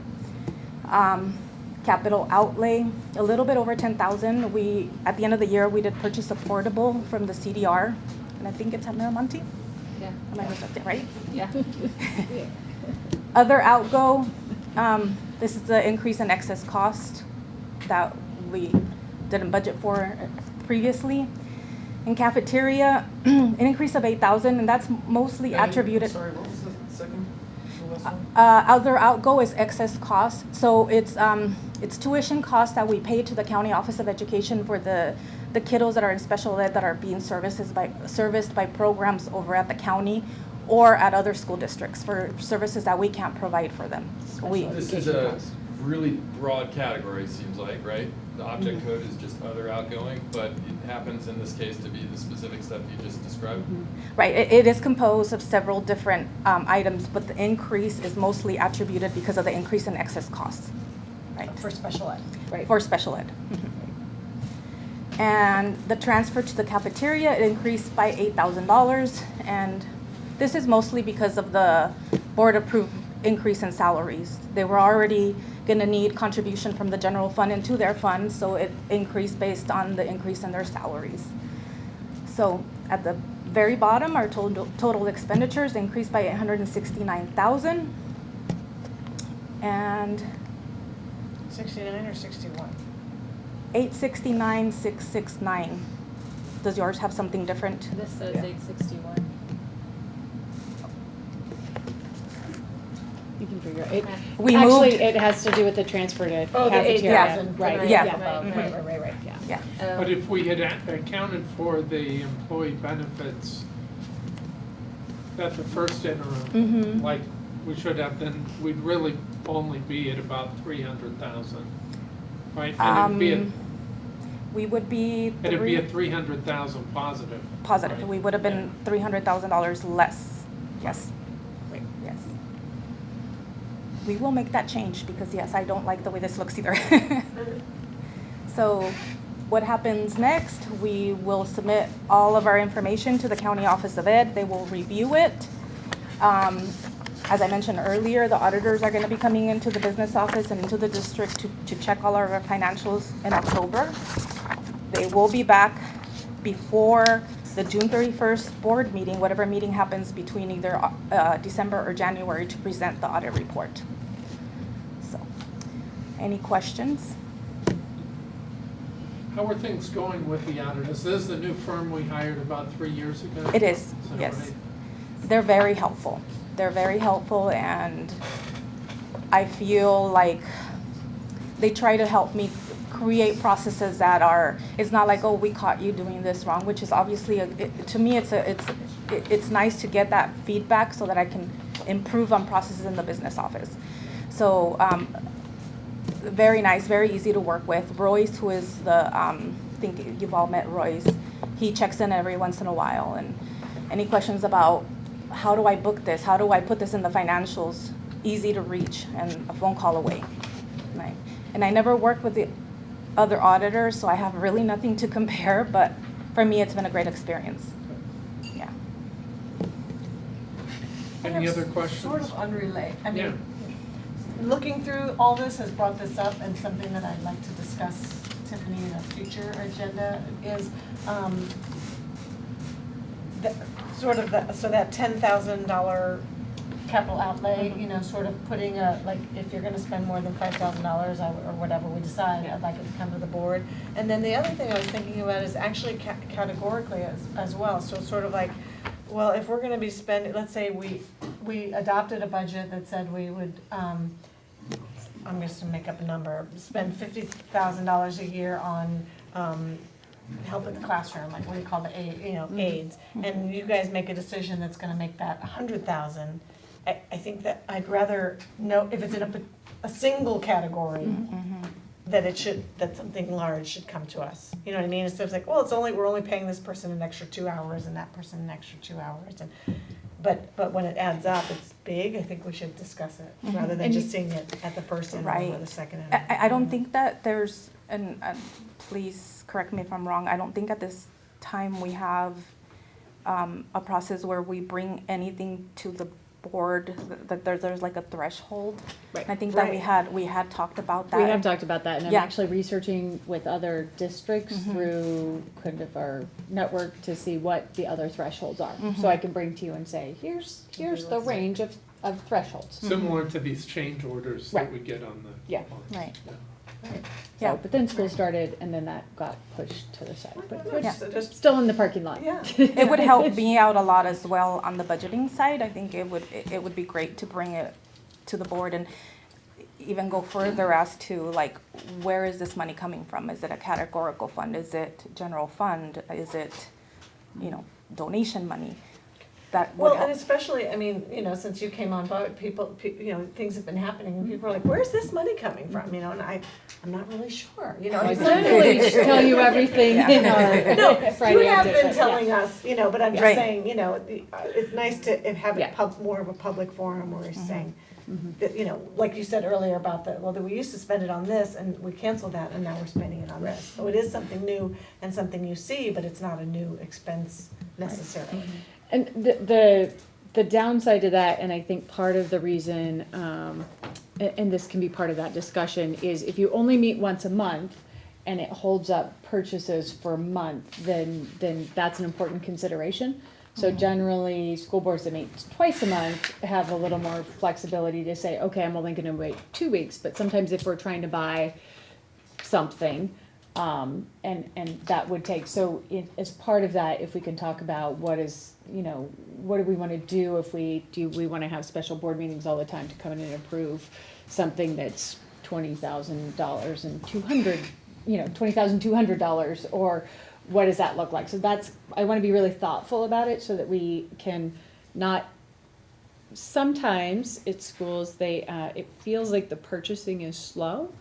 Capital outlay, a little bit over 10,000. At the end of the year, we did purchase a portable from the CDR, and I think it's at Miramonte.
Yeah.
Am I mistaken, right?
Yeah.
Other outgo, this is the increase in excess cost that we didn't budget for previously. In cafeteria, an increase of 8,000, and that's mostly attributed.
Sorry, what was the second? The last one?
Other outgo is excess cost. So it's tuition costs that we pay to the County Office of Education for the kiddos that are in special ed that are being serviced by programs over at the county or at other school districts for services that we can't provide for them.
This is a really broad category, it seems like, right? The object code is just other outgoing, but it happens in this case to be the specific stuff you just described.
Right, it is composed of several different items, but the increase is mostly attributed because of the increase in excess costs. Right.
For special ed. Right.
For special ed. And the transfer to the cafeteria, it increased by $8,000, and this is mostly because of the board-approved increase in salaries. They were already going to need contribution from the general fund into their fund, so it increased based on the increase in their salaries. So at the very bottom, our total expenditures increased by $869,000, and 69 or 61? 869,669. Does yours have something different?
This says 861. You can figure it. It has to do with the transfer to cafeteria. Right.
Yeah.
Right. Yeah.
But if we had accounted for the employee benefits at the first interim, like we should have, then we'd really only be at about 300,000, right? And
we would be.
It'd be a 300,000 positive.
Positive.
Right?
We would have been $300,000 less. Yes.
Right.
Yes. We will make that change because yes, I don't like the way this looks either. So what happens next? We will submit all of our information to the County Office of Ed. They will review it. As I mentioned earlier, the auditors are going to be coming into the business office and into the district to check all of our financials in October. They will be back before the June 31st board meeting, whatever meeting happens between either December or January, to present the audit report. So, any questions?
How are things going with the auditors? This is the new firm we hired about 3 years ago?
It is,
that
yes.
right?
They're very helpful. They're very helpful, and I feel like they try to help me create processes that are, it's not like, oh, we caught you doing this wrong, which is obviously, to me, it's nice to get that feedback so that I can improve on processes in the business office. So, very nice, very easy to work with. Royce, who is I think you've all met Royce, he checks in every once in a while, and any questions about how do I book this, how do I put this in the financials, easy to reach and a phone call away. Right.
And I never worked with the other auditors, so I have really nothing to compare, but for me, it's been a great experience. Yeah.
Any other questions?
Sort of unrelated, I
Yeah.
mean, looking through all this has brought this up, and something that I'd like to discuss, Tiffany, in a future agenda is, so that $10,000 capital outlay, you know, sort of putting like, if you're gonna spend more than $5,000 or whatever we decide, I'd like it to come to the board. And then the other thing I was thinking about is actually categorically as well, so sort of like, well, if we're gonna be spending, let's say we adopted a budget that said we would, I'm just gonna make up a number, spend $50,000 a year on, help with the classroom, like what do you call the aids, and you guys make a decision that's gonna make that 100,000. I think that I'd rather know if it's in a single category, that something large should come to us. You know what I mean? Instead of like, well, we're only paying this person an extra 2 hours and that person an extra 2 hours, but when it adds up, it's big. I think we should discuss it rather than just seeing it at the first interval or the second interval.
I don't think that there's, and please correct me if I'm wrong, I don't think at this time we have a process where we bring anything to the board, that there's like a threshold.
Right.
I think that we had talked about that.
We have talked about that, and I'm
Yeah.
actually researching with other districts through kind of our network to see what the other thresholds are. So I can bring to you and say, here's the range of thresholds.
Similar to these change orders that we get on the.
Yeah.
Right.
Yeah, but then school started, and then that got pushed to the side, but
Yeah.
it's still in the parking lot.
Yeah.
It would help me out a lot as well on the budgeting side. I think it would be great to bring it to the board and even go further as to like, where is this money coming from? Is it a categorical fund? Is it general fund? Is it, donation money? That would
Well,
help.
and especially, I mean, since you came on board, people, things have been happening, and people are like, where's this money coming from, and I'm not really sure,
I generally tell you everything in our
No,
Friday
you have
update,
been
but
telling us, but I'm just
Right.
saying, it's nice to have it
Yeah.
more of a public forum where you're saying, that, like you said earlier about we used to spend it on this, and we canceled that, and now we're spending it on this. So it is something new and something you see, but it's not a new expense necessarily.
And the downside to that, and I think part of the reason, and this can be part of that discussion, is if you only meet once a month and it holds up purchases for a month, then that's an important consideration. So generally, school boards that meet twice a month have a little more flexibility to say, okay, I'm only gonna wait 2 weeks, but sometimes if we're trying to buy something, and that would take, so as part of that, if we can talk about what do we wanna do do we wanna have special board meetings all the time to come in and approve something that's $20,000 and $20,200, or what does that look like? So I wanna be really thoughtful about it so that we can not, sometimes at schools, it feels like the purchasing is slow.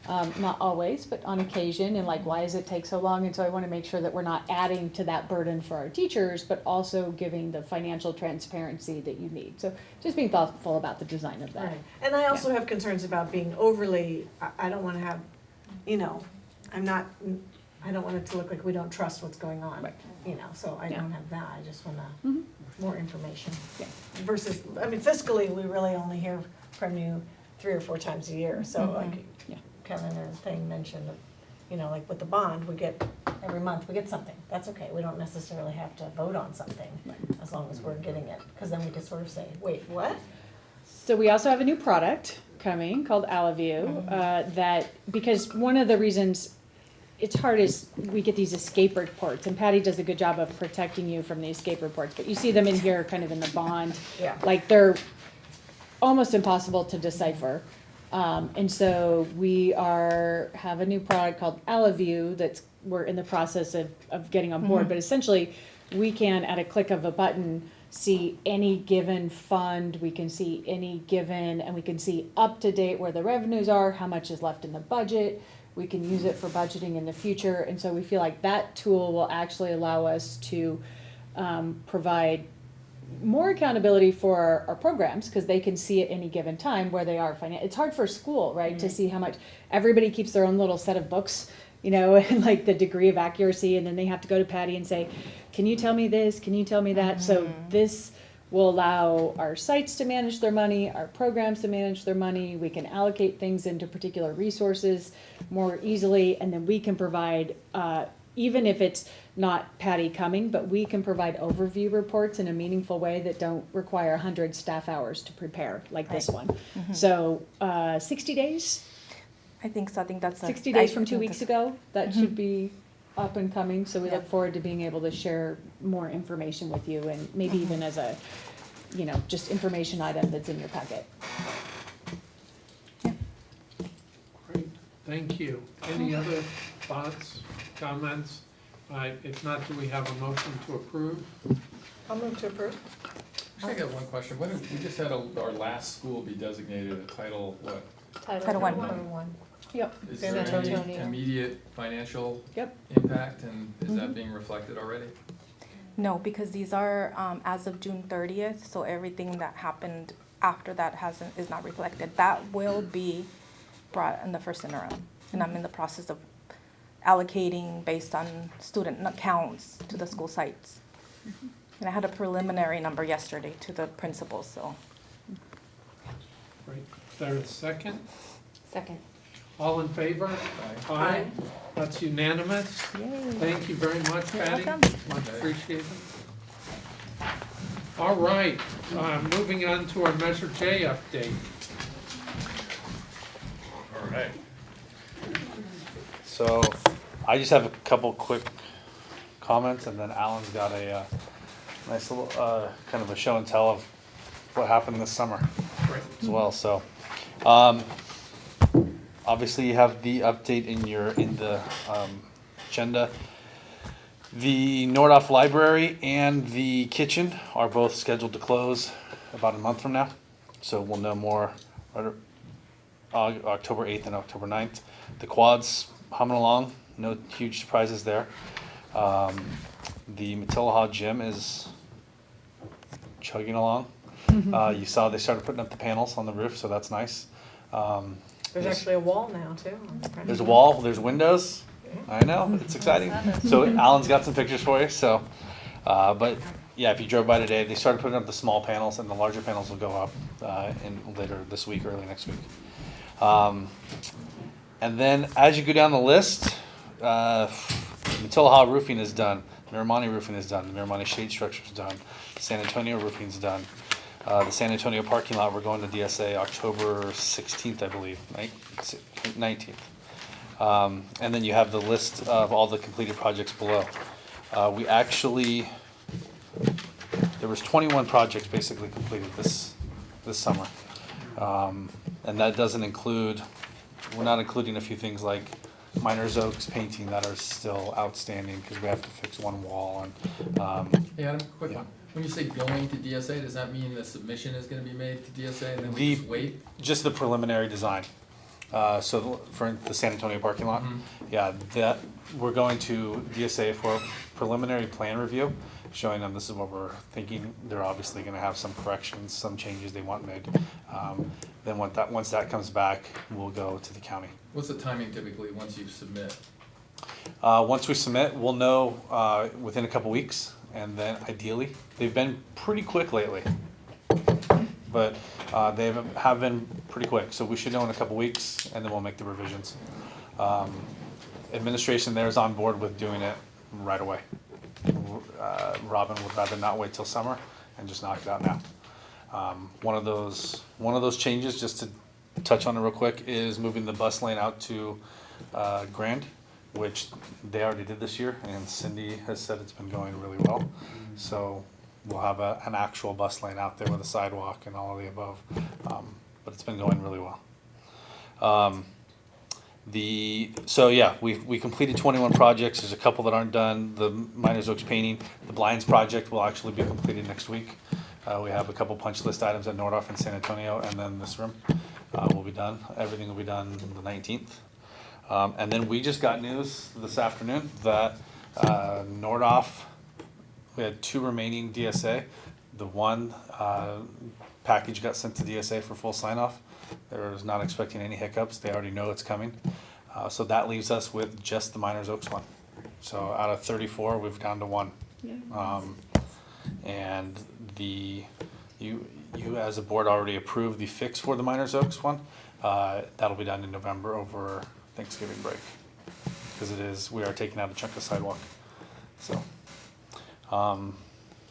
Not always, but on occasion, and like, why does it take so long? And so I want to make sure that we're not adding to that burden for our teachers, but also giving the financial transparency that you need. So just being thoughtful about the design of that.
Right, and I also have concerns about being overly, I don't wanna have, I don't want it to look like we don't trust what's going on.
Right.
So I
Yeah.
don't have that, I just wanna,
Mhm.
more information.
Yeah.
Versus, fiscally, we really only hear from you 3 or 4 times a year, so like
Yeah.
Kevin or Thing mentioned, like with the bond, we get, every month, we get something, that's okay, we don't necessarily have to vote on something, as long as we're getting it, because then we can sort of say, wait, what?
So we also have a new product coming called AlaView, that, because one of the reasons it's hard is we get these escape reports, and Patty does a good job of protecting you from the escape reports, but you see them in here kind of in the bond.
Yeah.
Like they're almost impossible to decipher. And so we have a new product called AlaView we're in the process of getting on board, but essentially we can, at a click of a button, see any given fund, we can see and we can see up to date where the revenues are, how much is left in the budget. We can use it for budgeting in the future, and so we feel like that tool will actually allow us to provide more accountability for our programs, because they can see at any given time where they are it's hard for school, right, to see how much, everybody keeps their own little set of books, you know, and like the degree of accuracy, and then they have to go to Patty and say, can you tell me this, can you tell me that? So this will allow our sites to manage their money, our programs to manage their money. We can allocate things into particular resources more easily, and then we can provide, even if it's not Patty coming, but we can provide overview reports in a meaningful way that don't require 100 staff hours to prepare, like this one. So 60 days?
I think so. I think that's
60 days from 2 weeks ago, that should be up and coming, so we look forward to being able to share more information with you, and maybe even as a, you know, just information item that's in your packet.
Great, thank you. Any other thoughts, comments? If not, do we have a motion to approve?
I'll move to approve.
I got one question. When we just had our last school be designated a Title what?
Title I.
Yep.
Is
San
there any
Antonio.
immediate financial
Yep.
impact, and is that being reflected already?
No, because these are as of June 30th, so everything that happened after that is not reflected. That will be brought in the first interim, and I'm in the process of allocating based on student counts to the school sites. And I had a preliminary number yesterday to the principals, so.
Great, is there a second?
Second.
All in favor? Aye. That's unanimous. Thank you very much, Patty. Much appreciated. All right, moving on to our Measure J update.
All right. So I just have a couple quick comments, and then Alan's got a nice little kind of a show and tell of what happened this summer as well. So obviously you have the update in the agenda. The Nordhoff Library and the kitchen are both scheduled to close about a month from now, so we'll know more October 8th and October 9th. The quad's humming along, no huge surprises there. The Matilahaw gym is chugging along. You saw they started putting up the panels on the roof, so that's nice.
There's actually a wall now, too.
There's a wall, there's windows. I know, it's exciting. So Alan's got some pictures for you, so, but yeah, if you drove by today, they started putting up the small panels, and the larger panels will go up in later this week, early next week. And then as you go down the list, Matilahaw roofing is done, Miramani roofing is done, the Miramani shade structure is done, San Antonio roofing is done. The San Antonio parking lot, we're going to DSA October 16th, I believe, 19th. And then you have the list of all the completed projects below. We actually, there was 21 projects basically completed this summer. And that doesn't include, we're not including a few things like Miners Oaks painting that are still outstanding because we have to fix one wall. And
Hey Adam, quick one. When you say going to DSA, does that mean the submission is gonna be made to DSA and then we just wait?
just the preliminary design. So for the San Antonio parking lot, yeah, that, we're going to DSA for a preliminary plan review, showing them this is what we're thinking. They're obviously gonna have some corrections, some changes they want made. Then once that comes back, we'll go to the county.
What's the timing typically once you submit?
Once we submit, we'll know within a couple weeks, and then ideally, they've been pretty quick lately. But they have been pretty quick, so we should know in a couple weeks, and then we'll make the revisions. Administration there is on board with doing it right away. Robin would rather not wait till summer and just knock it out now. One of those changes, just to touch on it real quick, is moving the bus lane out to Grand, which they already did this year, and Cindy has said it's been going really well. So we'll have an actual bus lane out there with a sidewalk and all of the above, but it's been going really well. So yeah, we completed 21 projects. There's a couple that aren't done. The Miners Oaks painting, the blinds project will actually be completed next week. We have a couple punch list items at Nordhoff and San Antonio, and then this room will be done. Everything will be done the 19th. And then we just got news this afternoon that Nordhoff, we had 2 remaining DSA. The one package got sent to DSA for full sign-off. They're not expecting any hiccups. They already know it's coming. So that leaves us with just the Miners Oaks one. So out of 34, we've down to one. And you as a board already approved the fix for the Miners Oaks one. That'll be done in November over Thanksgiving break. Because we are taking out a chunk of sidewalk. So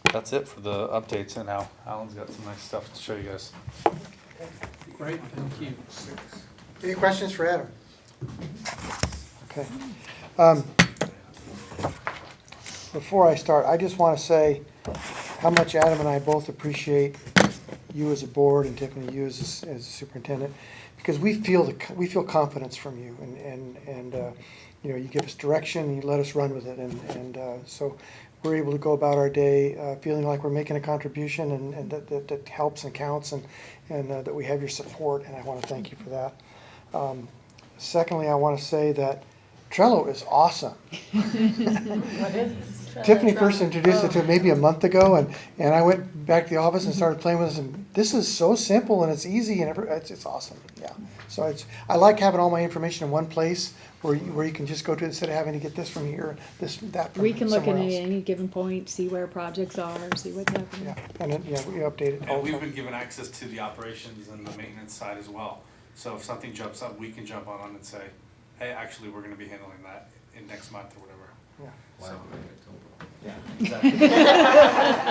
that's it for the updates. And now Alan's got some nice stuff to show you guys.
Great, thank you.
Any questions for Adam? Okay. Before I start, I just want to say how much Adam and I both appreciate you as a board and Tiffany, you as a superintendent, because we feel confidence from you, and you know, you give us direction and you let us run with it, and so we're able to go about our day feeling like we're making a contribution, and that helps and counts, and that we have your support, and I want to thank you for that. Secondly, I want to say that Trello is awesome.
What is it?
Tiffany first introduced it to me maybe a month ago, and I went back to the office and started playing with it, and this is so simple and it's easy, and it's awesome. Yeah. So I like having all my information in one place where you can just go to it instead of having to get this from here, that from
We can look at
somewhere
it
else.
at any given point, see where projects are, see what's happening.
Yeah, and then, we update it all
And
the
we've
time.
been given access to the operations and the maintenance side as well. So if something jumps up, we can jump on and say, hey, actually, we're gonna be handling that in next month or whatever.
Yeah.
So,
Yeah.
exactly.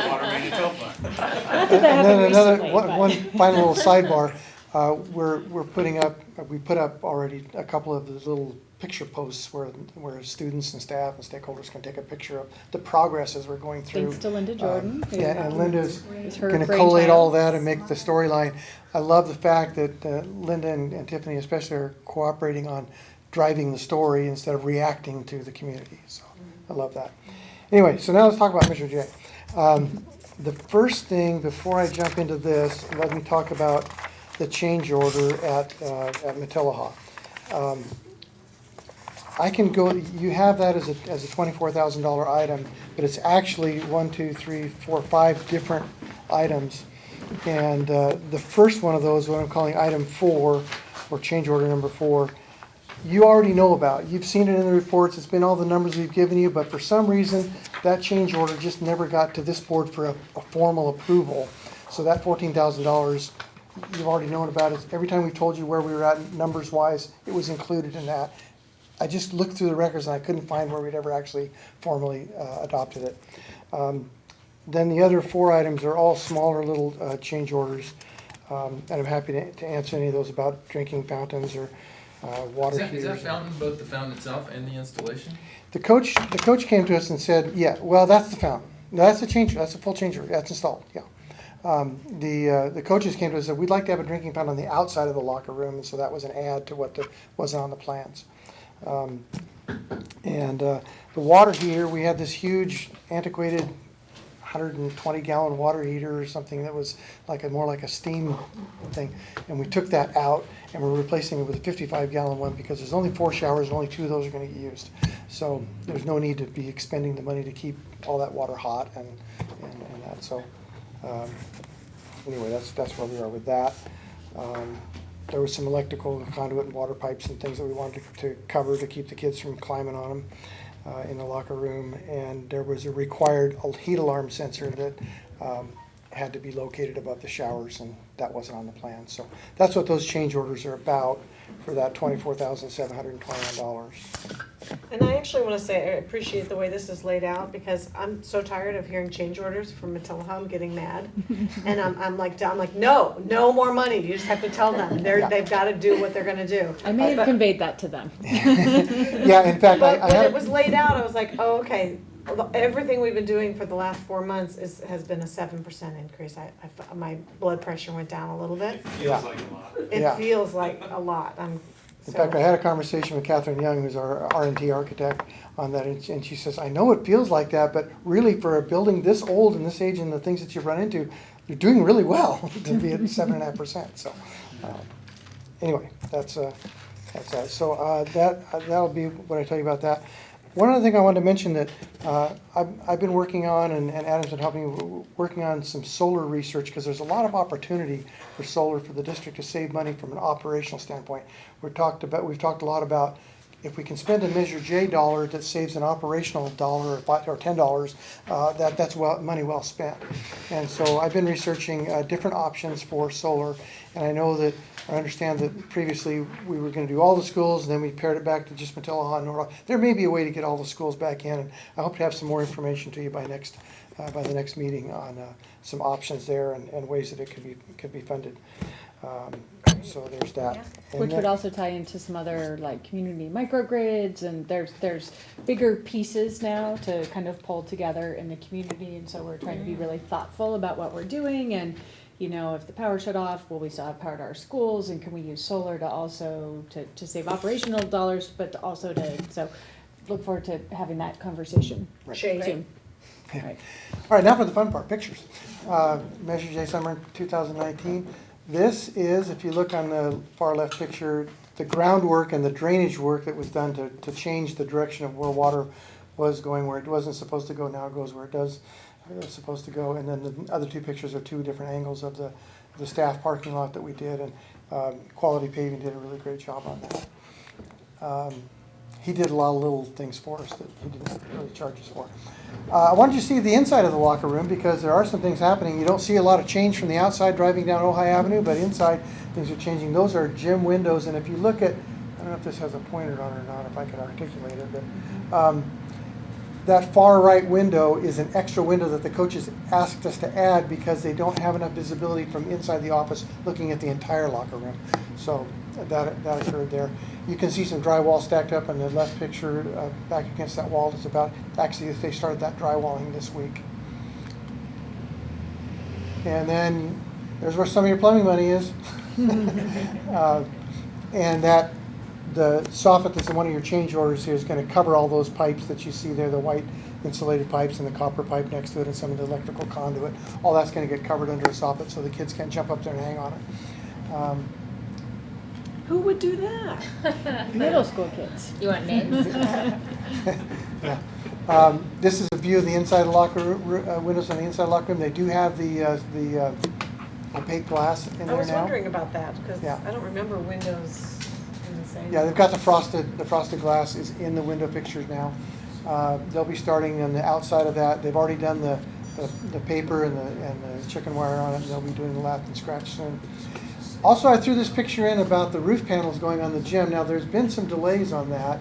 Water main and
Not that
And then
happened
another,
recently,
one
but-
final little sidebar, we put up already a couple of the little picture posts where students and staff and stakeholders can take a picture of the progress as we're going through.
Thanks to Linda Jordan. who-
Yeah, and Linda's
It's her
gonna collate all
brainchild.
that and make the storyline. I love the fact that Linda and Tiffany especially are cooperating on driving the story instead of reacting to the community, so I love that. Anyway, so now let's talk about Mr. J. The first thing, before I jump into this, let me talk about the change order at Matilaha. I can go, you have that as a $24,000 item, but it's actually 5 different items. And the first one of those, what I'm calling item 4, or change order number 4, you already know about. You've seen it in the reports. It's been all the numbers we've given you, but for some reason, that change order just never got to this board for a formal approval. So that $14,000, you've already known about it. Every time we told you where we were at numbers-wise, it was included in that. I just looked through the records and I couldn't find where we'd ever actually formally adopted it. Then the other 4 items are all smaller little change orders. And I'm happy to answer any of those about drinking fountains or water
Is
heaters.
that fountain, both the fountain itself and the installation?
The coach came to us and said, yeah, well, that's the fountain. No, that's the change, that's a full change order, that's installed, yeah. The coaches came to us and said, we'd like to have a drinking fountain on the outside of the locker room, and so that was an add to what wasn't on the plans. The water heater, we had this huge antiquated 120-gallon water heater or something that was more like a steam thing, and we took that out and we're replacing it with a 55-gallon one because there's only 4 showers and only 2 of those are going to get used. So there's no need to be expending the money to keep all that water hot and that. So anyway, that's where we are with that. There was some electrical conduit and water pipes and things that we wanted to cover to keep the kids from climbing on them in the locker room. And there was a required heat alarm sensor that had to be located above the showers, and that wasn't on the plan. So that's what those change orders are about for that $24,721.
And I actually want to say I appreciate the way this is laid out, because I'm so tired of hearing change orders from Matilaha. I'm getting mad, and I'm like no more money. You just have to tell them they've got to do what they're going to do.
I may have conveyed that to them.
Yeah, in fact,
But
I
when
had
it was laid out, I was like, oh, okay. Everything we've been doing for the last 4 months has been a 7% increase. My blood pressure went down a little bit.
It feels like a lot.
It feels like a lot.
In fact, I had a conversation with Catherine Young, who's our R&T architect, on that, and she says, I know it feels like that, but really for a building this old and this age and the things that you've run into, you're doing really well to be at 7.5%. So anyway, that's that. So that'll be what I tell you about that. One other thing I wanted to mention that I've been working on, and Adam's been helping me, working on some solar research, because there's a lot of opportunity for solar for the district to save money from an operational standpoint. We've talked a lot about if we can spend a Measure J dollar that saves an operational dollar or $10, that's money well spent. And so I've been researching different options for solar, and I understand that previously we were going to do all the schools, and then we pared it back to just Motilla and Norwalk. There may be a way to get all the schools back in, and I hope to have some more information to you by the next meeting on some options there and ways that it could be funded. So there's that. And
Which
then-
would also tie into some other like community microgrids, and there's bigger pieces now to kind of pull together in the community, and so we're trying to be really thoughtful about what we're doing. And if the power shut off, will we still have power to our schools, and can we use solar to also to save operational dollars, but also so look forward to having that conversation soon.
Yeah. All right, now for the fun part, pictures. Measure J Summer 2019. This is, if you look on the far left picture, the groundwork and the drainage work that was done to change the direction of where water was going, where it wasn't supposed to go, now it goes where it's supposed to go. And then the other two pictures are two different angles of the staff parking lot that we did, and Quality Paving did a really great job on that. He did a lot of little things for us that he didn't really charge us for. I wanted you to see the inside of the locker room, because there are some things happening. You don't see a lot of change from the outside driving down Ojai Avenue, but inside things are changing. Those are gym windows, and if you look at, I don't know if this has a pointer on it or not, if I can articulate it, but that far right window is an extra window that the coaches asked us to add because they don't have enough visibility from inside the office looking at the entire locker room. So that occurred there. You can see some drywall stacked up in the left picture back against that wall. It's about, actually they started that drywalling this week. And then there's where some of your plumbing money is. And that the soffit that's in one of your change orders here is going to cover all those pipes that you see there, the white insulated pipes and the copper pipe next to it and some of the electrical conduit. All that's going to get covered under a soffit so the kids can't jump up there and hang on it.
Who would do that?
Middle school kids.
You want names?
Yeah. This is a view of the inside of the locker room, windows on the inside of the locker room. They do have the opaque glass in there now.
I was wondering about that, because
Yeah.
I don't remember windows in the same.
Yeah, they've got the frosted glass is in the window fixtures now. They'll be starting on the outside of that. They've already done the paper and the chicken wire on it, and they'll be doing the lath and scratch soon. Also, I threw this picture in about the roof panels going on the gym. Now, there's been some delays on that.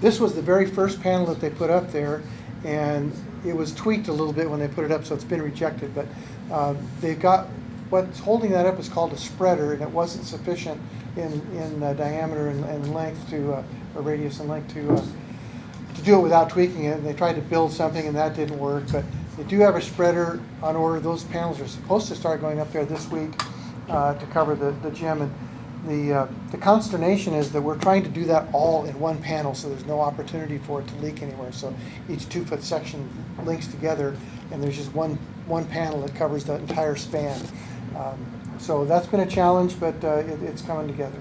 This was the very first panel that they put up there, and it was tweaked a little bit when they put it up, so it's been rejected. But they've got, what's holding that up is called a spreader, and it wasn't sufficient in diameter and length to, or radius and length to do it without tweaking it. And they tried to build something, and that didn't work. But they do have a spreader on order. Those panels are supposed to start going up there this week to cover the gym. And the consternation is that we're trying to do that all in one panel, so there's no opportunity for it to leak anywhere. So each 2-foot section links together, and there's just one panel that covers the entire span. So that's been a challenge, but it's coming together.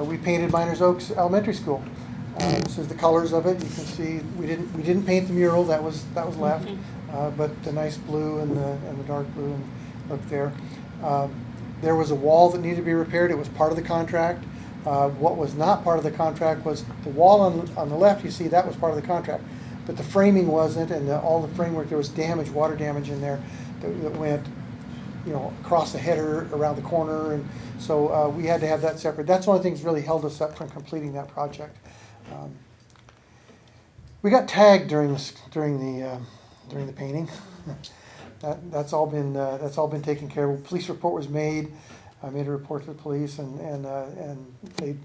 We painted Miners Oaks Elementary School. This is the colors of it. You can see we didn't paint the mural, that was left, but the nice blue and the dark blue and look there. There was a wall that needed to be repaired. It was part of the contract. What was not part of the contract was the wall on the left. You see that was part of the contract, but the framing wasn't, and all the framework, there was damage, water damage in there that went, across the header, around the corner, and so we had to have that separate. That's one of the things that really held us up from completing that project. We got tagged during the painting. That's all been taken care of. A police report was made. I made a report to the police, and they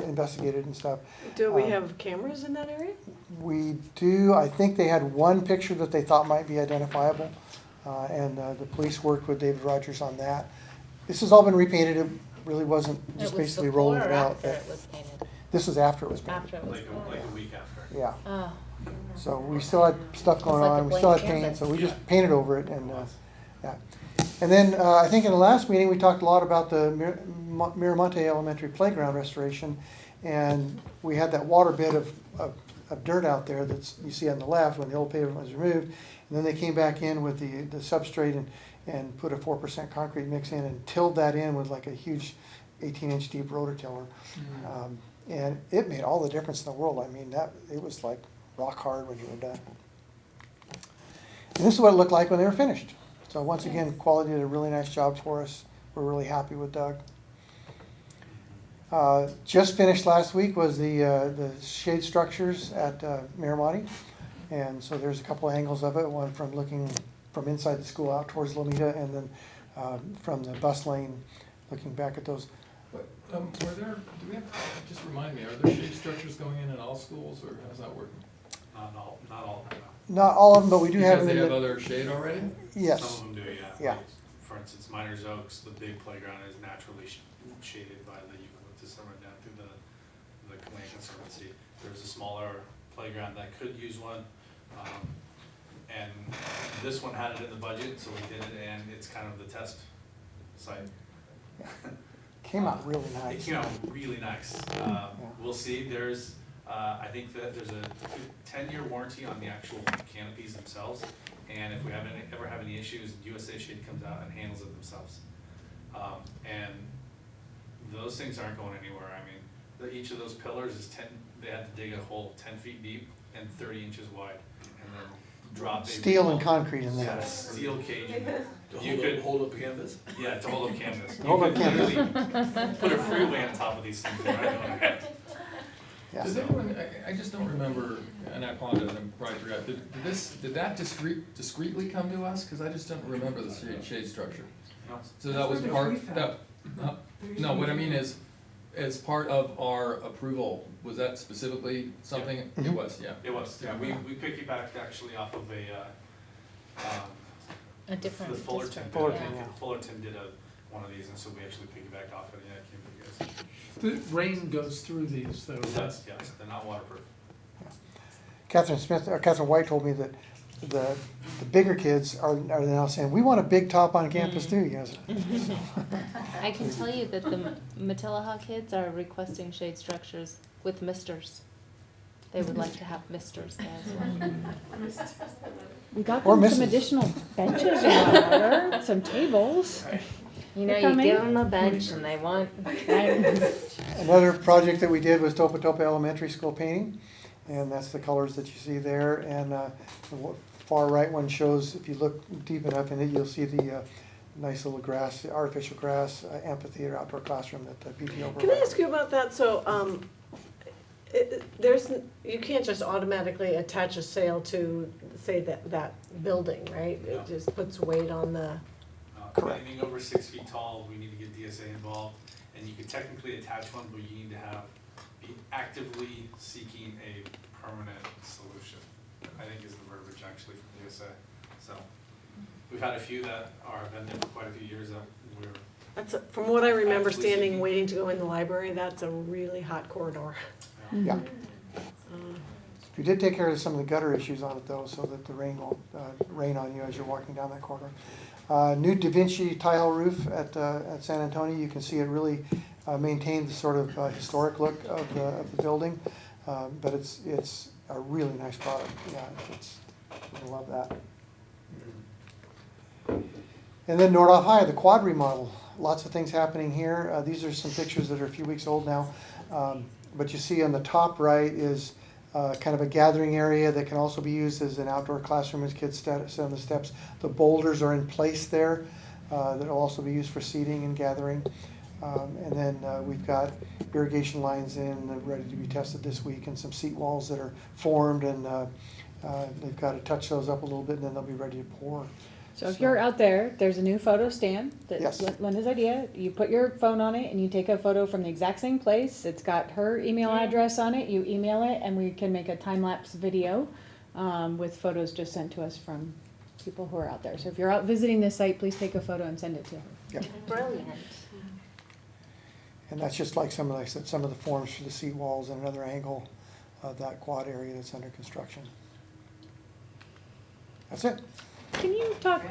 investigated and stuff.
Do we have cameras in that area?
We do. I think they had one picture that they thought might be identifiable, and the police worked with David Rogers on that. This has all been repainted. It really wasn't just basically rolling it out.
It was painted.
This was after it was painted.
After it was
Like a week after.
Yeah.
Oh.
So we still had stuff going
like a
on. We still had
blank
paint,
canvas.
so we just painted over it, and yeah. And then I think in the last meeting we talked a lot about the Miramonte Elementary playground restoration, And we had that water bed of dirt out there that's, you see on the left when the old pavement was removed. And then they came back in with the substrate and put a 4% concrete mix in and tilled that in with like a huge 18-inch deep rototiller. And it made all the difference in the world. I mean, it was like rock hard when you were done. And this is what it looked like when they were finished. So once again, Quality did a really nice job for us. We're really happy with Doug. Just finished last week was the shade structures at Miramati. And so there's a couple angles of it, one from looking from inside the school out towards Lomita, and then from the bus lane looking back at those.
Just remind me, are there shade structures going in all schools, or how's that working?
Not all.
Not all of them, but we do have
Because
them
they
in
have
the,
other shade already?
yes.
Some of them do, yeah.
Yeah.
Like, for instance, Miners Oaks, the big playground is naturally shaded by the eucalyptus that run down through the Command Conservancy. There's a smaller playground that could use one. And this one had it in the budget, so we did it, and it's kind of the test site.
Came out really
It
nice.
came out really nice. We'll see, there's, I think that there's a 10-year warranty on the actual canopies themselves, and if we ever have any issues, USA Shade comes out and handles it themselves. And those things aren't going anywhere. I mean, each of those pillars is they had to dig a hole 10 feet deep and 30 inches wide, and then drop
Steel and concrete in there.
Yeah, steel caging. You could hold up canvas? Yeah, to hold up canvas. You
Hold up
could
canvas.
really put a freeway on top of these things, right?
Yeah.
Does anyone, I just don't remember, and I apologize, I'm probably forgot, did that discreetly come to us? Because I just don't remember the shade structure.
No.
So that was no, what I mean is, as part of our approval, was that specifically something?
Yeah.
It was, yeah.
It was, yeah, we piggybacked actually off of
A different
the Fullerton.
district.
Fullerton,
Yeah.
yeah.
Fullerton did one of these, and so we actually piggybacked off it, yeah, it came to you guys.
The rain goes through these, though.
It does, yes, they're not waterproof.
Catherine White told me that the bigger kids are now saying, we want a big top on campus too, yes.
I can tell you that the Matilaha kids are requesting shade structures with misters. They would like to have misters there as well.
We got
Or
them some
misses.
additional benches around there, some tables.
You know,
They're
you
coming.
give them a bench and they want.
Another project that we did was Topa Topa Elementary School painting, and that's the colors that you see there. And the far right one shows, if you look deep enough in it, you'll see the nice little grass, the artificial grass amphitheater outdoor classroom that PTO provided.
Can I ask you about that? So, you can't just automatically attach a sail to, say, that building, right?
No.
It just puts weight on the,
Correct.
Anything over 6 feet tall, we need to get DSA involved, and you could technically attach one, but you need to be actively seeking a permanent solution, I think is the verbiage actually from DSA. So, we've had a few that have been there for quite a few years that we're,
from what I remember
Actively
standing,
seeking.
waiting to go in the library, that's a really hot corridor.
Yeah. We did take care of some of the gutter issues on it though, so that the rain won't rain on you as you're walking down that corridor. New Da Vinci tile roof at San Antonio. You can see it really maintained the sort of historic look of the building, but it's a really nice product. Yeah, I love that. And then Nordhoff High, the quad remodel. Lots of things happening here. These are some pictures that are a few weeks old now, but you see on the top right is kind of a gathering area that can also be used as an outdoor classroom as kids sit on the steps. The boulders are in place there that will also be used for seating and gathering. And then we've got irrigation lines in ready to be tested this week, and some seat walls that are formed, and they've got to touch those up a little bit, and then they'll be ready to pour.
So if you're out there, there's a new photo stand
Yes.
that's Linda's idea. You put your phone on it and you take a photo from the exact same place. It's got her email address on it. You email it and we can make a time-lapse video with photos just sent to us from people who are out there. So if you're out visiting this site, please take a photo and send it to her.
Yep.
Brilliant.
And that's just like some of the forms for the seat walls and another angle of that quad area that's under construction. That's it.
Can you talk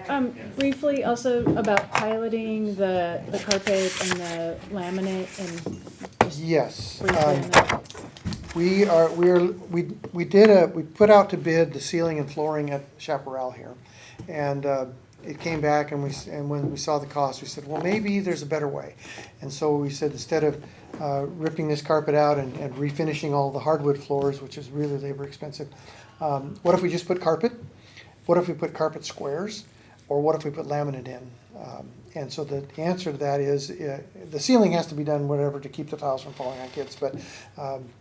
briefly also about piloting the carpet and the laminate and
Yes.
briefly on that?
We put out to bid the ceiling and flooring at Chaparral here. And it came back and when we saw the cost, we said, well, maybe there's a better way. And so we said, instead of ripping this carpet out and refinishing all the hardwood floors, which is really labor expensive, what if we just put carpet? What if we put carpet squares? Or what if we put laminate in? And so the answer to that is, the ceiling has to be done whatever to keep the tiles from falling on kids, but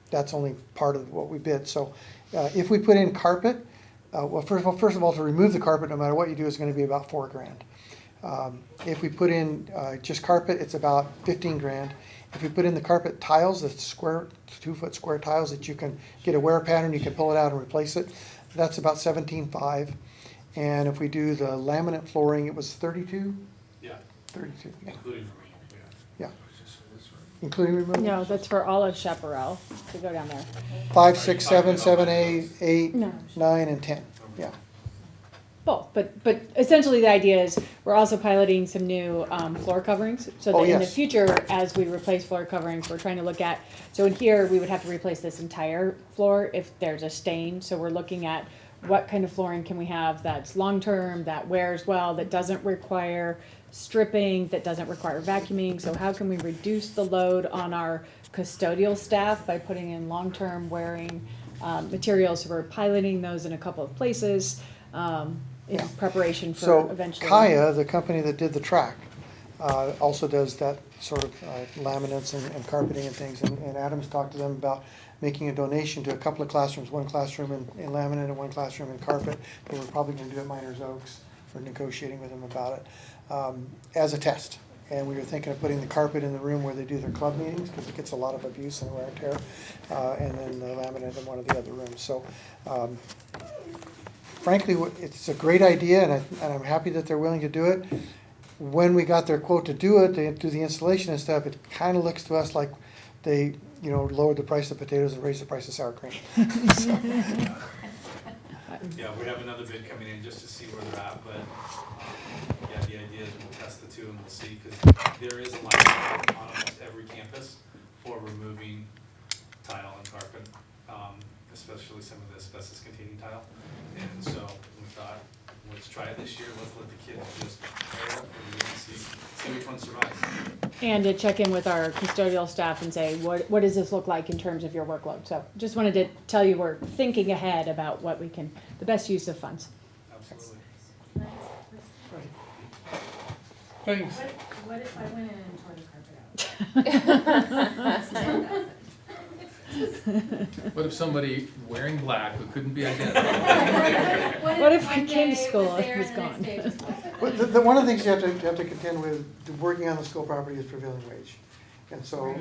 that's only part of what we bid. So if we put in carpet, well, first of all, to remove the carpet, no matter what you do, is going to be about $4,000. If we put in just carpet, it's about 15 grand. If we put in the carpet tiles, the square, 2-foot square tiles that you can get a wear pattern, you can pull it out and replace it, that's about 17.5. And if we do the laminate flooring, it was 32?
Yeah,
32, yeah.
including removal, yeah.
Yeah. Including removal?
No, that's for all of Chaparral, to go down there.
5, 6, 7, 7A, 8,
No.
9, and 10, yeah.
Both, but essentially the idea is we're also piloting some new floor coverings. So
Oh,
that in the
yes.
future, as we replace floor coverings, we're trying to look at, so in here, we would have to replace this entire floor if there's a stain. So we're looking at what kind of flooring can we have that's long-term, that wears well, that doesn't require stripping, that doesn't require vacuuming. So how can we reduce the load on our custodial staff by putting in long-term wearing materials? So we're piloting those in a couple of places in preparation for
So
eventually.
Kaya, the company that did the track, also does that sort of laminates and carpeting and things. And Adam's talked to them about making a donation to a couple of classrooms, one classroom in laminate and one classroom in carpet, that we're probably going to do at Miners Oaks. We're negotiating with them about it as a test. And we were thinking of putting the carpet in the room where they do their club meetings, because it gets a lot of abuse and wear and tear, and then the laminate in one of the other rooms. So frankly, it's a great idea, and I'm happy that they're willing to do it. When we got their quote to do it, they do the installation and stuff, it kind of looks to us like they, lowered the price of potatoes and raised the price of sour cream. So,
Yeah, we have another bid coming in just to see where they're at, but, yeah, the idea is we'll test the two and we'll see, because there is a line on almost every campus for removing tile and carpet, especially some of the asbestos-containing tile. And so we thought, let's try it this year, let's let the kids just try it out for the year and see which one survives.
And to check in with our custodial staff and say, what does this look like in terms of your workload? So just wanted to tell you we're thinking ahead about what we can, the best use of funds.
Absolutely.
Thanks.
What if I went in and tore the carpet out?
What if somebody wearing black who couldn't be identified?
What if I came to school and it was gone?
But one of the things you have to contend with working on the school property is prevailing wage. And so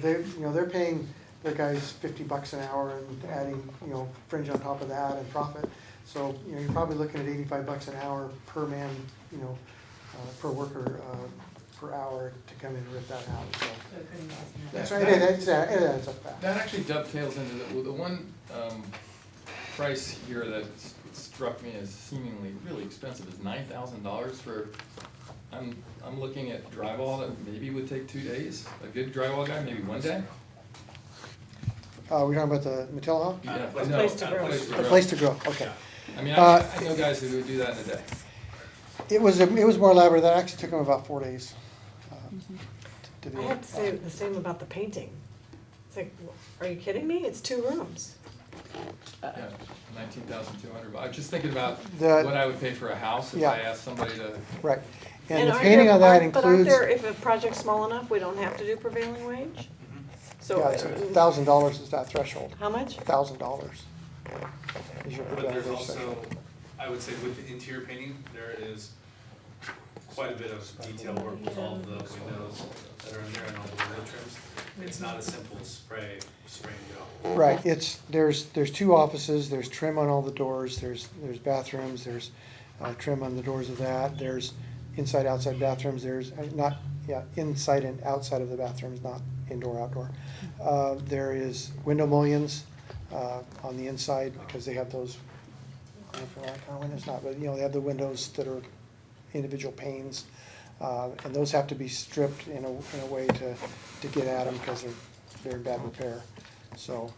they're paying their guys $50 an hour and adding, fringe on top of that and profit. So, you're probably looking at $85 an hour per man, per worker, per hour to come in and rip that out, so. That's right, it adds up fast.
That actually dovetails into the one price here that struck me as seemingly really expensive is $9,000 for, I'm looking at drywall that maybe would take 2 days. A good drywall guy, maybe 1 day?
We're talking about the Matilla?
Yeah,
Place
no,
to grow.
A place to grow, okay.
I mean, I know guys who would do that in a day.
It was more elaborate, that actually took them about 4 days. To do
I
it.
have to say the same about the painting. It's like, are you kidding me? It's 2 rooms.
Yeah, 19,200. I was just thinking about
The-
what I would pay for a house if
Yeah.
I asked somebody to.
Right, and the
aren't
painting
there-
on that
But aren't
includes,
there, if a project's small enough, we don't have to do prevailing wage? So,
yeah, it's $1,000 is that threshold,
how much?
$1,000 is your
But
prevailing
there's
wage
also,
threshold.
I would say with the interior painting, there is quite a bit of detail work with all the windows that are in there and all the window trims. It's not a simple spray and go.
Right, there's 2 offices, there's trim on all the doors, there's bathrooms, there's trim on the doors of that, there's inside, outside bathrooms, there's inside and outside of the bathrooms, not indoor, outdoor. There is window mullions on the inside, because they have those When it's not, but you know, they have the windows that are individual panes, and those have to be stripped in a way to get at them because they're in bad repair. So,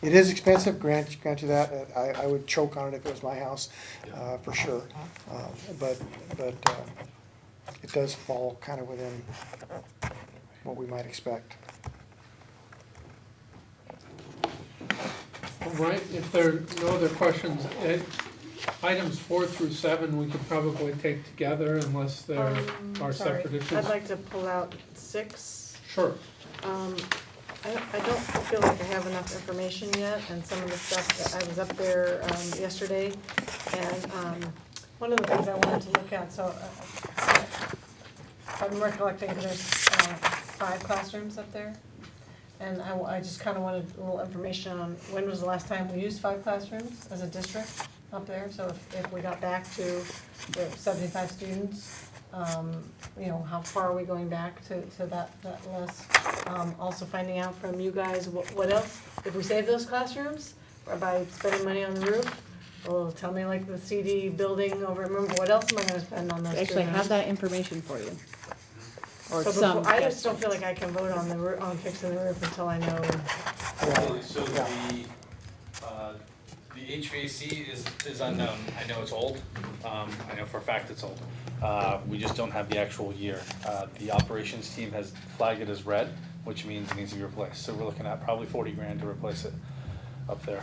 it is expensive, grant you that. I would choke on it if it was my house, for sure. But it does fall kind of within what we might expect.
All right, if there are no other questions, items 4 through 7, we could probably take together unless there are
Sorry,
separate issues.
I'd like to pull out 6.
Sure.
I don't feel like I have enough information yet, and some of the stuff that I was up there yesterday, and one of the things I wanted to look at, so I'm recollecting there's 5 classrooms up there, and I just kind of wanted a little information on when was the last time we used 5 classrooms as a district up there, so if we got back to 75 students, you know, how far are we going back to that list? Also finding out from you guys, what else, if we save those classrooms, or by spending money on the roof, or tell me like the CD building over, remember, what else am I gonna spend on those
I
two
actually have
rooms?
that information for you. Or
So
some.
before, I just don't feel like I can vote on on fixing the roof until I know.
So the HVAC is unknown. I know it's old. I know for a fact it's old. We just don't have the actual year. The operations team has flagged it as red, which means it needs to be replaced. So we're looking at probably 40 grand to replace it up there.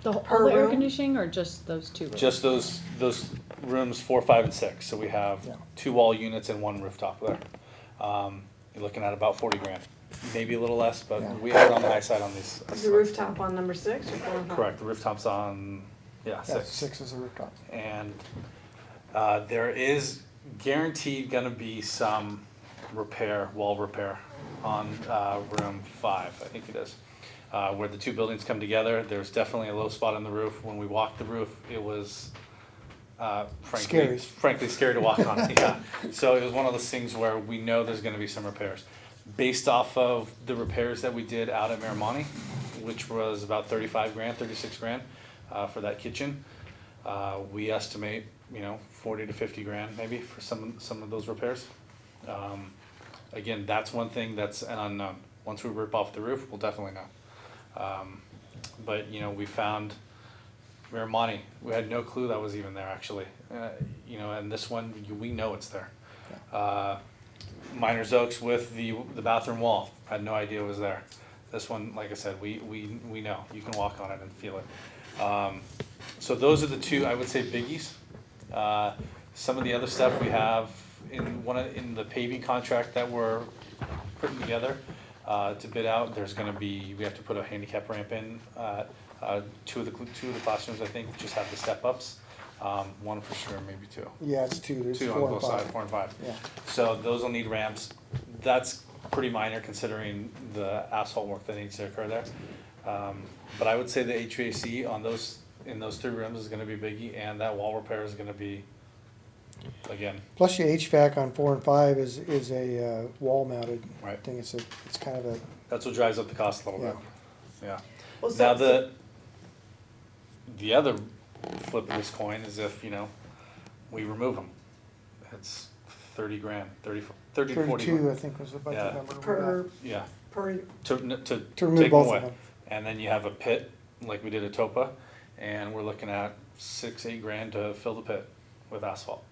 The
Per
whole air
room?
conditioning or just those 2 rooms?
Just those rooms 4, 5, and 6. So we have 2 wall units and 1 rooftop there. You're looking at about 40 grand, maybe a little less, but we are on the high side on these.
Is the rooftop on number 6 or 4 and 5?
Correct. The rooftop's on 6.
6 is a rooftop.
And there is guaranteed gonna be some wall repair on room 5, I think it is. Where the 2 buildings come together, there's definitely a low spot on the roof. When we walked the roof, it was frankly scary to walk on it, yeah. So it was one of those things where we know there's gonna be some repairs. Based off of the repairs that we did out at Miramani, which was about 35 grand, 36 grand for that kitchen, we estimate, 40 to 50 grand maybe for some of those repairs. Again, that's one thing that's an unknown. Once we rip off the roof, we'll definitely know. But we found Miramani, we had no clue that was even there actually. And this one, we know it's there. Miners Oaks with the bathroom wall, had no idea it was there. This one, like I said, we know, you can walk on it and feel it. So those are the 2, I would say, biggies. Some of the other stuff we have in the paving contract that we're putting together to bid out. There's going to be, we have to put a handicap ramp in. 2 of the classrooms, I think, just have the step ups. 1 for sure, maybe 2.
Yeah, it's 2. There's
2
4
on
and
both
5.
sides, 4 and 5.
Yeah.
So those will need ramps. That's pretty minor considering the asphalt work that needs to occur there. But I would say the HVAC in those 3 rooms is going to be biggie, and that wall repair is going to be, again.
Plus your HVAC on 4 and 5 is a wall mounted
Right.
thing. It's kind of a.
That's what drives up the cost a little
Yeah.
bit. Yeah.
Well,
Now the other flip of this coin is if, we remove them. It's 30 grand, 30 to 40
32,
grand.
I think was the budget
Yeah.
number. we
Per,
got.
Yeah.
per,
To
remove
take
both of
away.
them.
And then you have a pit, like we did at Topa, and we're looking at 6, 8 grand to fill the pit with asphalt.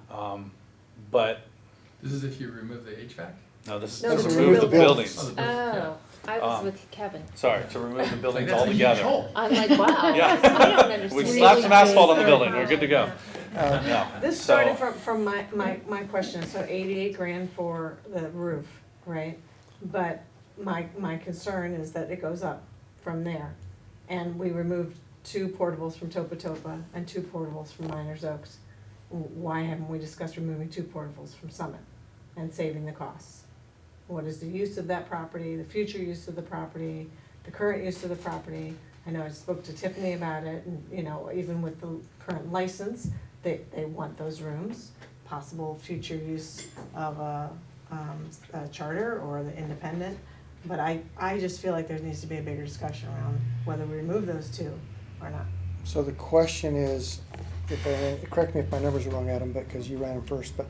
But,
This is if you remove the HVAC?
no, this
No,
is
this
to
is
remove the
buildings.
buildings.
Oh, I was
Um,
with Kevin.
Sorry, to remove the buildings
That's a huge
altogether.
hole.
I'm like, wow,
Yeah.
I don't understand.
We slapped some asphalt on the building, we're good to go. No,
This
so-
started from my question, so 88 grand for the roof, right? But my concern is that it goes up from there. And we removed 2 portables from Topa and 2 portables from Miners Oaks. Why haven't we discussed removing 2 portables from Summit and saving the costs? What is the use of that property, the future use of the property, the current use of the property? I know I spoke to Tiffany about it, and, even with the current license, they want those rooms, possible future use of a charter or the independent. But I just feel like there needs to be a bigger discussion around whether we remove those 2 or not?
So the question is, correct me if my numbers are wrong, Adam, but, because you ran them first, but,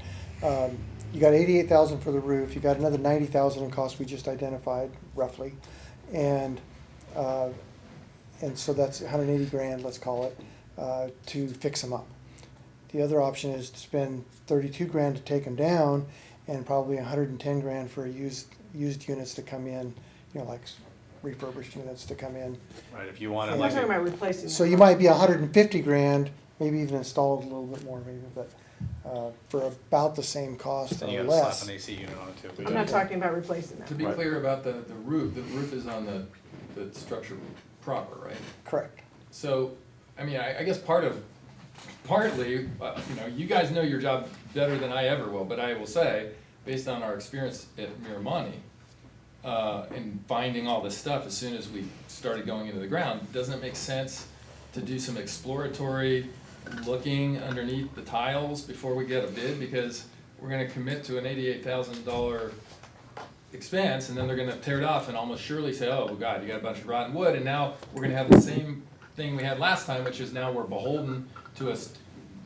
you got 88,000 for the roof, you got another 90,000 in costs we just identified roughly, and so that's 180 grand, let's call it, to fix them up. The other option is to spend 32 grand to take them down, and probably 110 grand for used units to come in, like refurbished units to come in.
Right, if you want to
I'm
like.
talking about replacing
So
them.
you might be 150 grand, maybe even installed a little bit more maybe, but for about the same cost
Then
or
you gotta slap
less.
an AC unit on it too.
I'm not talking about replacing
To
them.
be
Right.
clear about the roof is on the structure proper, right?
Correct.
So, I mean, I guess partly, you guys know your job better than I ever will, but I will say, based on our experience at Miramani, and finding all this stuff as soon as we started going into the ground, doesn't it make sense to do some exploratory looking underneath the tiles before we get a bid? Because we're gonna commit to an $88,000 expense, and then they're gonna tear it off and almost surely say, oh, God, you got a bunch of rotten wood, and now we're gonna have the same thing we had last time, which is now we're beholden to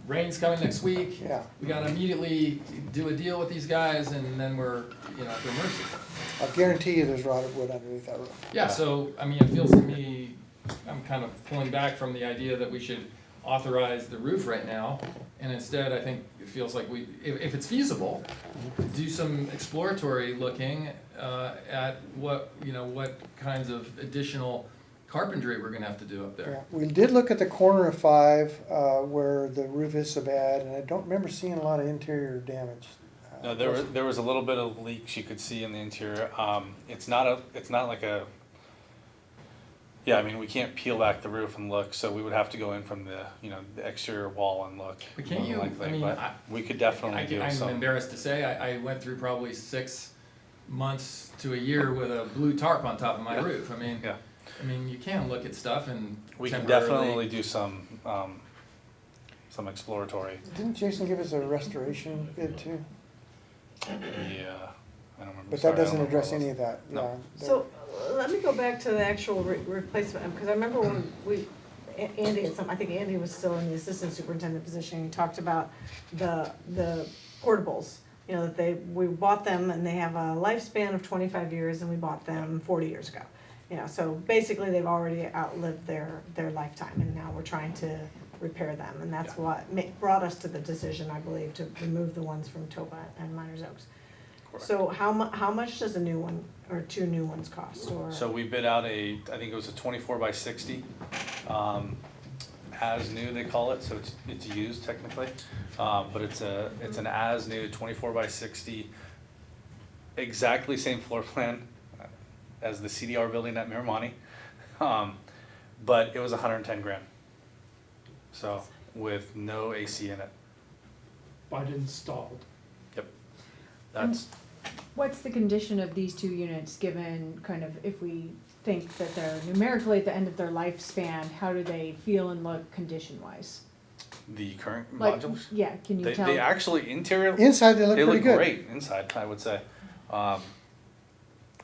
rain's coming next week.
Yeah.
We gotta immediately do a deal with these guys, and then we're, at their mercy.
I'll guarantee you there's rotted wood underneath that roof.
Yeah, so, I mean, it feels to me, I'm kind of pulling back from the idea that we should authorize the roof right now, and instead, I think it feels like if it's feasible, do some exploratory looking at what kinds of additional carpentry we're gonna have to do up
Yeah,
there.
we did look at the corner of 5 where the roof is so bad, and I don't remember seeing a lot of interior damage.
No, there was a little bit of leaks you could see in the interior. It's not like a. Yeah, I mean, we can't peel back the roof and look, so we would have to go in from the exterior wall and look.
But can't you,
likely,
I mean,
but we could definitely do
I'm
some.
embarrassed to say, I went through probably 6 months to a year with a blue tarp on top of my roof.
Yeah.
I mean, you can look at stuff and
We can
temporarily-
definitely do some exploratory.
Didn't Jason give us a restoration bid too?
Yeah, I don't remember.
But
Sorry,
that
I
doesn't
don't remember
address
what it
any of that.
No.
Yeah.
So, let me go back to the actual replacement, because I remember when Andy I think Andy was still in the assistant superintendent position, he talked about the portables. That we bought them and they have a lifespan of 25 years, and we bought them 40 years ago. So basically they've already outlived their lifetime, and now we're trying to repair them, and that's what brought us to the decision, I believe, to remove the ones from Toba and Miners Oaks.
Correct.
So how much does a new one or 2 new ones cost, or?
So we bid out I think it was a 24 by 60, as new they call it, so it's used technically, but it's an as new 24 by 60, exactly same floor plan as the CDR building at Miramani, but it was 110 grand. So with no AC in it.
But installed.
Yep. That's.
What's the condition of these 2 units, given kind of if we think that they're numerically at the end of their lifespan, how do they feel and look condition-wise?
The current
Like,
modules?
yeah, can you tell?
They actually, interior.
Inside, they look pretty good.
great inside, I would say.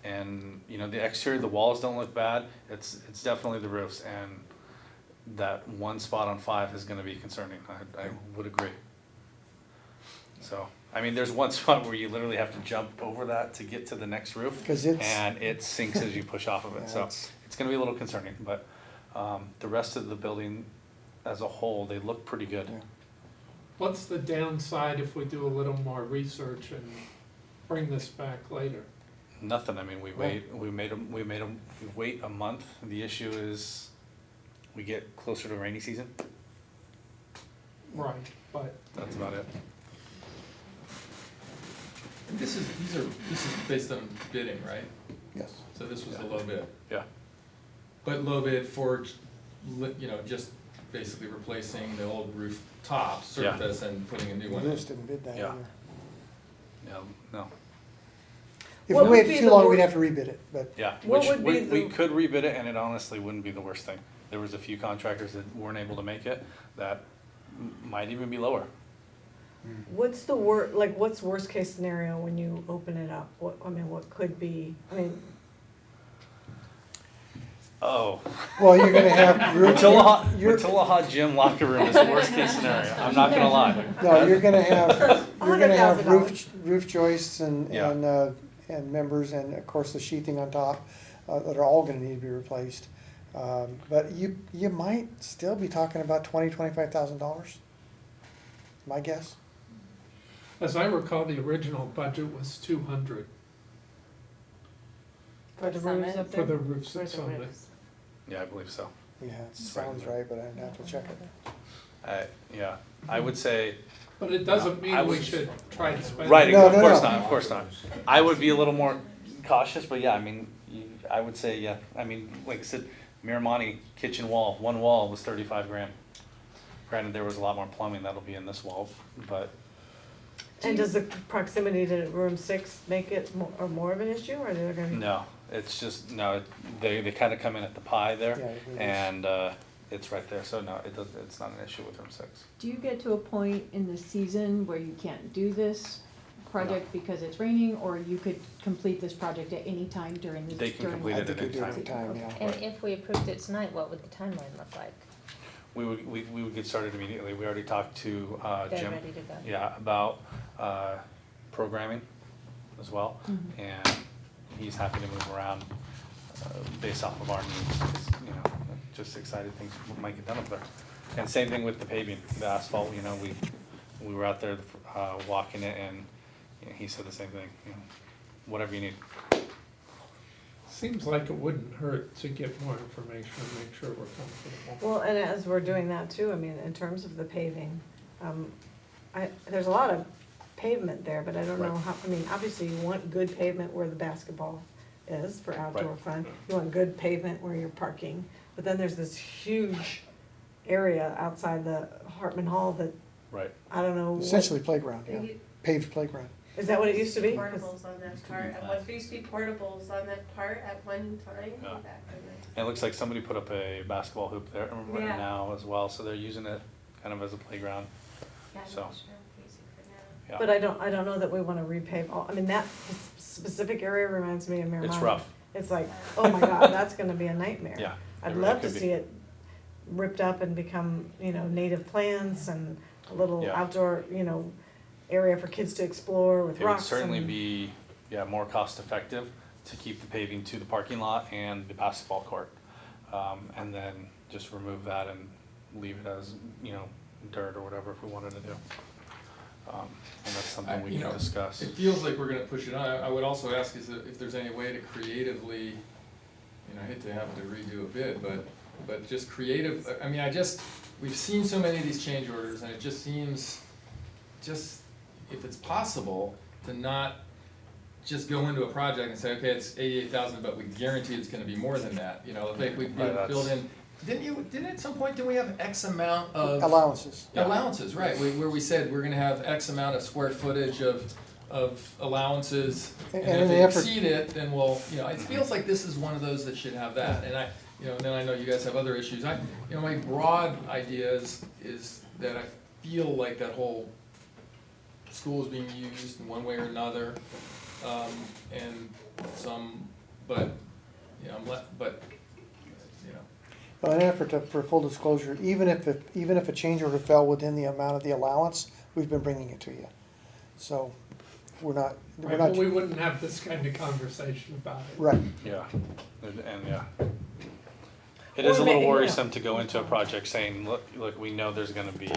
And, the exterior, the walls don't look bad. It's definitely the roofs, and that one spot on 5 is gonna be concerning. I would agree. So, I mean, there's one spot where you literally have to jump over that to get to the next roof.
'Cause it's-
And it sinks as you push off of it,
Yeah,
so it's gonna be a little concerning, but, the rest of the building as a whole, they look pretty good.
Yeah.
What's the downside if we do a little more research and bring this back later?
Nothing, I mean, we made them wait a month. The issue is we get closer to rainy season,
Right, but
that's about it.
This is based on bidding, right?
Yes.
So this was the low bid.
Yeah.
But low bid for, just basically replacing the old roof top
Yeah.
surface and putting a new one in.
Lewis didn't bid that
Yeah.
either.
Yeah, no,
If
What
we
would
waited
be
too
the
long,
wor-
we'd have to rebid it, but
yeah,
What
which
would be
we
the-
could rebid it, and it honestly wouldn't be the worst thing. There was a few contractors that weren't able to make it, that might even be lower.
What's what's worst case scenario when you open it up? What could be,
Oh.
Well, you're gonna have roof. you're-
Matilah gym locker room is the worst case scenario. I'm not gonna lie.
No, you're gonna have
$100,000.
roof joists
Yeah.
and members and of course the sheathing on top, that are all gonna need to be replaced. But you might still be talking about $25,000, my guess.
As I recall, the original budget was 200
For the
Summit.
roofs up
for
there?
the roofs
For
at
the
Summit.
roofs.
Yeah, I believe so.
Yeah, it sounds right, but I'd have to check it.
Yeah, I would say,
But it doesn't
I
mean we
would-
should try to spend.
right,
No,
of
no,
course
no.
not, of course not. I would be a little more cautious, but yeah, I mean, I would say, yeah, I mean, like I said, Miramani kitchen wall, one wall was 35 grand. Granted, there was a lot more plumbing that'll be in this wall, but
And does the proximity to room 6 make it more of an issue, or are they gonna?
no, it's just, no, they kind of come in at the pie there,
Yeah, it is.
and it's right there, so no, it's not an issue with room 6.
Do you get to a point in the season where you can't do this project because it's raining, or you could complete this project at any time during the?
They can
during-
complete
I
it
think
at
you do
any
it
time.
anytime, yeah.
And if we approved it tonight, what would the timeline look like?
We would get started immediately. We already talked to
They're
Jim.
ready to go.
Yeah, about programming as well, and he's happy to move around based off of our needs, 'cause, you know, just excited things might get done up there. And same thing with the paving, the asphalt, you know, we were out there walking it, and you know, he said the same thing, you know, whatever you need.
Seems like it wouldn't hurt to get more information and make sure we're comfortable.
Well, and as we're doing that too, I mean, in terms of the paving, there's a lot of pavement there, but I don't know
Right.
how, I mean, obviously you want good pavement where the basketball is for outdoor
Right.
fun. You want good pavement where you're parking, but then there's this huge area outside the Hartman Hall that,
Right.
I don't know.
Essentially playground, yeah, paved playground.
Is that what it used to be? 'Cause-
Portables on that part, and what used to be portables on that part at one time.
Yeah.
back in the-
And it looks like somebody put up a basketball hoop there right
Yeah.
now as well, so they're using it kind of as a playground,
Yeah, I'm
so.
not sure I'm crazy for now.
Yeah.
But I don't know that we wanna repave all, I mean, that specific area reminds me of Miramar.
It's rough.
It's like, oh my God, that's gonna be a nightmare.
Yeah,
I'd
it
love to
could be.
see it ripped up and become, you know, native plants and a little
Yeah.
outdoor, you know, area for kids to explore with
It would
rocks
certainly
and-
be, yeah, more cost effective to keep the paving to the parking lot and the basketball court. And then just remove that and leave it as, you know, dirt or whatever if we wanted to do. And that's something we
You
can
know,
discuss.
It feels like we're gonna push it on. I would also ask is if there's any way to creatively, you know, I hate to have to redo a bid, but just creative, I mean, we've seen so many of these change orders, and it just seems, if it's possible, to not just go into a project and say, okay, it's 88,000, but we guarantee it's gonna be more than that, you know, like we
Right,
build in, didn't at some point, didn't we have X amount of?
Allowances.
Yeah.
Allowances, right, where we said we're gonna have X amount of square footage of allowances, and
And in
if
the
they
effort-
exceed it, then we'll, you know, it feels like this is one of those that should have that, and you know, and then I know you guys have other issues, you know, my broad idea is that I feel like that whole school is being used in one way or another, and but, you know, you know.
Well, in an effort for full disclosure, even if a change order fell within the amount of the allowance, we've been bringing it to you. So, we're not,
Right, well, we wouldn't have this kind of conversation about it.
right.
Yeah, and yeah. It is a little worrisome to go into a project saying, look, we know there's gonna be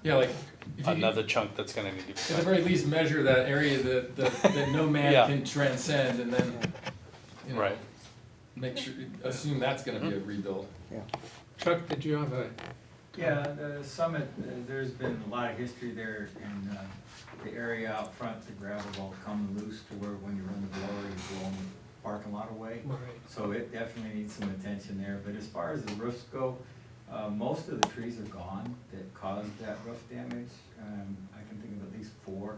Yeah, like, if you
another chunk that's gonna need to be
at the
spent.
very least, measure that area that no man
Yeah.
can transcend, and then, you know,
Right.
make sure, assume that's gonna be a rebuild.
Chuck, did you have a?
Yeah, the summit, there's been a lot of history there in the area out front, the gravel will come loose to where when you run the blower, you blow the parking lot away.
Right.
So it definitely needs some attention there, but as far as the roofs go, most of the trees are gone that caused that roof damage. I can think of at least 4.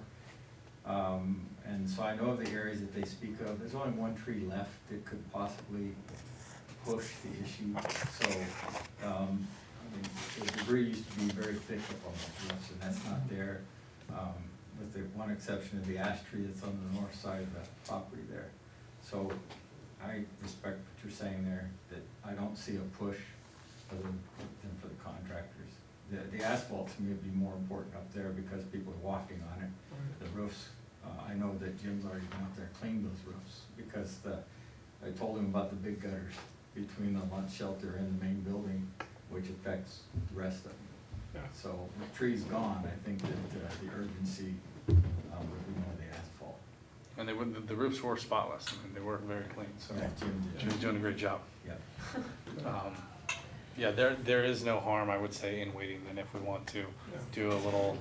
And so I know of the areas that they speak of, there's only one tree left that could possibly push the issue, so, I mean, the debris used to be very thick up on the roofs, and that's not there, with the one exception of the ash tree that's on the north side of the property there. So, I respect what you're saying there, that I don't see a push other than for the contractors. The asphalt to me would be more important up there because people are walking on it. The roofs, I know that Jim's already been out there and cleaned those roofs because I told him about the big gutters between the lunch shelter and the main building, which affects the rest of them.
Yeah.
So with trees gone, I think that the urgency would be more the asphalt.
And the roofs were spotless, I mean, they were very clean, so
Yeah, Jim did.
Jim's doing a great job.
Yep.
Yeah, there is no harm, I would say, in waiting, and if we want to do a little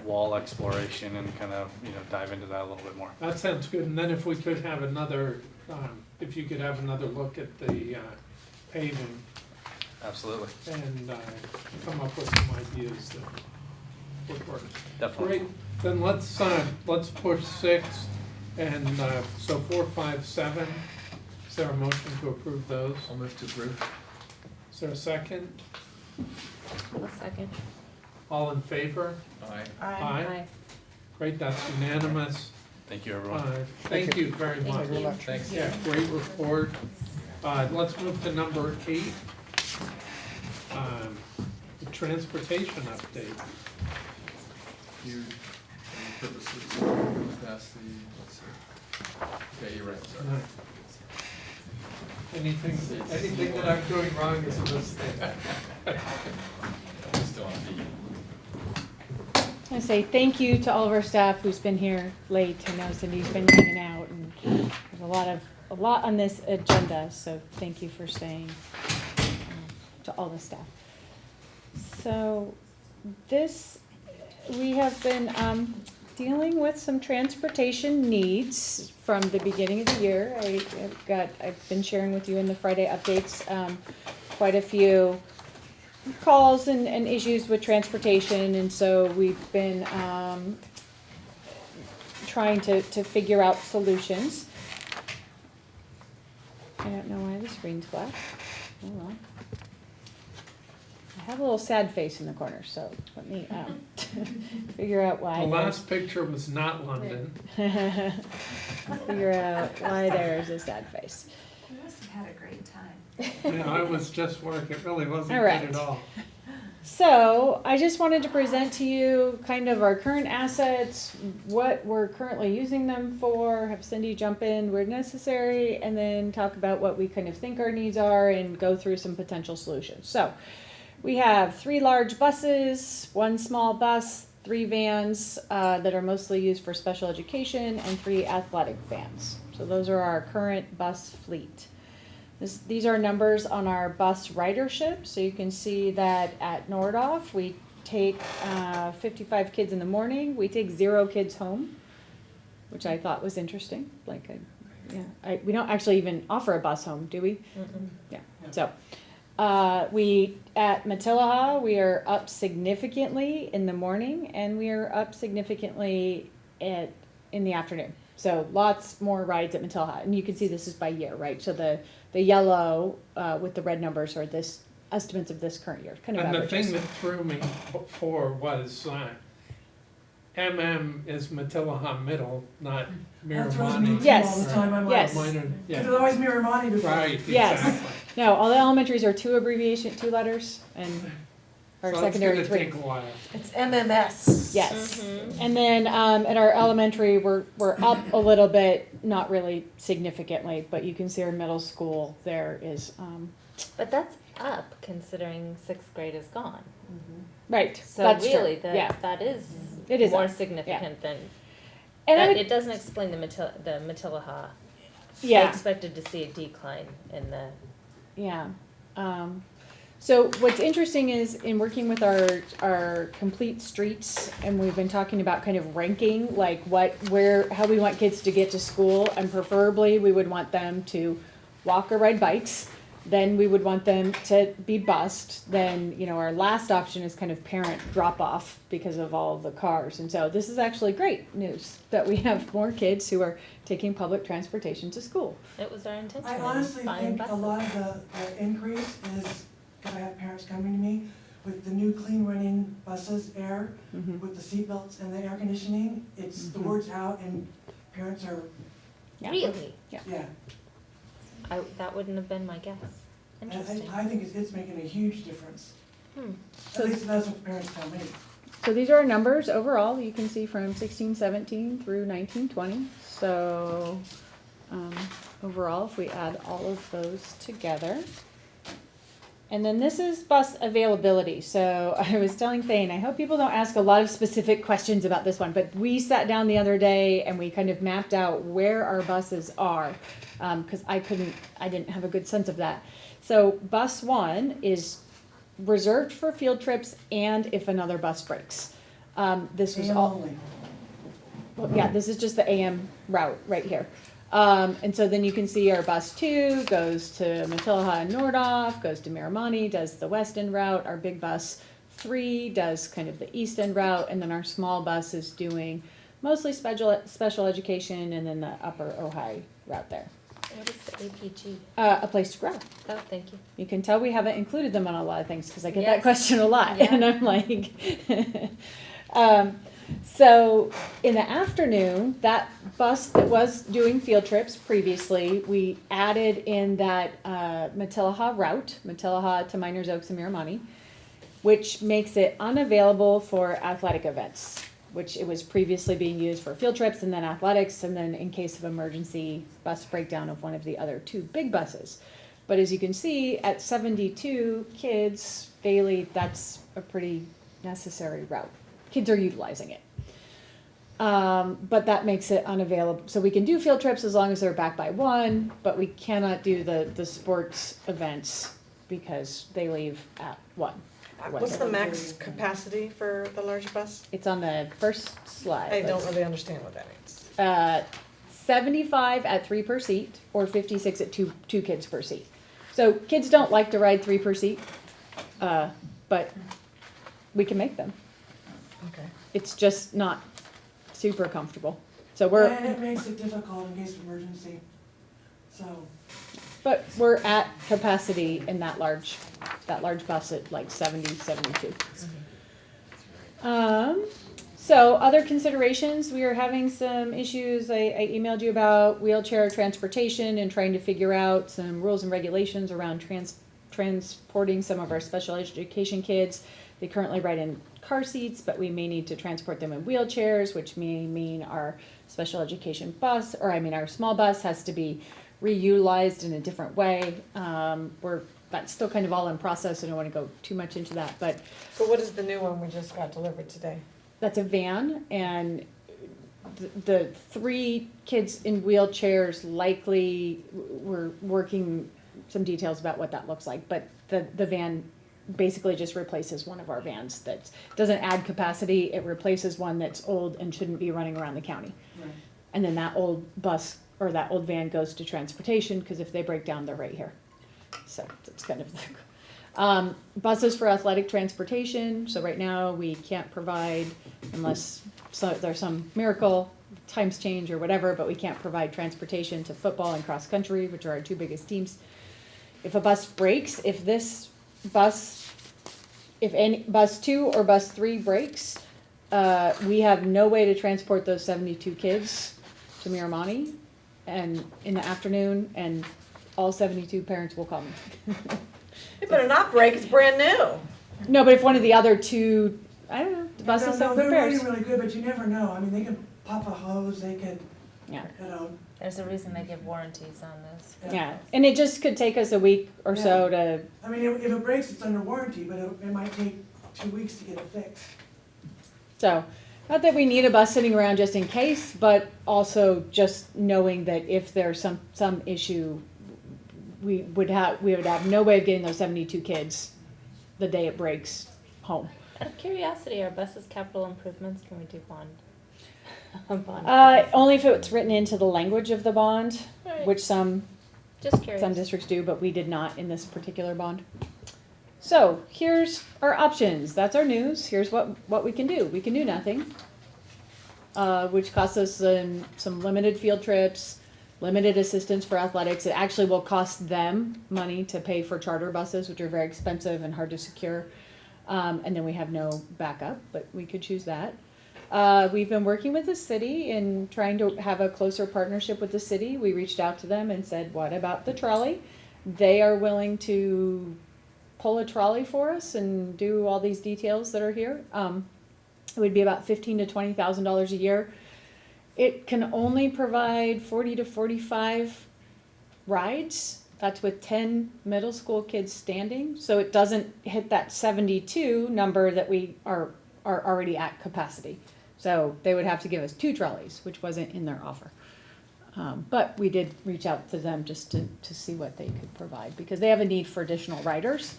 wall exploration and kind of, dive into that a little bit more.
That sounds good, and then if we could have another, if you could have another look at the paving
Absolutely.
and come up with some ideas that would work.
Definitely.
Great, then let's push 6, and so 4, 5, 7. Is there a motion to approve those?
I'll move to approve.
Is there a second?
A second.
All in favor?
Aye.
Aye. Great, that's unanimous.
Thank you, everyone.
Thank you very
Thank
much.
Thank you very much.
Thanks.
Yeah, great report. Let's move to number 8. The transportation update.
You purposely pass the, let's see. Okay, you're right, sorry.
Anything that I'm doing wrong is a mistake.
Still on
I say thank you to all of our staff who's been here late. I know Cindy's been hanging out, and there's a lot on this agenda, so thank you for staying, to all the staff. So we have been dealing with some transportation needs from the beginning of the year. I've been sharing with you in the Friday updates quite a few calls and issues with transportation, and so we've been trying to figure out solutions. I don't know why the screen's black. Hold on. I have a little sad face in the corner, so let me figure out why.
The last picture was not London.
Figure out why there's a sad face.
You must have had a great time.
Yeah, I was just working. It really wasn't
All
good
right.
at all.
So I just wanted to present to you kind of our current assets, what we're currently using them for, have Cindy jump in where necessary, and then talk about what we kind of think our needs are and go through some potential solutions. So we have 3 large buses, 1 small bus, 3 vans that are mostly used for special education, and 3 athletic vans. So those are our current bus fleet. These are numbers on our bus ridership. So you can see that at Nordhoff, we take 55 kids in the morning. We take 0 kids home, which I thought was interesting. We don't actually even offer a bus home, do we?
Mm-mm.
Yeah. So we at Matilaha, we are up significantly in the morning, and we are up significantly in the afternoon. So lots more rides at Matilaha, and you can see this is by year, right? So the yellow with the red numbers are this estimates of this current year, kind of
And the
averages.
thing that threw me before was MM is Matilaha Middle, not
That throws me
Miramani.
too
Yes.
all the time. I'm
Yes.
like,
Minor,
it was
yeah.
always Miramani before.
Right,
Yes.
exactly.
No, all the elementaries are 2 letters, and our
So
secondary
it's
3.
gonna take a while.
It's MMS.
Yes.
Mhm.
And then at our elementary, we're up a little bit, not really significantly, but you can see our middle school there is,
But that's up considering 6th grade is gone.
right,
So
that's true.
really,
Yeah.
that is
It is
more
up,
significant than,
And I
that,
would,
it doesn't explain the Matilaha. I
yeah,
expected to see a decline in the,
yeah. So what's interesting is in working with our complete streets, and we've been talking about kind of ranking, like how we want kids to get to school, and preferably we would want them to walk or ride bikes. Then we would want them to be bused. Then, our last option is kind of parent drop off because of all the cars. And so this is actually great news that we have more kids who are taking public transportation to school.
it was our intention.
I
in
honestly
buying
think a
buses.
lot of the increase is, because I have parents coming to me, with the new clean running buses, air,
Mhm.
with the seatbelts and the air conditioning, it's, the
Mhm.
word's out and parents are,
Yeah.
Really?
yeah.
That wouldn't have been my guess.
And
Interesting.
I think it's making a huge difference.
So-
At least that's what the parents tell me.
So these are our numbers overall, you can see from 16-17 through 19-20. So overall, if we add all of those together. And then this is bus availability. So I was telling Thane, I hope people don't ask a lot of specific questions about this one, but we sat down the other day and we kind of mapped out where our buses are, because I didn't have a good sense of that. So bus 1 is reserved for field trips and if another bus breaks. This was
AM
all,
only.
well, yeah, this is just the AM route right here. And so then you can see our bus 2 goes to Matilaha and Nordhoff, goes to Miramani, does the west end route. Our big bus 3 does kind of the east end route, and then our small bus is doing mostly special education and then the upper Ojai route there.
What is the APG?
A place to grow.
Oh, thank you.
You can tell we haven't included them on a lot of things because I get
Yes.
that question a lot,
Yeah.
and I'm like, so in the afternoon, that bus that was doing field trips previously, we added in that Matilaha route, Matilaha to Miners Oaks and Miramani, which makes it unavailable for athletic events, which it was previously being used for field trips and then athletics, and then in case of emergency, bus breakdown of one of the other 2 big buses. But as you can see, at 72 kids daily, that's a pretty necessary route. Kids are utilizing it. But that makes it unavailable. So we can do field trips as long as they're back by 1, but we cannot do the sports events because they leave at 1.
What's the max capacity for the large bus?
It's on the first slide.
I don't really understand what that means.
75 at 3 per seat, or 56 at two kids per seat. So kids don't like to ride 3 per seat, but we can make them.
Okay.
It's just not super comfortable. So
And it makes it difficult in case of emergency. So,
but we're at capacity in that large bus at like 70, 72. So other considerations, we are having some issues. I emailed you about wheelchair transportation and trying to figure out some rules and regulations around transporting some of our special education kids. They currently ride in car seats, but we may need to transport them in wheelchairs, which may mean our special education bus, our small bus has to be reutilized in a different way. That's still kind of all in process. I don't want to go too much into that, but
So what is the new one we just got delivered today?
that's a van, and the 3 kids in wheelchairs likely, we're working some details about what that looks like, but the van basically just replaces one of our vans that doesn't add capacity. It replaces one that's old and shouldn't be running around the county.
right.
And then that old bus or that old van goes to transportation, because if they break down, they're right here. So it's kind of the buses for athletic transportation. So right now we can't provide, unless there's some miracle, times change or whatever, but we can't provide transportation to football and cross country, which are our 2 biggest teams. If a bus breaks, if bus 2 or bus 3 breaks, we have no way to transport those 72 kids to Miramani and in the afternoon, and all 72 parents will come.
It better not break, it's brand new.
No, but if one of the other 2, I don't know, the buses
No,
have
they're
repairs.
really, really good, but you never know. I mean, they can pop a hose, they could,
Yeah.
you know.
There's a reason they give warranties on this.
Yeah, and it just could take us a week or so to,
I mean, if it breaks, it's under warranty, but it might take 2 weeks to get it fixed.
so, not that we need a bus sitting around just in case, but also just knowing that if there's some issue, we would have no way of getting those 72 kids the day it breaks home.
Out of curiosity, are buses capital improvements? Can we do bond?
Only if it's written into the language of the bond,
Right.
which some
Just curious.
districts do, but we did not in this particular bond. So here's our options. That's our news. Here's what we can do. We can do nothing, which costs us some limited field trips, limited assistance for athletics. It actually will cost them money to pay for charter buses, which are very expensive and hard to secure. And then we have no backup, but we could choose that. We've been working with the city and trying to have a closer partnership with the city. We reached out to them and said, what about the trolley? they are willing to pull a trolley for us and do all these details that are here. It would be about $15,000 to $20,000 a year. It can only provide 40 to 45 rides. That's with 10 middle school kids standing. So it doesn't hit that 72 number that we are already at capacity. So they would have to give us 2 trolleys, which wasn't in their offer. But we did reach out to them just to see what they could provide, because they have a need for additional riders.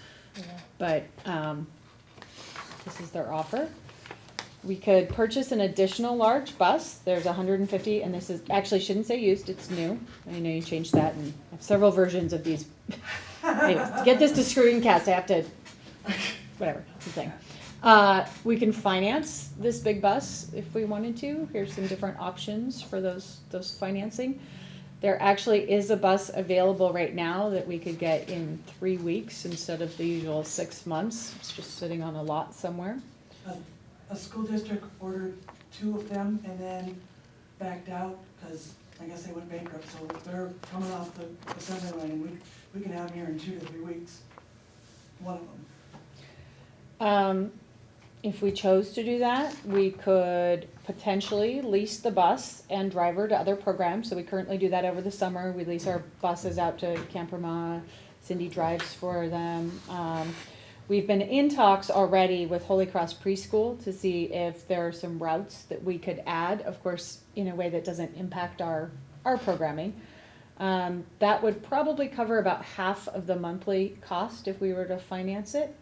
But this is their offer. We could purchase an additional large bus. There's 150, and this is, actually shouldn't say used, it's new. I know you changed that, and I have several versions of these. Anyways, to get this to screencast, I have to, whatever, it's a thing. We can finance this big bus if we wanted to. Here's some different options for those financing. There actually is a bus available right now that we could get in 3 weeks instead of the usual 6 months. It's just sitting on a lot somewhere.
A school district ordered 2 of them and then backed out because I guess they went bankrupt. So they're coming off the assembly line, and we can have them here in 2 to 3 weeks. One of them.
If we chose to do that, we could potentially lease the bus and driver to other programs. So we currently do that over the summer. We lease our buses out to Camp Rama. Cindy drives for them. We've been in talks already with Holy Cross Preschool to see if there are some routes that we could add, of course, in a way that doesn't impact our programming. That would probably cover about half of the monthly cost if we were to finance it.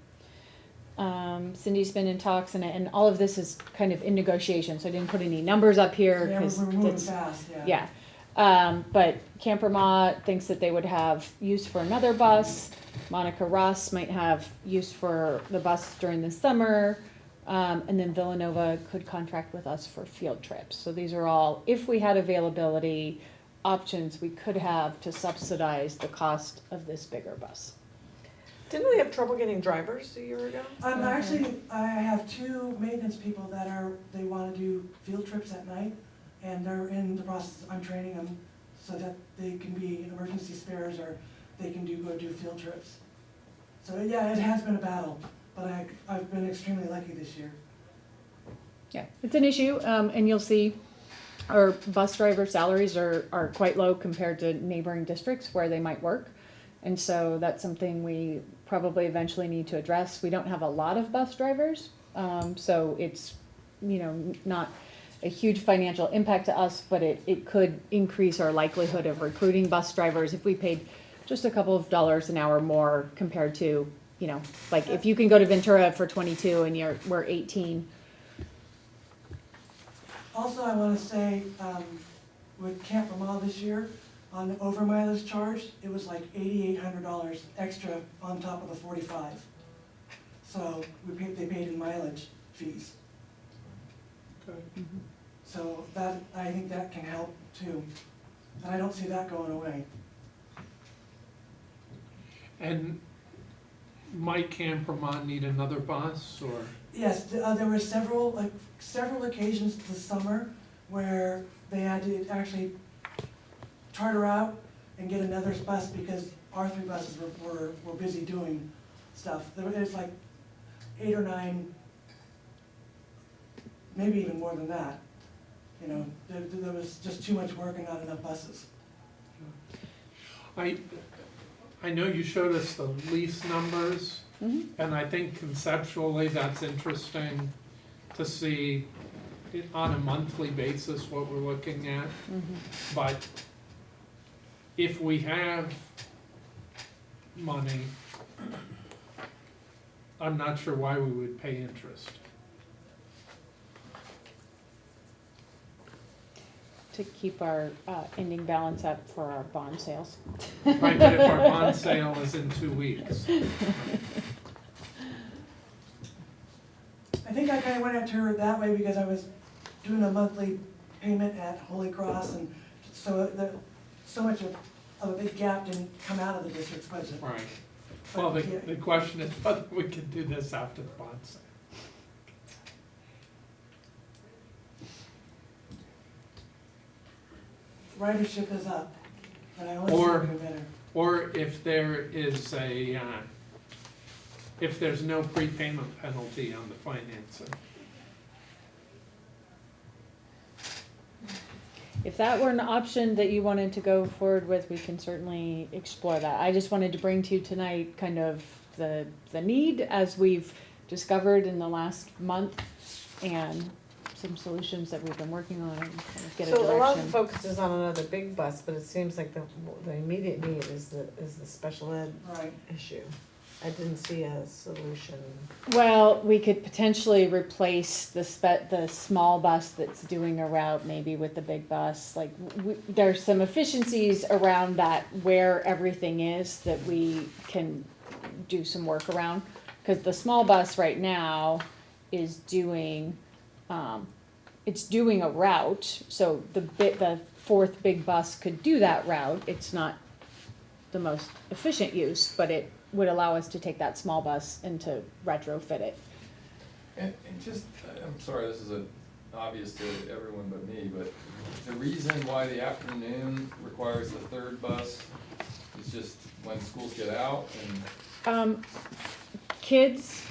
Cindy's been in talks, and all of this is kind of in negotiation, so I didn't put any numbers up here.
Yeah, we're moving fast, yeah.
But Camp Rama thinks that they would have use for another bus. Monica Ross might have use for the bus during the summer. And then Villanova could contract with us for field trips. So these are all, if we had availability, options we could have to subsidize the cost of this bigger bus.
Didn't we have trouble getting drivers a year ago?
Actually, I have 2 maintenance people that they want to do field trips at night, and they're in the process. I'm training them so that they can be emergency spares, or they can go do field trips. So yeah, it has been a battle, but I've been extremely lucky this year.
Yeah, it's an issue, and you'll see our bus driver salaries are quite low compared to neighboring districts where they might work. And so that's something we probably eventually need to address. We don't have a lot of bus drivers, so it's, not a huge financial impact to us, but it could increase our likelihood of recruiting bus drivers if we paid just a couple of dollars an hour more compared to, like if you can go to Ventura for 22 and we're 18.
Also, I want to say, with Camp Rama this year, on the over mileage charge, it was like $8,800 extra on top of the 45. So they paid in mileage fees.
Okay.
Mm-hmm.
So I think that can help too. And I don't see that going away.
And might Camp Vermont need another bus, or?
Yes, there were several occasions this summer where they had to actually charter out and get another bus because our 3 buses were busy doing stuff. There's like 8 or 9, maybe even more than that. There was just too much work and not enough buses.
I know you showed us the lease numbers, and I think conceptually that's interesting to see on a monthly basis what we're looking at. But if we have money, I'm not sure why we would pay interest.
To keep our ending balance up for our bond sales.
Right, but if our bond sale is in 2 weeks.
I think I kind of went at her that way because I was doing a monthly payment at Holy Cross, and so much of a big gap didn't come out of the district's budget.
Right. Well, the question is whether we can do this after the bond sale.
Ridership is up, and I only see it getting better.
or if there is if there's no prepayment penalty on the financing.
If that were an option that you wanted to go forward with, we can certainly explore that. I just wanted to bring to you tonight kind of the need as we've discovered in the last month and some solutions that we've been working on and kind of get a
So a lot of the
direction.
focus is on another big bus, but it seems like the immediate need is the special ed
Right.
issue. I didn't see a solution.
Well, we could potentially replace the small bus that's doing a route maybe with the big bus. Like, there's some efficiencies around that where everything is that we can do some work around. Cause the small bus right now is doing, it's doing a route, so the fourth big bus could do that route. It's not the most efficient use, but it would allow us to take that small bus and to retrofit it.
And just, I'm sorry, this is obvious to everyone but me, but the reason why the afternoon requires the third bus is just when schools get out and.
Kids,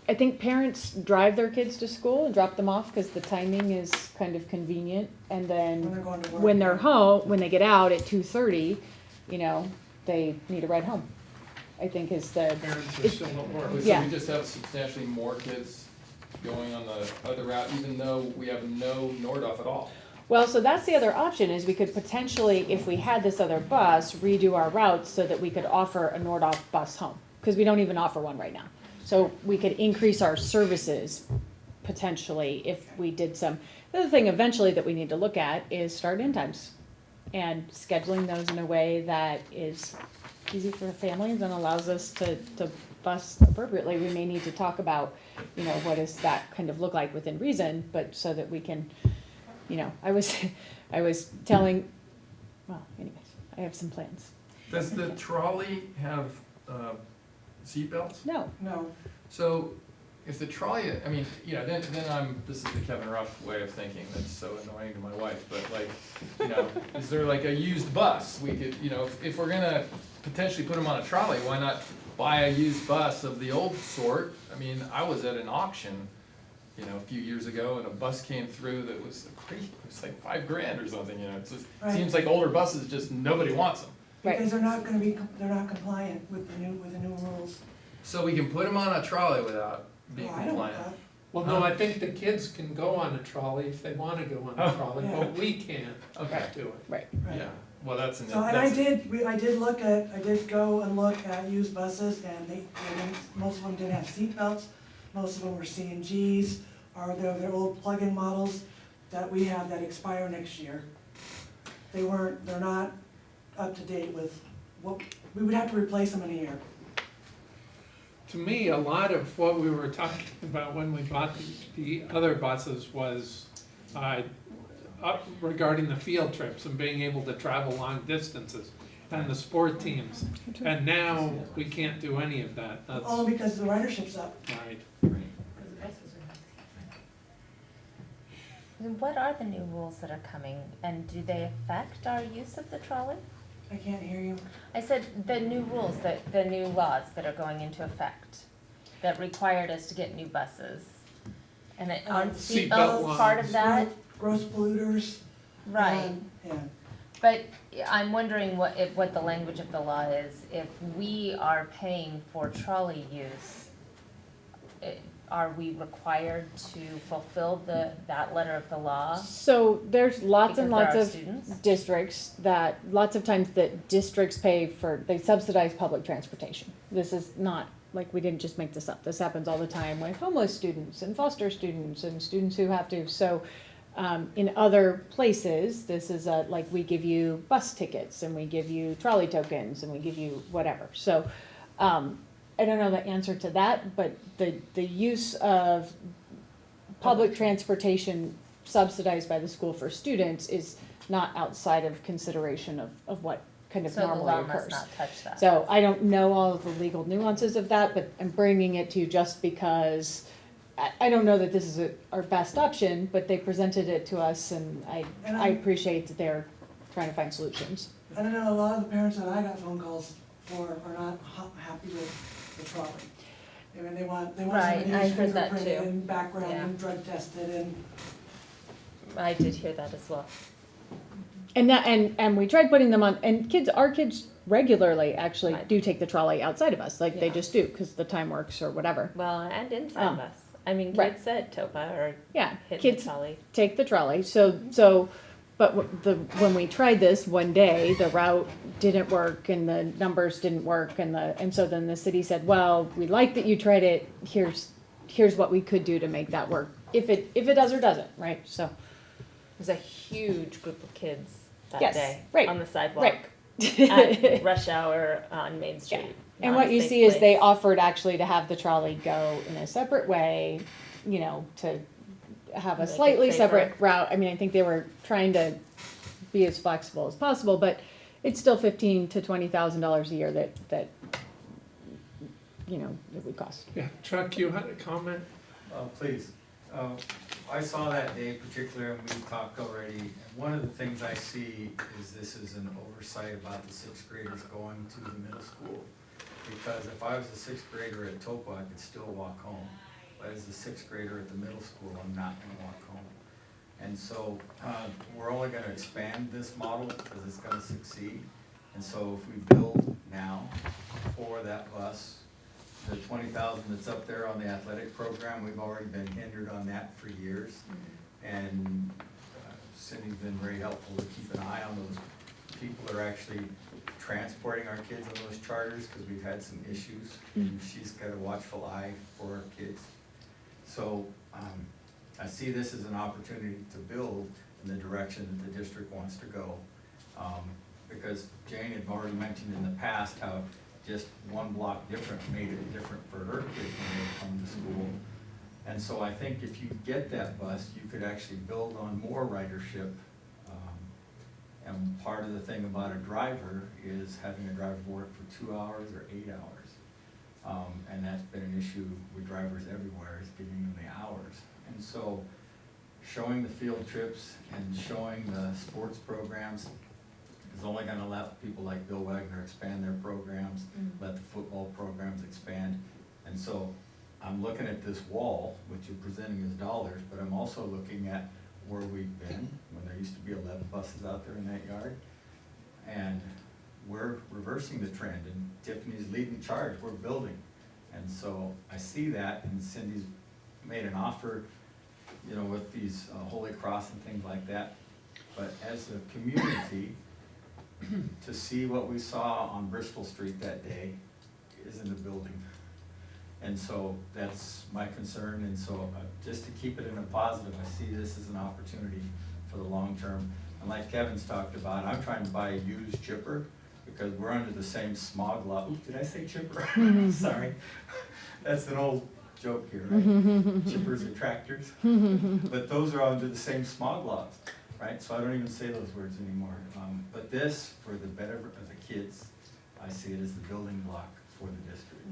I think parents drive their kids to school and drop them off because the timing is kind of convenient. And then
When they're going to work.
when they're home, when they get out at 2:30, they need a ride home, I think is the.
Parents are still at work.
So
Yeah.
we just have substantially more kids going on the other route, even though we have no Nordhoff at all.
Well, so that's the other option, is we could potentially, if we had this other bus, redo our routes so that we could offer a Nordhoff bus home, because we don't even offer one right now. So we could increase our services potentially if we did some. The other thing eventually that we need to look at is start-in times and scheduling those in a way that is easy for families and allows us to bus appropriately. We may need to talk about, what does that kind of look like within reason, but so that we can, I was telling, well, anyways, I have some plans.
Does the trolley have seatbelts?
No,
No,
So if the trolley, then this is the Kevin Ruff way of thinking that's so annoying to my wife, but is there like a used bus? We could, if we're gonna potentially put them on a trolley, why not buy a used bus of the old sort? I was at an auction, a few years ago, and a bus came through that was it was like $5,000 or something, it just
Right.
seems like older buses, just nobody wants them.
Right.
because they're not compliant with the new rules.
So we can put them on a trolley without being
No, I don't want
compliant.
that.
Well, no, I think the kids can go on a trolley if they wanna go on a
Oh.
trolley,
Yeah.
but we can't
Okay.
do it.
right.
Right.
Yeah, well, that's an.
So, and I did go and look at used buses, and most of them didn't have seatbelts, most of them were CNGs, or they're old plug-in models that we have that expire next year. They're not up to date with what, we would have to replace them in a year.
To me, a lot of what we were talking about when we bought the other buses was regarding the field trips and being able to travel long distances and the sport teams. And now we can't do any of that. That's
Only because the ridership's up.
right.
What are the new rules that are coming, and do they affect our use of the trolley?
I can't hear you.
I said the new rules, the new laws that are going into effect, that required us to get new buses. And aren't
Seatbelt
seatbelts part of
lines.
that?
Gross polluters.
Right.
Yeah.
But I'm wondering what the language of the law is. If we are paying for trolley use, are we required to fulfill that letter of the law?
So there's lots and
Because
lots
there are
of
students?
districts that, lots of times that districts they subsidize public transportation. This is not, like, we didn't just make this up. This happens all the time with homeless students and foster students and students who have to. So in other places, this is like we give you bus tickets and we give you trolley tokens and we give you whatever. So I don't know the answer to that, but the use of public transportation subsidized by the school for students is not outside of consideration of what kind of
So the
normally
law
occurs.
must not touch that.
So I don't know all of the legal nuances of that, but I'm bringing it to you just because I don't know that this is our best option, but they presented it to us and I appreciate that they're trying to find solutions.
And I know a lot of the parents that I got phone calls for are not happy with the trolley. I mean, they want
Right,
somebody
I
who's
heard that
fingerprinted
too.
and background
Yeah.
and drug tested and.
I did hear that as well.
And we tried putting them on, and our kids regularly actually
Right.
do take the trolley outside of us, like they
Yeah.
just do, because the time works or whatever.
Well, and inside
Oh.
bus. I mean,
Right.
kids at Topa are
Yeah,
hitting
kids
the trolley.
take the trolley, but when we tried this one day, the route didn't work and the numbers didn't work, and so then the city said, well, we like that you tried it, here's what we could do to make that work, if it does or doesn't, right, so.
It was a huge group of kids that
Yes,
day
right,
on the sidewalk
right.
at rush hour on Main Street.
And
Not
what
a
you
safe
see is they
place.
offered actually to have the trolley go in a separate way, to have a
Make it
slightly
safer.
separate route. I mean, I think they were trying to be as flexible as possible, but it's still $15,000 to $20,000 a year that it would cost.
Yeah, Chuck, you had a comment?
Please. I saw that day particular, and we talked already, and one of the things I see is this is an oversight about the sixth graders going to the middle school. Because if I was a sixth grader at Topa, I could still walk home. But as a sixth grader at the middle school, I'm not gonna walk home. And so, we're only gonna expand this model because it's gonna succeed. And so if we build now for that bus, the 20,000 that's up there on the athletic program, we've already been hindered on that for years. And Cindy's been very helpful to keep an eye on those people that are actually transporting our kids on those charters, because we've had some issues. And she's got a watchful eye for our kids. So I see this as an opportunity to build in the direction that the district wants to go. Because Jane had already mentioned in the past how just one block different made it different for her kids when they come to school. And so I think if you get that bus, you could actually build on more ridership. And part of the thing about a driver is having a driver work for 2 hours or 8 hours. And that's been an issue with drivers everywhere, is giving them the hours. And so showing the field trips and showing the sports programs is only gonna let people like Bill Wagner expand their programs, let the football programs expand. And so I'm looking at this wall, which you're presenting as dollars, but I'm also looking at where we've been, when there used to be 11 buses out there in that yard. And we're reversing the trend, and Tiffany's leading the charge, we're building. And so I see that, and Cindy's made an offer, with these Holy Cross and things like that. But as a community, to see what we saw on Bristol Street that day is in the building. And so that's my concern, and so just to keep it in a positive, I see this as an opportunity for the long term. And like Kevin's talked about, I'm trying to buy a used chipper because we're under the same smog law. Ooh, did I say chipper? Sorry. That's an old joke here, right? Chippers are tractors. But those are under the same smog laws, right? So I don't even say those words anymore. But this, for the better of the kids, I see it as the building block for the district.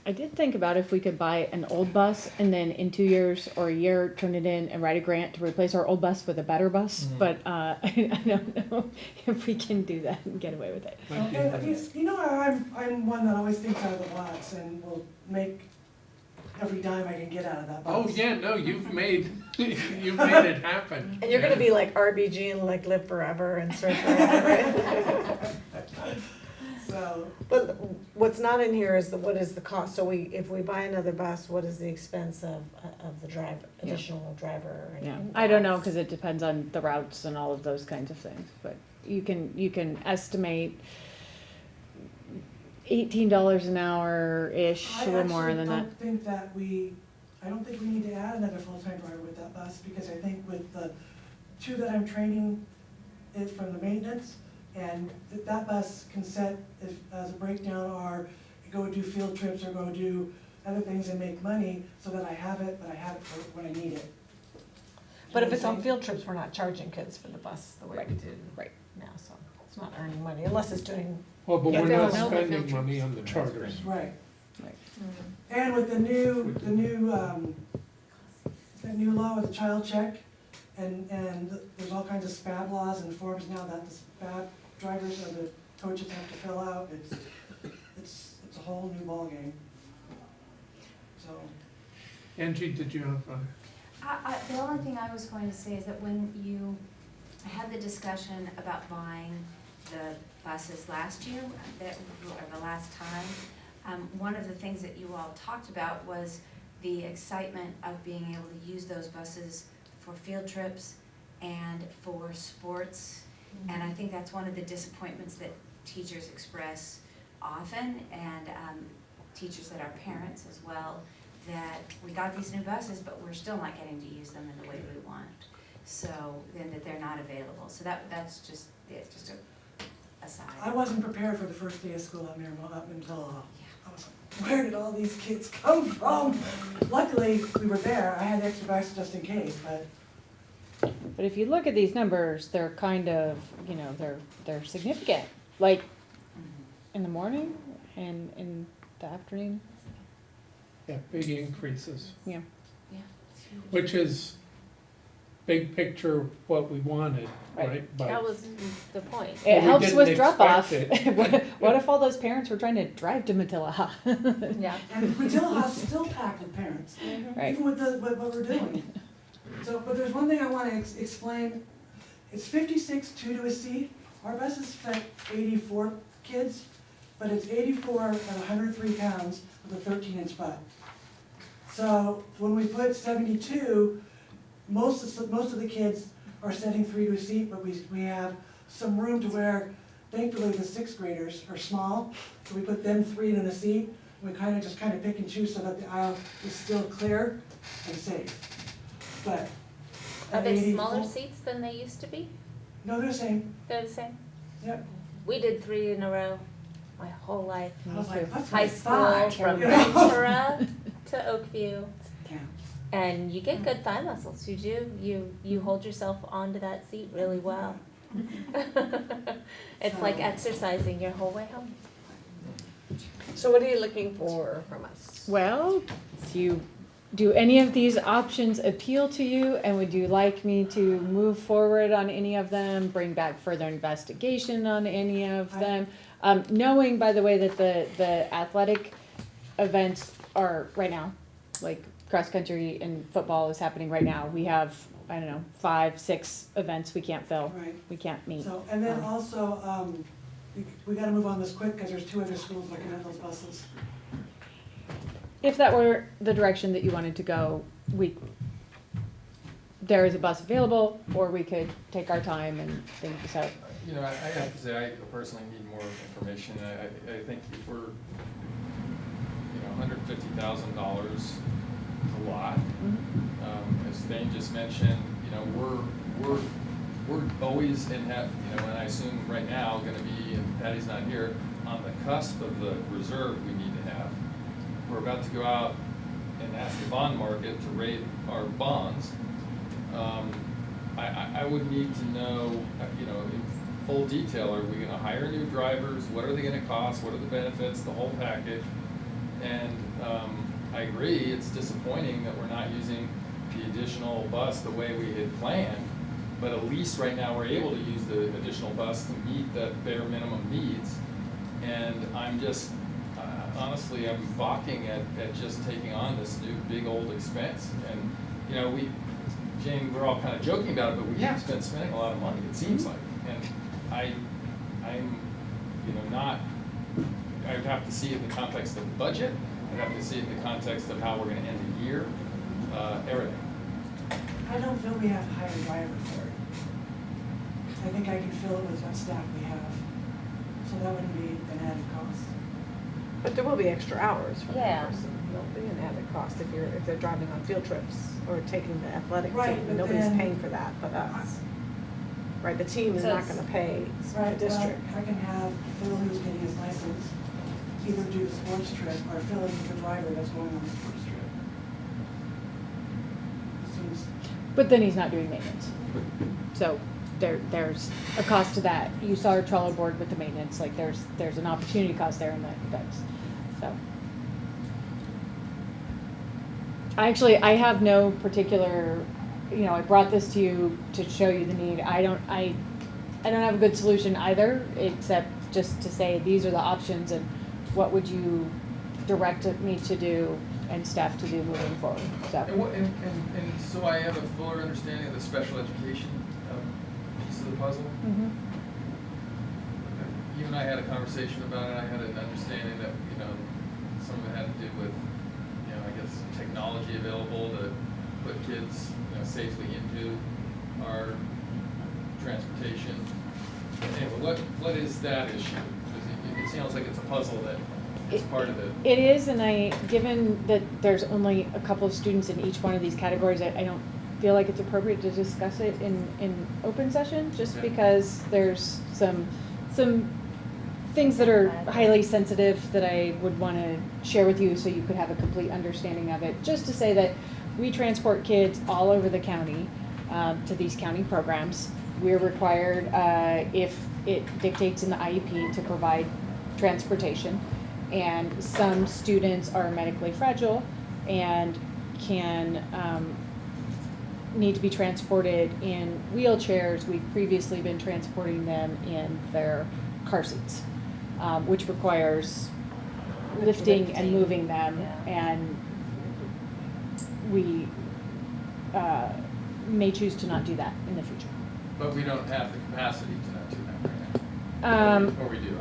I did think about if we could buy an old bus and then in 2 years or a year, turn it in and write a grant to replace our old bus with a better bus, but I don't know if we can do that and get away with it.
I'm one that always thinks out of the box and will make every dime I can get out of that bus.
Oh, yeah, no, you've made it happen.
And you're gonna be like RBG and like live forever and serve forever.
So,
But what's not in here is what is the cost, so if we buy another bus, what is the expense of the additional driver or
Yeah,
anything?
I don't know, cause it depends on the routes and all of those kinds of things, but you can estimate $18 an hour-ish, a little more than that.
I don't think we need to add another full-time driver with that bus, because I think with the two that I'm training is from the maintenance, and that bus can set as a breakdown or go do field trips or go do other things and make money so that I have it, but I have it for when I need it.
But if it's on field trips, we're not charging kids for the bus the way we do
Right.
now, so it's not earning money unless it's doing.
Well, but
Yeah,
we're
there
not
was no
spending
field
money on the charters.
Right.
Right.
And with the new law with the child check, and there's all kinds of SPAD laws and forms now that the SPAD drivers or the coaches have to fill out, it's a whole new ballgame. So,
Angie, did you have a?
The only thing I was going to say is that when you had the discussion about buying the buses last year, or the last time, one of the things that you all talked about was the excitement of being able to use those buses for field trips and for sports. And I think that's one of the disappointments that teachers express often, and teachers that are parents as well, that we got these new buses, but we're still not getting to use them in the way we want. So then that they're not available. So that's just a aside.
I wasn't prepared for the first day of school up until I was like, where did all these kids come from? Luckily, we were there. I had extra buses just in case, but.
But if you look at these numbers, they're kind of, they're significant. Like in the morning and in the afternoon.
Yeah, big increases.
Yeah.
Yeah.
Which is big picture what we wanted, right? But
That was the point.
It
we
helps
didn't
with drop off.
expect
What if all those parents were trying to drive to Matilaha?
Yeah.
And Matilaha's still packed with parents,
Right.
even with what we're doing. So, but there's one thing I want to explain. It's 56 to a seat. Our buses fit 84 kids, but it's 84 at 103 pounds with a 13-inch butt. So when we put 72, most of the kids are sitting 3 to a seat, but we have some room to where, thankfully, the 6th graders are small, so we put them 3 in a seat. We kind of pick and choose so that the aisle is still clear and safe. But
Are
at
they
84
smaller seats than they used to be?
No, they're the same.
They're the same?
Yep.
We did 3 in a row my whole life.
I was like, what's
High
my
school,
thigh?
from
You know?
Ventura to Oakview.
Yeah.
And you get good thigh muscles, you do. You hold yourself onto that seat really well. It's like exercising your whole way home.
So what are you looking for from us?
Well, do any of these options appeal to you, and would you like me to move forward on any of them, bring back further investigation on any of them? Knowing, by the way, that the athletic events are right now, like cross country and football is happening right now. We have, 5, 6 events we can't fill.
Right.
We can't meet.
So, and then also, we gotta move on this quick because there's 2 other schools looking at those buses.
If that were the direction that you wanted to go, there is a bus available, or we could take our time and think this out.
I have to say, I personally need more information. I think if we're, $150,000 is a lot. As Thane just mentioned, we're always and I assume right now gonna be, and Patty's not here, on the cusp of the reserve we need to have. We're about to go out and ask the bond market to rate our bonds. I would need to know, in full detail, are we gonna hire new drivers? What are they gonna cost? What are the benefits, the whole package? And I agree, it's disappointing that we're not using the additional bus the way we had planned, but at least right now we're able to use the additional bus to meet the bare minimum needs. And I'm just, honestly, I'm balking at just taking on this new big old expense. And, Jane, we're all kind of joking about it, but we have been spending a lot of money, it seems like. And I'm, not, I'd have to see it in the context of the budget. I'd have to see it in the context of how we're gonna end the year, everything.
I don't feel we have to hire a driver for it. I think I can fill it with what staff we have. So that wouldn't be an added cost.
But there will be extra hours for
Yeah.
that person. There'll be an added cost if they're driving on field trips or taking the athletic
Right,
team.
but
Nobody's
then-
paying for that but us. Right, the team is
So
not
it's-
gonna pay the
Right,
district.
well, I can have Phil, who's getting his license, either do the sports trip or fill in with the driver that's going on the sports trip. Seems,
But then he's not doing maintenance. So there's a cost to that. You saw our Trello board with the maintenance, like there's an opportunity cost there, and that's, so. I have no particular, I brought this to you to show you the need. I I don't have a good solution either, except just to say, these are the options, and what would you direct me to do and staff to do moving forward, so.
And so I have a fuller understanding of the special education piece of the puzzle.
Mhm.
You and I had a conversation about it. I had an understanding that, some of it had to do with, I guess, technology available to put kids, safely into our transportation. Anyway, what is that issue? Because it sounds like it's a puzzle that is part of it.
It is, and given that there's only a couple of students in each one of these categories, I don't feel like it's appropriate to discuss it in open session, just
Okay.
because there's some things that are highly sensitive that I would want to share with you so you could have a complete understanding of it. Just to say that we transport kids all over the county to these county programs. We're required, if it dictates in the IEP, to provide transportation. And some students are medically fragile and can need to be transported in wheelchairs. We've previously been transporting them in their car seats, which requires lifting and moving them, and we may choose to not do that in the future.
But we don't have the capacity to not do that right now. Or we do.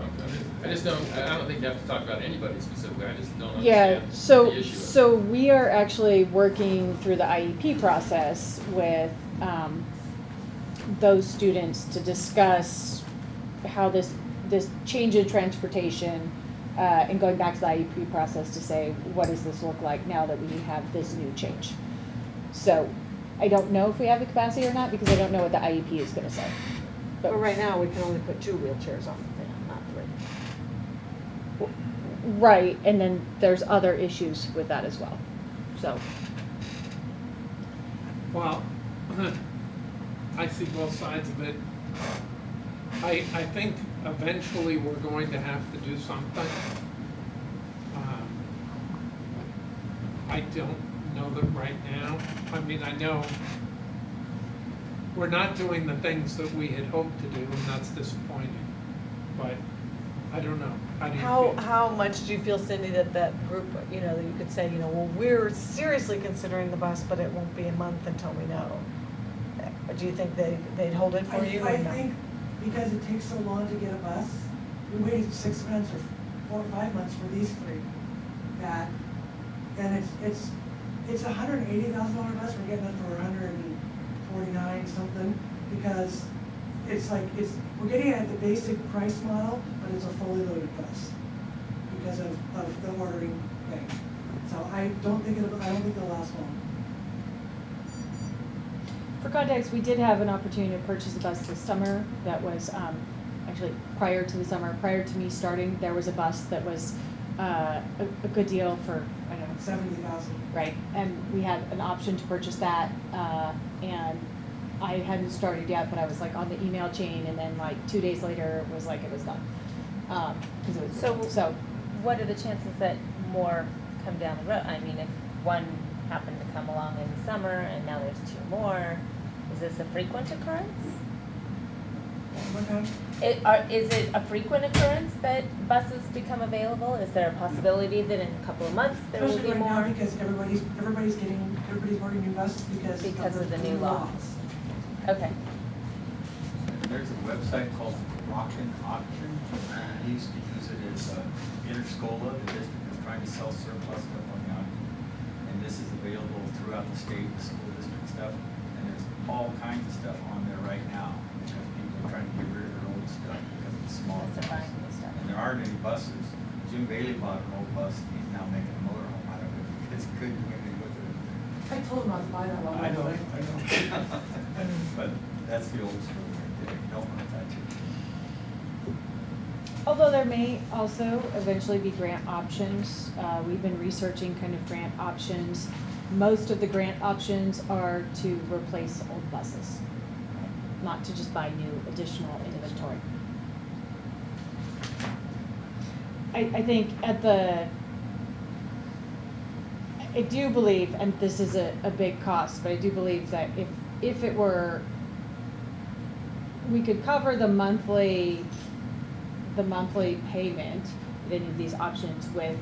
I just don't, I don't think you have to talk about anybody specifically. I just don't
Yeah,
understand
so,
the issue.
so we are actually working through the IEP process with those students to discuss how this change in transportation, and going back to the IEP process to say, what does this look like now that we have this new change? So I don't know if we have the capacity or not, because I don't know what the IEP is gonna say.
But right now, we can only put 2 wheelchairs on the van, not 3.
Right, and then there's other issues with that as well, so.
Well, I see both sides of it. I think eventually we're going to have to do something. I don't know that right now. I mean, I know we're not doing the things that we had hoped to do, and that's disappointing. But I don't know. How do you feel?
How much do you feel, Cindy, that group, that you could say, well, we're seriously considering the bus, but it won't be a month until we know? Do you think they'd hold it for you? Or
I
no?
think because it takes so long to get a bus, we waited 6 months or 4 or 5 months for these 3. And it's $180,000 bus, we're getting it for $149 something, because we're getting it at the basic price model, but it's a fully loaded bus because of the ordering thing. So I don't think they'll last long.
For context, we did have an opportunity to purchase a bus this summer that was, actually prior to the summer, prior to me starting, there was a bus that was a good deal for, I don't know.
$70,000.
Right, and we had an option to purchase that, and I hadn't started yet, but I was like on the email chain, and then like 2 days later, it was done. 'Cause it was, so.
What are the chances that more come down the road? I mean, if one happened to come along in the summer and now there's 2 more, is this a frequent occurrence? Is it a frequent occurrence that buses become available? Is there a possibility that in a couple of months there will
Especially
be
right now,
more?
because everybody's ordering new buses
Because of the new laws. Okay.
There's a website called Rockin' Auction. We used to use it as Interscola. The district is trying to sell surplus stuff on the auction. And this is available throughout the state, the school district stuff. And there's all kinds of stuff on there right now, because people are trying to get rid of their old stuff because it's small.
Because they're buying new stuff.
And there aren't any buses. Jim Bailey bought an old bus, and he's now making a motorhome out of it because he couldn't do anything with it.
I told him not to buy that one.
I know. But that's the old school right there. You don't want to touch it.
Although there may also eventually be grant options. We've been researching kind of grant options. Most of the grant options are to replace old buses, not to just buy new additional inventory. I think I do believe, and this is a big cost, but I do believe that if it were we could cover the monthly payment of any of these options with,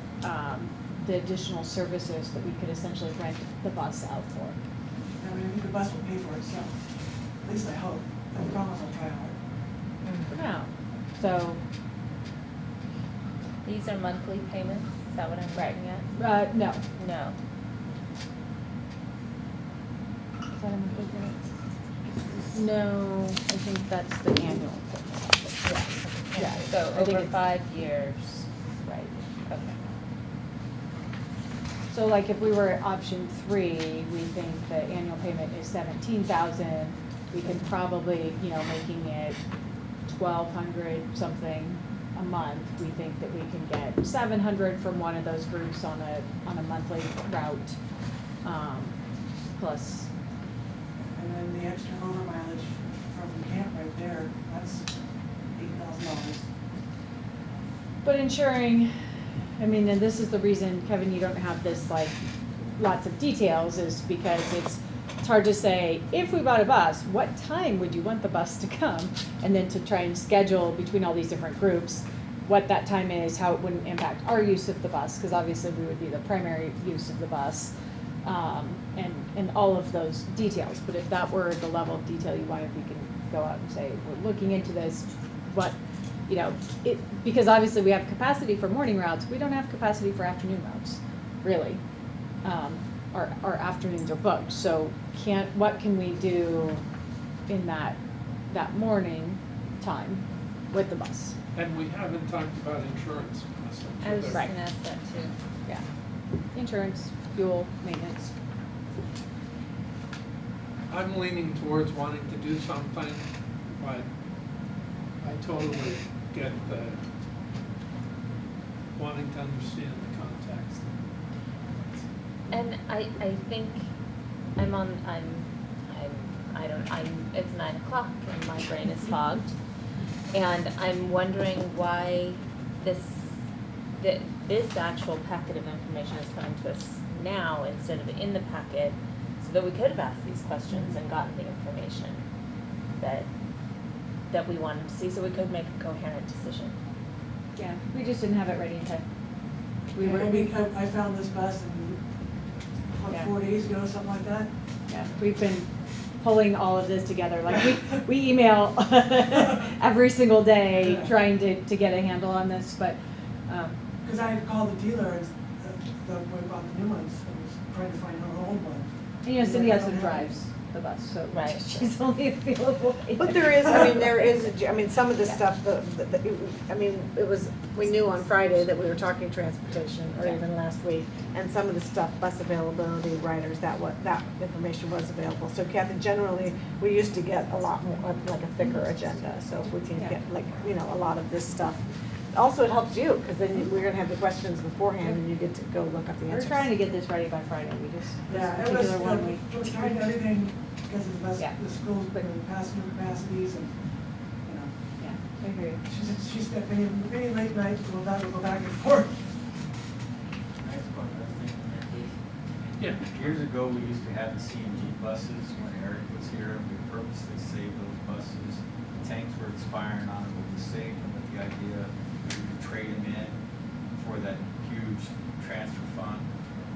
the additional services that we could essentially rent the bus out for.
I mean, I think the bus will pay for itself, at least I hope. I promise I'll try hard.
For now, so,
These are monthly payments, is that what I'm writing at?
no.
No.
Is that a monthly payment? No, I think that's the annual payment. Yeah,
So
I think
over
it's-
5 years, right, okay.
So like if we were at option 3, we think the annual payment is 17,000. We could probably, making it 1,200 something a month. We think that we can get 700 from one of those groups on a monthly route, plus.
And then the extra over mileage from camp right there, that's $8,000.
But ensuring, and this is the reason, Kevin, you don't have this like lots of details, is because it's hard to say, if we bought a bus, what time would you want the bus to come? And then to try and schedule between all these different groups, what that time is, how it wouldn't impact our use of the bus, because obviously we would be the primary use of the bus, and all of those details. But if that were the level of detail you wanted, we can go out and say, we're looking into this, what, because obviously we have capacity for morning routes, we don't have capacity for afternoon routes, really. Our afternoons are booked, so what can we do in that morning time with the bus?
And we haven't talked about insurance.
I was just
Right.
gonna ask that too.
Yeah, insurance, fuel, maintenance.
I'm leaning towards wanting to do something, but I totally get the wanting to understand the context.
And I think it's 9 o'clock and my brain is fogged. And I'm wondering why this actual packet of information is coming to us now instead of in the packet, so that we could have asked these questions and gotten the information that we wanted to see, so we could make a coherent decision.
Yeah, we just didn't have it ready in time.
I found this bus
Yeah.
4 days ago, something like that.
Yeah, we've been pulling all of this together, like we email every single day trying to get a handle on this, but,
Because I had called the dealer and the boy bought the new ones and was trying to find her old one.
Cindy also drives the bus, so
Right.
she's only available.
But there is, some of the stuff, it was, we knew on Friday that we were talking transportation, or even last week, and some of the stuff, bus availability, riders, that information was available. So Kathy, generally, we used to get a lot more, like a thicker agenda, so if we can get, a lot of this stuff. Also, it helps you, because then we're gonna have the questions beforehand, and you get to go look up the
We're
answers.
trying to get this ready by Friday, this
Yeah, it was,
particular one week.
it was trying everything because of the bus,
Yeah.
the schools, the passenger capacities and,
Yeah, I hear you.
she's got many late nights, we'll go back and forth.
Yeah.
Years ago, we used to have the CNG buses when Eric was here, and we purposely saved those buses. The tanks were expiring on them, but we saved them with the idea that we could trade them in for that huge transfer fund,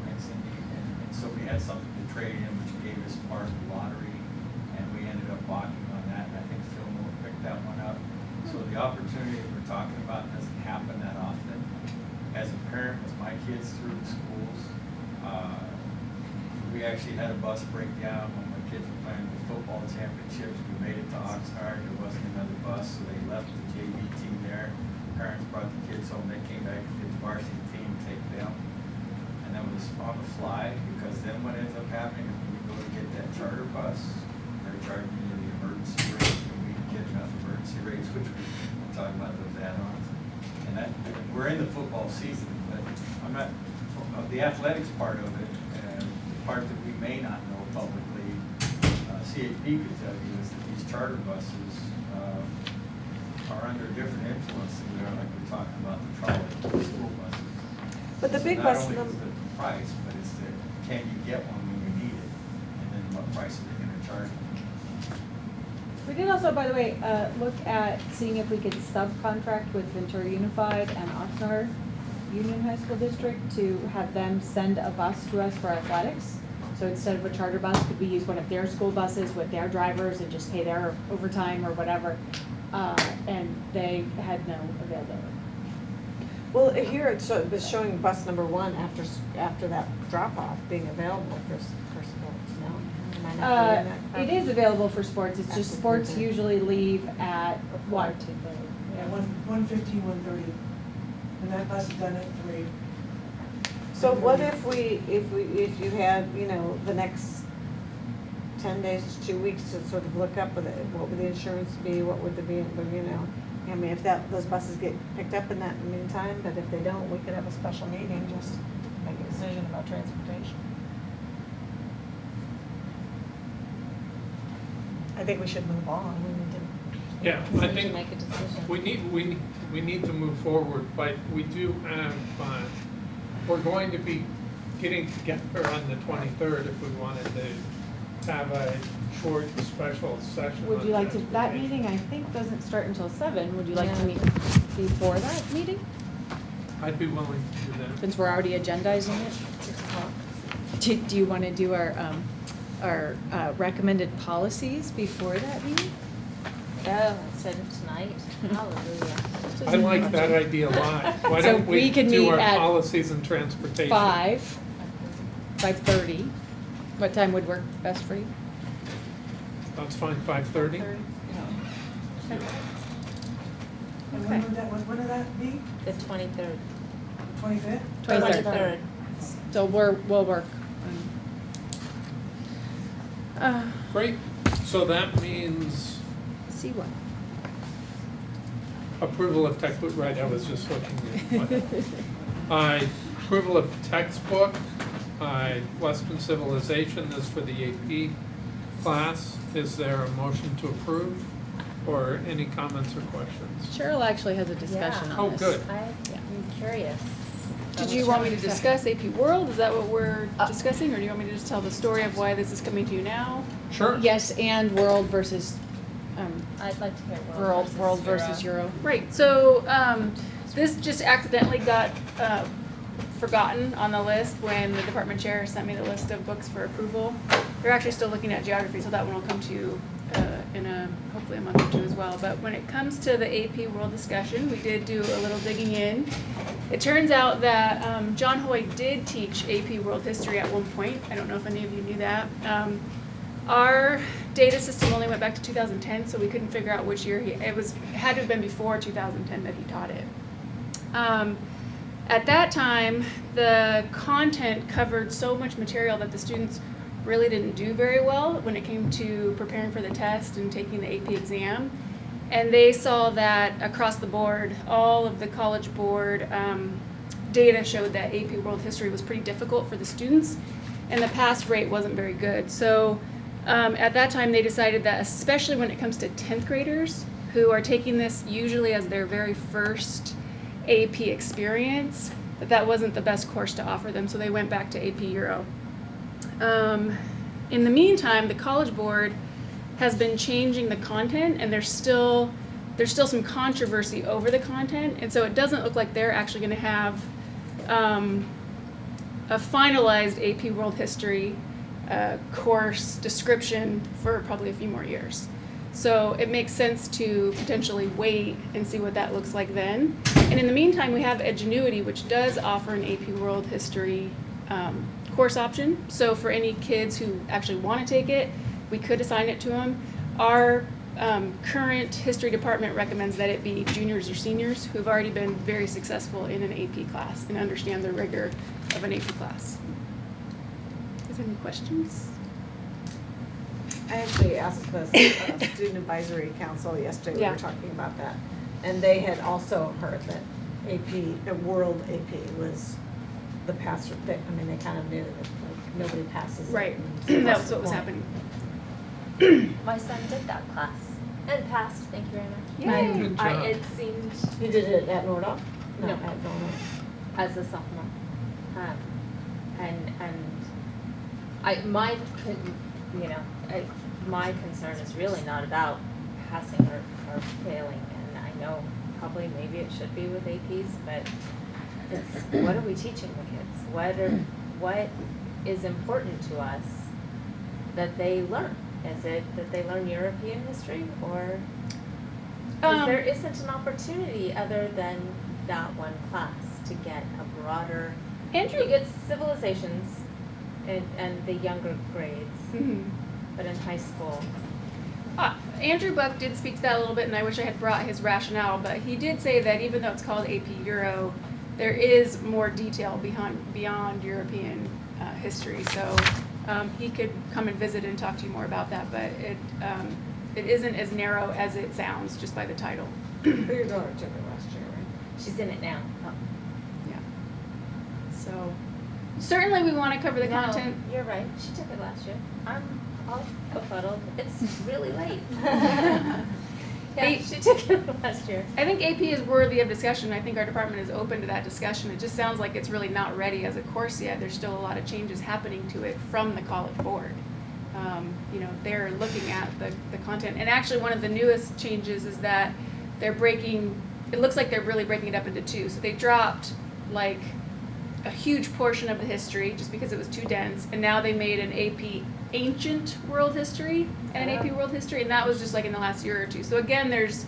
right, Cindy? And so we had something to trade in, which gave us part of the lottery, and we ended up walking on that, and I think Fillmore picked that one up. So the opportunity that we're talking about doesn't happen that often. As a parent with my kids through the schools, we actually had a bus breakdown when my kids were playing the football championships. We made it to Oxnard, there wasn't another bus, so they left the JV team there. Parents brought the kids home, they came back to the varsity team, take them. And that was on the fly, because then what ends up happening is when you go to get that charter bus, they're charging you the emergency rate, and we didn't get enough emergency rates, which we're talking about those add-ons. And that, we're in the football season, but I'm not, the athletics part of it, the part that we may not know publicly, CHP could tell you, is that these charter buses are under a different influence than we are, like we're talking about the trolley, the school buses.
But the
So
big bus,
not only is the price, but it's the, can you get one when you need it, and then what price are they gonna charge you?
We did also, by the way, look at seeing if we could subcontract with Ventura Unified and Oxnard Union High School District to have them send a bus to us for athletics. So instead of a charter bus, could we use one of their school buses with their drivers and just pay their overtime or whatever? And they had no availability.
Well, here it's showing bus number 1 after that drop-off being available for sports, no? Am I not reading that correctly?
It is available for sports, it's just sports usually leave at what?
Yeah, 1:15, 1:30, and that bus is done at 3.
So what if if you had, you know, the next 10 days to 2 weeks to sort of look up with it, what would the insurance be, what would the be, you know? I mean, if those buses get picked up in that meantime, but if they don't, we could have a special meeting just to make a decision about transportation. I think we should move on, we need to.
Yeah, I
We should
think
make a decision.
we need to move forward, but we do have, we're going to be getting together on the 23rd if we wanted to have a short special session.
Would
on
you like to, that
transportation.
meeting I think doesn't start until 7, would you like to
Yeah.
meet before that meeting?
I'd be willing to do that.
Since we're already agendizing it?
6 o'clock.
Do you want to do our recommended policies before that meeting?
Oh, instead of tonight? Hallelujah.
I like that idea a lot. Why
So
don't
we
we
can
do
meet
our
at
policies and transportation?
5:30. What time would work best for you?
That's fine, 5:30?
And
Okay.
when would that be?
The 23rd.
25th?
23rd. So we'll work.
Great, so that means
See what?
approval of textbook, right, I was just looking at what. Approval of textbook, Western Civilization is for the AP class. Is there a motion to approve or any comments or questions?
Cheryl actually has a discussion
Yeah.
on
Oh,
this.
good.
I'm curious.
Did you want me to discuss AP World? Is that what we're discussing, or do you want me to just tell the story of why this is coming to you now?
Sure.
Yes, and world versus,
I'd like to hear
world versus Euro.
Right, so, this just accidentally got, forgotten on the list when the department chair sent me the list of books for approval. They're actually still looking at geography, so that one will come to you, in hopefully a month or two as well. But when it comes to the AP World discussion, we did do a little digging in. It turns out that, John Hoy did teach AP World History at one point. I don't know if any of you knew that. Our data system only went back to 2010, so we couldn't figure out which year it had to have been before 2010 that he taught it. At that time, the content covered so much material that the students really didn't do very well when it came to preparing for the test and taking the AP exam. And they saw that across the board, all of the College Board data showed that AP World History was pretty difficult for the students, and the pass rate wasn't very good. So at that time, they decided that especially when it comes to 10th graders who are taking this usually as their very first AP experience, that wasn't the best course to offer them, so they went back to AP Euro. In the meantime, the College Board has been changing the content, and there's still some controversy over the content, and so it doesn't look like they're actually going to have a finalized AP World History course description for probably a few more years. So it makes sense to potentially wait and see what that looks like then. And in the meantime, we have Edgenuity, which does offer an AP World History course option. So for any kids who actually want to take it, we could assign it to them. Our current history department recommends that it be juniors or seniors who've already been very successful in an AP class and understand the rigor of an AP class. Is there any questions?
I actually asked the Student Advisory Council yesterday, we
Yeah.
were talking about that. And they had also heard that the World AP was the pass, they kind of knew that like, nobody passes it.
Right,
and
that's
what's
what
the
was
point?
happening.
My son did that class and passed, thank you very much.
Yay.
Good job.
It seemed,
You did it at Nordoff?
No.
At Nordoff.
as a sophomore. My concern is really not about passing or failing, and I know probably maybe it should be with APs, but it's, what are we teaching the kids? What is important to us that they learn? Is it that they learn European history, or, because there isn't an opportunity other than that one class to get a broader,
Andrew-
you get civilizations and the younger grades,
Mhm.
but in high school.
Andrew Buck did speak to that a little bit, and I wish I had brought his rationale, but he did say that even though it's called AP Euro, there is more detail beyond European history. So he could come and visit and talk to you more about that, but it isn't as narrow as it sounds just by the title.
Your daughter took it last year, right? She's in it now. Oh.
Yeah. So certainly we want to cover the
No,
content.
you're right. She took it last year. I'm all befuddled. It's really late. Yeah, she took it last year.
I think AP is worthy of discussion. I think our department is open to that discussion. It just sounds like it's really not ready as a course yet. There's still a lot of changes happening to it from the college board. They're looking at the content. And actually one of the newest changes is that they're it looks like they're really breaking it up into two. So they dropped like a huge portion of the history just because it was too dense. And now they made an AP Ancient World History and an AP World History, and that was just like in the last year or two. So again, there's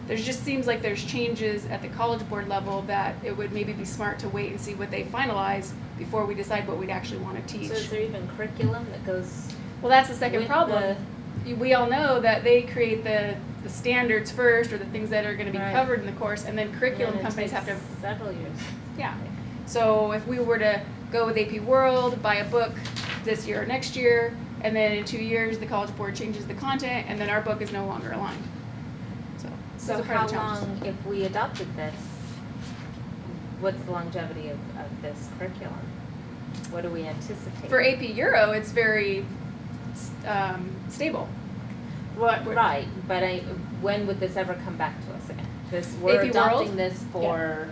just seems like there's changes at the college board level that it would maybe be smart to wait and see what they finalize before we decide what we'd actually want to teach.
So is there even curriculum that goes?
Well, that's the second
with
problem. We all know that they create the standards first, or the things that are going to be
Right.
covered in the course, and then curriculum
And it
companies have
takes
to.
several years.
Yeah. So if we were to go with AP World, buy a book this year or next year, and then in 2 years the college board changes the content, and then our book is no longer aligned. So
So
those are part
how
of the challenges.
long, if we adopted this, what's the longevity of this curriculum? What do we anticipate?
For AP Euro, it's very stable.
Right, but when would this ever come back to us again? We're
AP
adopting
World?
this for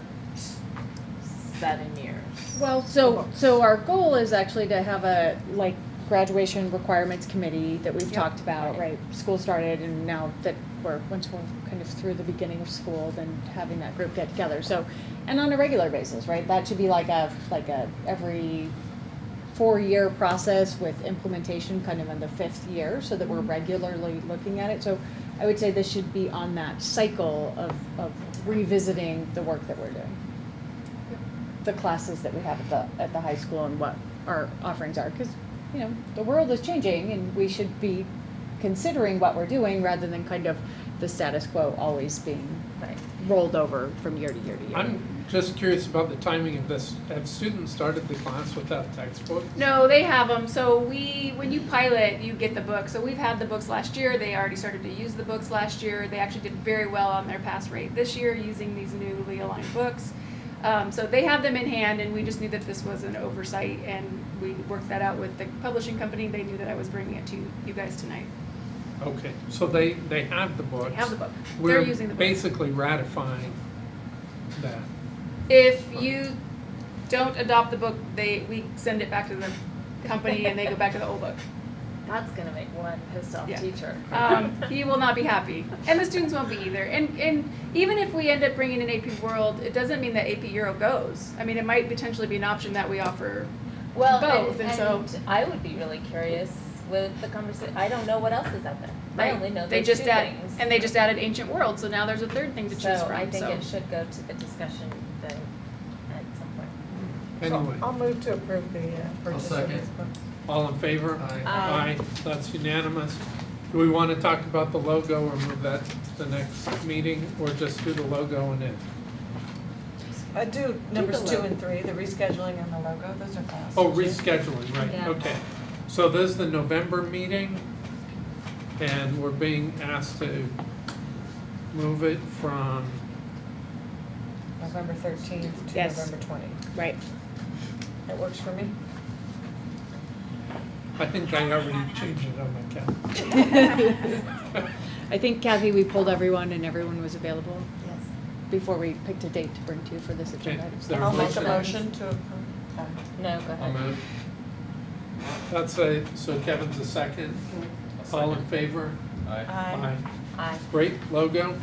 7 years.
Well, so our goal is actually to have a, like, graduation requirements committee that we've
Yep.
talked about, right? School started, and now that once we're kind of through the beginning of school, then having that group get together. So, and on a regular basis, right? That should be like a every 4-year process with implementation kind of in the 5th year, so that we're regularly looking at it. So I would say this should be on that cycle of revisiting the work that we're doing. The classes that we have at the high school and what our offerings are, because the world is changing, and we should be considering what we're doing rather than kind of the status quo always being rolled over from year to year to year.
I'm just curious about the timing of this. Have students started the class without textbooks?
No, they have them. So when you pilot, you get the book. So we've had the books last year. They already started to use the books last year. They actually did very well on their pass rate this year using these newly aligned books. So they have them in hand, and we just knew that this was an oversight, and we worked that out with the publishing company. They knew that I was bringing it to you guys tonight.
Okay, so they have the books.
They have the book.
We're
They're using the book.
basically ratifying that.
If you don't adopt the book, we send it back to the company, and they go back to the old book.
That's gonna make one pissed off
Yeah.
teacher.
He will not be happy, and the students won't be either. And even if we end up bringing in AP World, it doesn't mean that AP Euro goes. I mean, it might potentially be an option that we offer
Well,
both,
and
so
I would be really curious with the conversation. I don't know what else is out there. I only know
they
those
just
two
add,
things.
and they just added Ancient World, so now there's a third thing to choose
So
from.
I think it should go to the discussion then at some point.
Anyway,
I'll move to approve the purchase of
second.
this book.
all in favor?
Aye.
Aye.
That's unanimous. Do we want to talk about the logo or move that to the next meeting, or just do the logo and it?
I do numbers
the
2
logo.
and 3, the rescheduling and the logo, those are fast.
Oh, rescheduling, right,
Yeah.
okay. So this is the November meeting, and we're being asked to move it from,
November 13th to
Yes.
November 20th.
Right.
That works for me.
I think I already changed it on my calendar.
I think, Kathy, we pulled everyone and everyone was available
Yes.
before we picked a date to bring to you for this agenda.
Is there a
I'll make a
motion?
motion to approve.
No, go
I'll
ahead.
move. So Kevin's a second. All in favor?
Aye.
Aye.
Hi.
Great logo.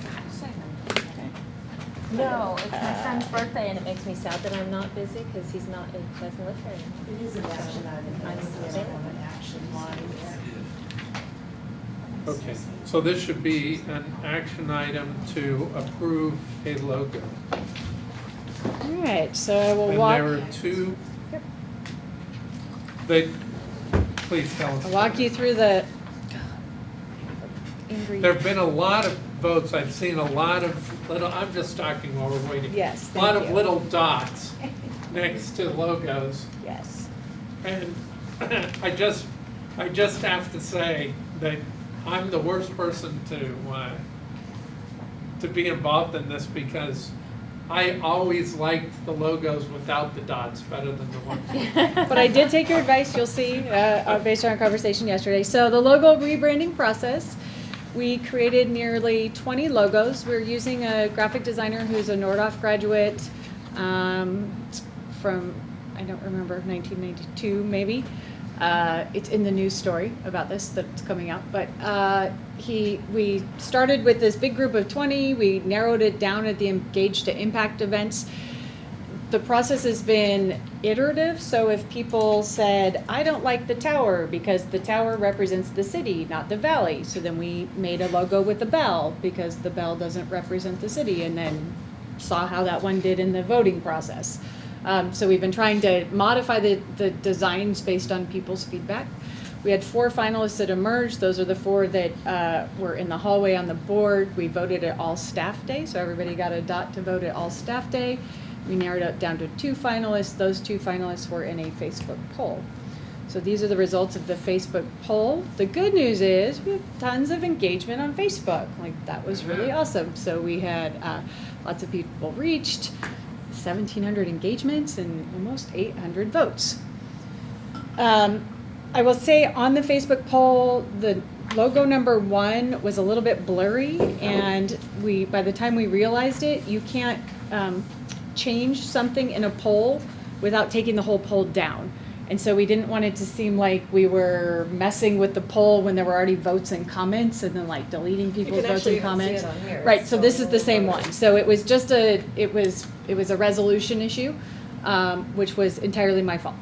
No, it's my son's birthday and it makes me sad that I'm not busy because he doesn't live here anymore.
It is an action item.
I'm available.
An action line.
Okay, so this should be an action item to approve a logo.
All right, so I will
And
walk.
there are two. They, please tell us.
I'll walk you through the.
There have been a lot of votes. I've seen a lot of little, I'm just talking while we're waiting.
Yes,
A lot
thank
of
you.
little dots next to logos.
Yes.
And I just have to say that I'm the worst person to be involved in this because I always liked the logos without the dots better than the ones with.
But I did take your advice, you'll see, based on our conversation yesterday. So the logo rebranding process, we created nearly 20 logos. We're using a graphic designer who's a Nordhoff graduate from, I don't remember, 1992 maybe. It's in the news story about this that's coming out. But we started with this big group of 20. We narrowed it down at the Engage to Impact events. The process has been iterative, so if people said, I don't like the tower because the tower represents the city, not the valley, so then we made a logo with the bell because the bell doesn't represent the city, and then saw how that one did in the voting process. So we've been trying to modify the designs based on people's feedback. We had 4 finalists that emerged. Those are the 4 that were in the hallway on the board. We voted at all staff day, so everybody got a dot to vote at all staff day. We narrowed it down to 2 finalists. Those 2 finalists were in a Facebook poll. So these are the results of the Facebook poll. The good news is we have tons of engagement on Facebook. Like, that was really awesome. So we had lots of people reached, 1,700 engagements, and almost 800 votes. I will say on the Facebook poll, the logo number 1 was a little bit blurry, and by the time we realized it, you can't change something in a poll without taking the whole poll down. And so we didn't want it to seem like we were messing with the poll when there were already votes and comments and then like deleting people's votes and comments. Right, so this is the same one. So it was just it was a resolution issue, which was entirely my fault.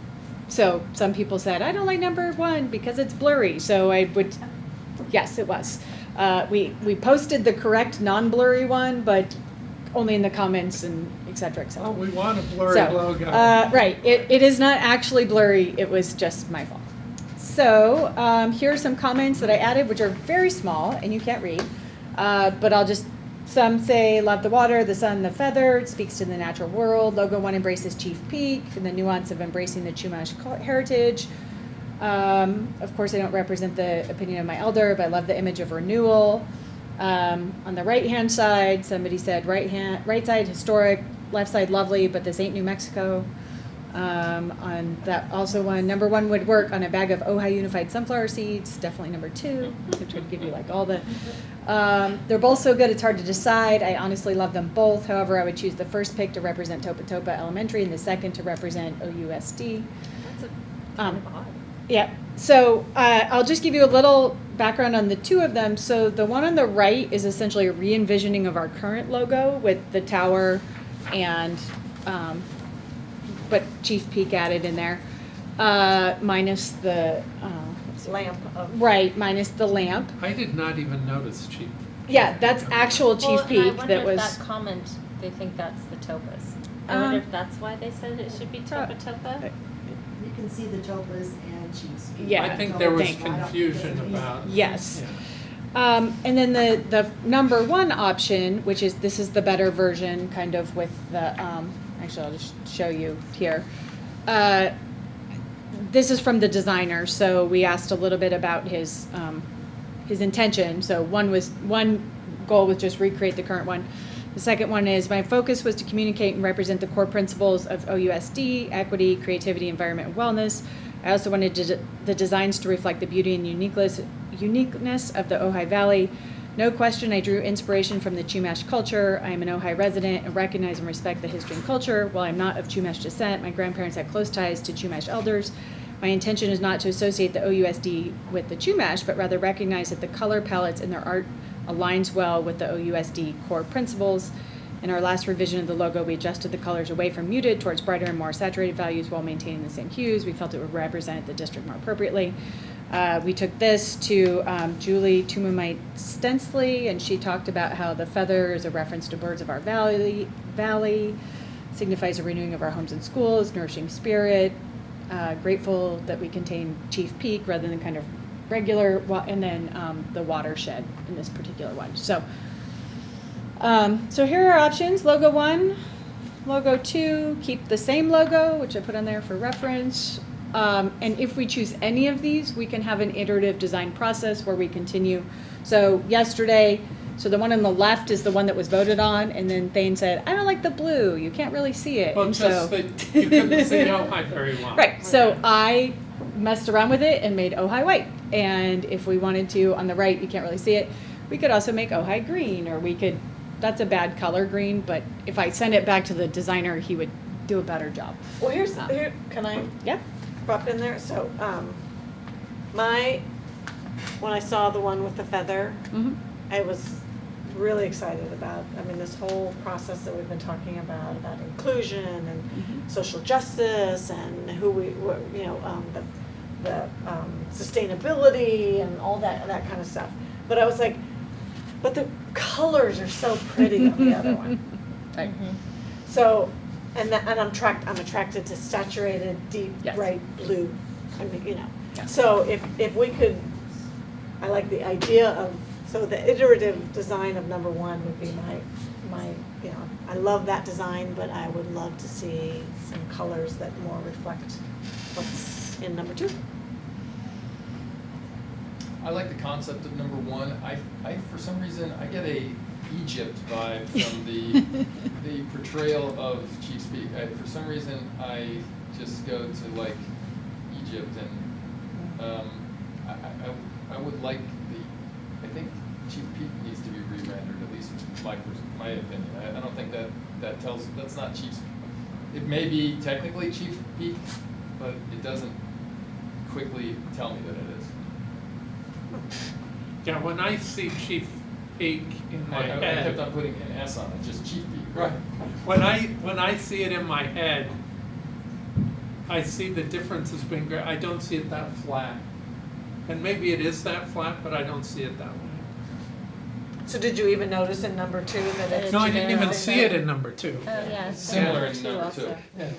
So some people said, I don't like number 1 because it's blurry. So yes, it was. We posted the correct non-blurry one, but only in the comments and et cetera, et cetera.
Oh, we want a blurry logo.
Right, it is not actually blurry, it was just my fault. So here are some comments that I added, which are very small and you can't read, but some say, love the water, the sun, the feather, it speaks to the natural world. Logo 1 embraces Chief Peak and the nuance of embracing the Chumash heritage. Of course, I don't represent the opinion of my elder, but I love the image of renewal. On the right-hand side, somebody said right side historic, left side lovely, but this ain't New Mexico. On that also one, number 1 would work on a bag of Ojai unified sunflower seeds, definitely number 2, which would give you like all the, they're both so good it's hard to decide. I honestly love them both. However, I would choose the first pick to represent Topa Topa Elementary and the second to represent OUSD.
That's kind of odd.
Yeah, so I'll just give you a little background on the 2 of them. So the one on the right is essentially a re-envisioning of our current logo with the tower and, but Chief Peak added in there, minus the,
Lamp of.
right, minus the lamp.
I did not even notice Chief.
Yeah, that's actual Chief
Well,
Peak
and I wonder
that was.
if that comment, they think that's the topas. I wonder if that's why they said it should be Topa Topa.
You can see the topas and Chiefs Peak.
Yeah.
I think there was
Thank-
confusion about.
Yes.
Yeah.
And then the number 1 option, which is, this is the better version, kind of with the, actually I'll just show you here. This is from the designer, so we asked a little bit about his intention. So one goal was just recreate the current one. The second one is, my focus was to communicate and represent the core principles of OUSD, equity, creativity, environment, and wellness. I also wanted the designs to reflect the beauty and uniqueness of the Ojai Valley. No question, I drew inspiration from the Chumash culture. I am an Ojai resident and recognize and respect the history and culture. While I'm not of Chumash descent, my grandparents had close ties to Chumash elders. My intention is not to associate the OUSD with the Chumash, but rather recognize that the color palettes in their art aligns well with the OUSD core principles. In our last revision of the logo, we adjusted the colors away from muted towards brighter and more saturated values while maintaining the same hues. We felt it would represent the district more appropriately. We took this to Julie Tumamite-Stensley, and she talked about how the feather is a reference to birds of our valley, signifies a renewing of our homes and schools, nourishing spirit, grateful that we contain Chief Peak rather than kind of regular, and then the watershed in this particular one. So here are our options. Logo 1, logo 2, keep the same logo, which I put on there for reference. And if we choose any of these, we can have an iterative design process where we continue. So yesterday, so the one on the left is the one that was voted on, and then Thane said, I don't like the blue, you can't really see it.
Well,
and
just that you couldn't see Ojai very well.
Right, so I messed around with it and made Ojai white. And if we wanted to, on the right, you can't really see it, we could also make Ojai green, or we could, that's a bad color green, but if I send it back to the designer, he would do a better job.
Well, here, can I
Yeah.
pop in there? So, when I saw the one with the feather, I was really excited about, I mean, this whole process that we've been talking about inclusion and social justice and who we, you know, the sustainability and all that kind of stuff. But I was like, but the colors are so pretty on the other one.
Right.
So, and I'm attracted to saturated, deep,
Yes.
bright blue. I mean, you know.
Yeah.
So if we could, I like the idea of, so the iterative design of number 1 would be my, you know, I love that design, but I would love to see some colors that more reflect what's in number 2.
I like the concept of number 1. I for some reason, I get a Egypt vibe from the portrayal of Chief's Peak. For some reason, I just go to like Egypt, and I would like I think Chief Peak needs to be re-rendered, at least my opinion. I don't think that tells, that's not Chief's, it may be technically Chief Peak, but it doesn't quickly tell me that it is.
Yeah, when I see Chief Peak in my
I
head,
kept on putting an S on it, just Chief Peak, right?
when I see it in my head, I see the differences being great. I don't see it that flat. And maybe it is that flat, but I don't see it that way.
So did you even notice in number 2 that it's
No, I didn't even
generic?
see it in number 2.
Yeah,
Similar in
two
number
also.
2.
Yeah.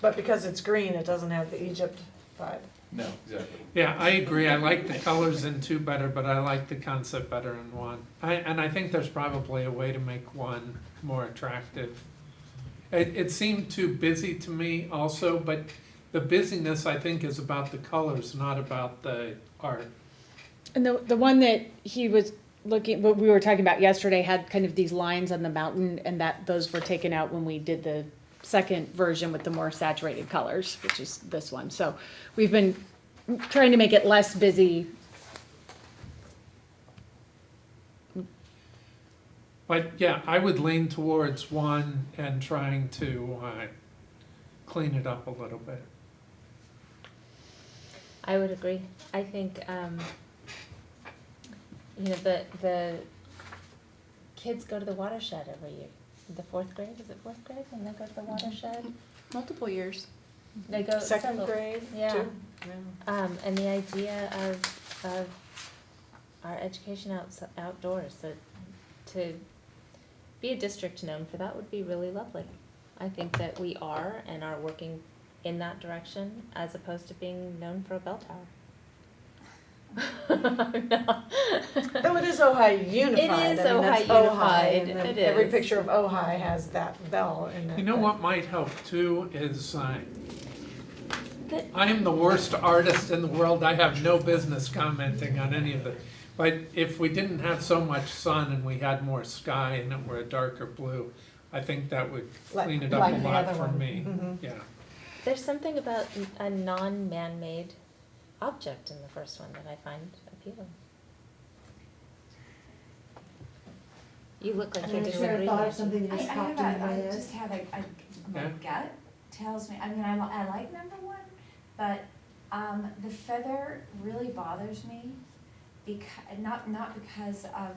But because it's green, it doesn't have the Egypt vibe.
No, exactly.
Yeah, I agree. I like the colors in 2 better, but I like the concept better in 1. And I think there's probably a way to make 1 more attractive. It seemed too busy to me also, but the busyness, I think, is about the colors, not about the art.
And the one that he was looking, what we were talking about yesterday, had kind of these lines on the mountain, and those were taken out when we did the second version with the more saturated colors, which is this one. So we've been trying to make it less busy.
But yeah, I would lean towards 1 and trying to clean it up a little bit.
I would agree. I think, you know, the kids go to the watershed every year. The 4th grade, is it 4th grade when they go to the watershed?
Multiple years.
They go
Second
several.
grade,
Yeah.
2? Yeah.
And the idea of our education outdoors, so to be a district known for that would be really lovely. I think that we are and are working in that direction as opposed to being known for a bell tower.
Though it is Ojai unified.
It is
I mean, that's
Ojai
Ojai,
unified.
and then
It
every
is.
picture of Ojai has that bell in it.
You know
but-
what might help too is I am the worst artist in the world. I have no business commenting on any of it. But if we didn't have so much sun and we had more sky and it were a darker blue, I think that would clean it up
Like
a
the
lot
other
for
one.
me.
Mhm.
Yeah.
There's something about a non-man-made object in the first one that I find appealing. You look like you're disagreeing.
I just have my
Yeah.
gut tells me, I mean, I like number 1, but the feather really bothers me. not because of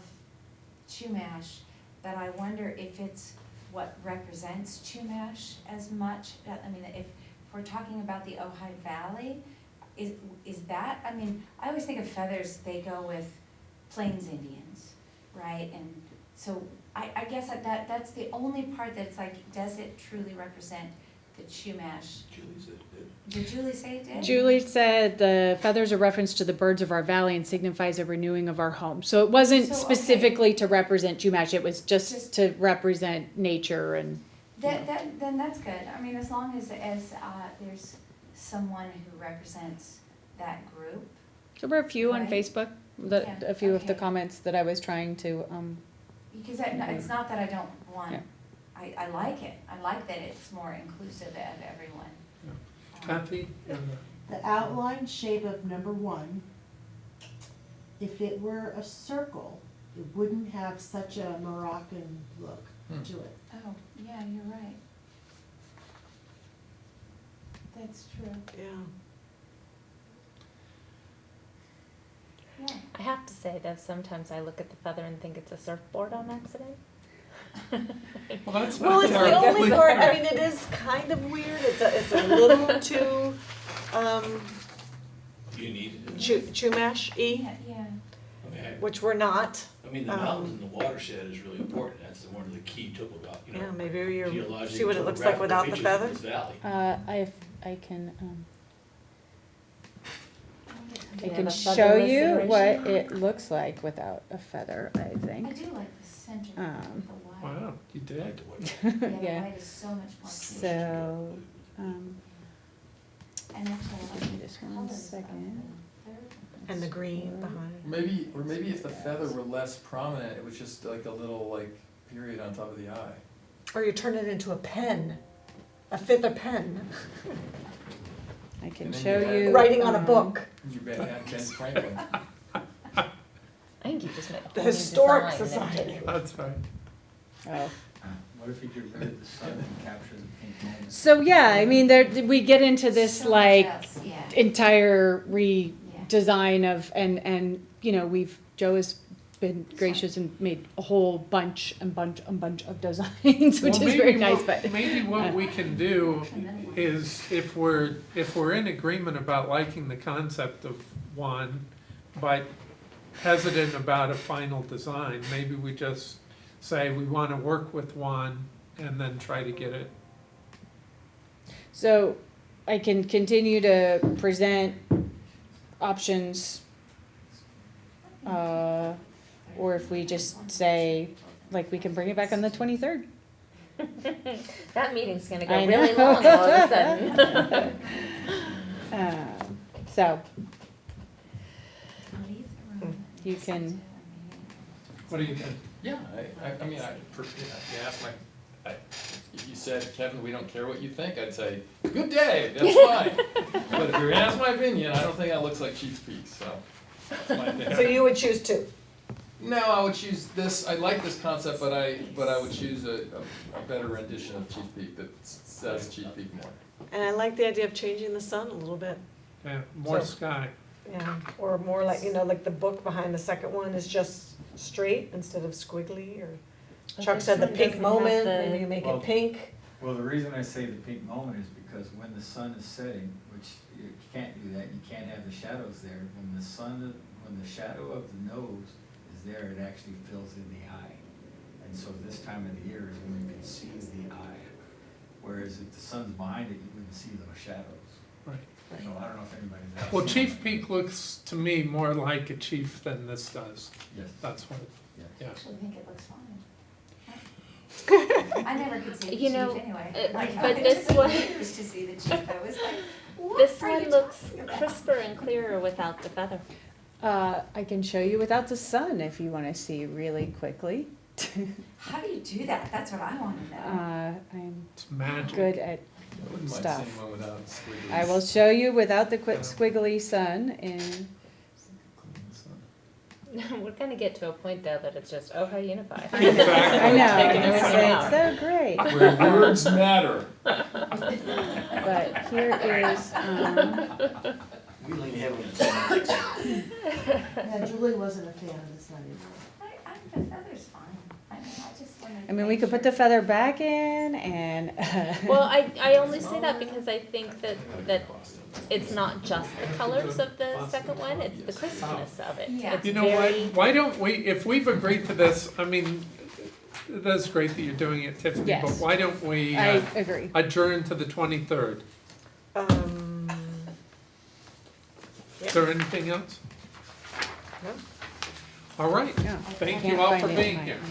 Chumash, but I wonder if it's what represents Chumash as much. I mean, if we're talking about the Ojai Valley, is that, I mean, I always think of feathers, they go with Plains Indians, right? And so I guess that's the only part that's like, does it truly represent the Chumash?
Julie said it did.
Did Julie say it did?
Julie said the feathers are reference to the birds of our valley and signifies a renewing of our home. So it wasn't
So, okay.
specifically to represent Chumash, it was just to represent nature and.
Then that's good. I mean, as long as there's someone who represents that group.
There were a few on
Right.
Facebook,
Yeah,
a few of the
okay.
comments that I was trying to,
Because it's not that I don't want,
Yeah.
I like it. I like that it's more inclusive of everyone.
Kathy?
The outline shape of number 1, if it were a circle, it wouldn't have such a Moroccan look to it.
Oh, yeah, you're right. That's true.
Yeah.
Yeah.
I have to say though, sometimes I look at the feather and think it's a surfboard on accident.
Well, that's
Well,
not
it's the
terribly
only part, I mean, it is kind of weird, it's a little too,
You needed it.
Chumash-y,
Yeah.
I mean,
which we're not.
I mean, the mountains and the watershed is really important. That's one of the key you know.
Yeah, maybe you're,
geologic,
see what it looks like without the
topographical
feathers?
features of this valley.
I can, I
Yeah,
can
the
show
featherless
you what
iteration.
it looks like without a feather, I
I
think.
do like the center, the white.
Wow, you did?
Like the way-
Yeah, the
Yeah.
white is so much more.
So,
And actually, I like
give me
the
just one
colors of
second.
the third one.
And the green behind.
Maybe if the feather were less prominent, it was just like a little like period on top of the eye.
Or you turn it into a pen, a feather pen,
I can
And then
show
you
you.
have-
writing on a book.
You bet had Ben Franklin.
I think you just made a whole
The
new
Historic
design and
Society.
did it.
That's right.
Oh.
What if you get rid of the sun and capture the pink moment?
So, yeah, I mean, there, we get into this
So much
like
else, yeah.
entire redesign of, and, you know, Joe has been gracious and made a whole bunch of designs, which
Well,
is
maybe
very nice,
what-
but.
Maybe what we can do is if we're in agreement about liking the concept of one, but hesitant about a final design, maybe we just say we want to work with one and then try to get it.
So I can continue to present options, or if we just say, like, we can bring it back on the 23rd.
That meeting's gonna go
I
really
know.
long all of a sudden.
So
Leave the room.
you can,
What do you think?
Yeah, I mean, you asked if you said, Kevin, we don't care what you think, I'd say, good day, that's fine. But if you're gonna ask my opinion, I don't think that looks like Chief's Peak, so that's my opinion.
So you would choose 2?
No, I would choose this, I like this concept, but I would choose a better rendition of Chief Peak that says Chief Peak more.
And I like the idea of changing the sun a little bit.
Yeah, more
So-
sky.
Yeah, or more like, you know, like the book behind the second one is just straight instead of squiggly, or
But
Chuck
this
said the
one
pink
doesn't have
moment,
the-
maybe you make
Well-
it pink.
Well, the reason I say the pink moment is because when the sun is setting, which you can't do that, you can't have the shadows there. When the shadow of the nose is there, it actually fills in the eye. And so this time of the year is when you can see the eye. Whereas if the sun's behind it, you wouldn't see those shadows.
Right.
So I don't know if anybody's asked.
Well, Chief Peak looks to me more like a chief than this does.
Yes.
That's what,
Yes.
yeah.
I actually think it looks fine. I never could see the
You
chief
know,
anyway.
but this one-
Used to see the chief, I was like, what
This
are you
one looks
talking about?
crisper and clearer without the feather.
I can show you without the sun if you wanna see really quickly.
How do you do that? That's what I wanna know.
I'm
It's magic.
good at,
I wouldn't mind
Stuff.
seeing one without squiggles.
I will show you without the squiggly sun and,
We're gonna get to a point though that it's just Ojai Unified.
I know,
Taking everything out.
it's so great.
Where words matter.
But here is,
We lean heavily on something like that.
Yeah, Julie wasn't a fan of this money.
The feather's fine. I mean, I just wanted to
I mean, we
make
could put
sure.
the feather back in and.
Well, I only say that because I think that it's not just the colors of the second one, it's the crispness of it.
Yeah.
It's
You know what,
very-
why don't we, if we've agreed to this, I mean, that's great that you're doing it, Tiffany, but
Yes.
why don't we
I agree.
adjourn to the 23rd? Is there anything else?
No.
All right,
Yeah.
thank you
Can't
all
find
for
it
being
tonight.
here.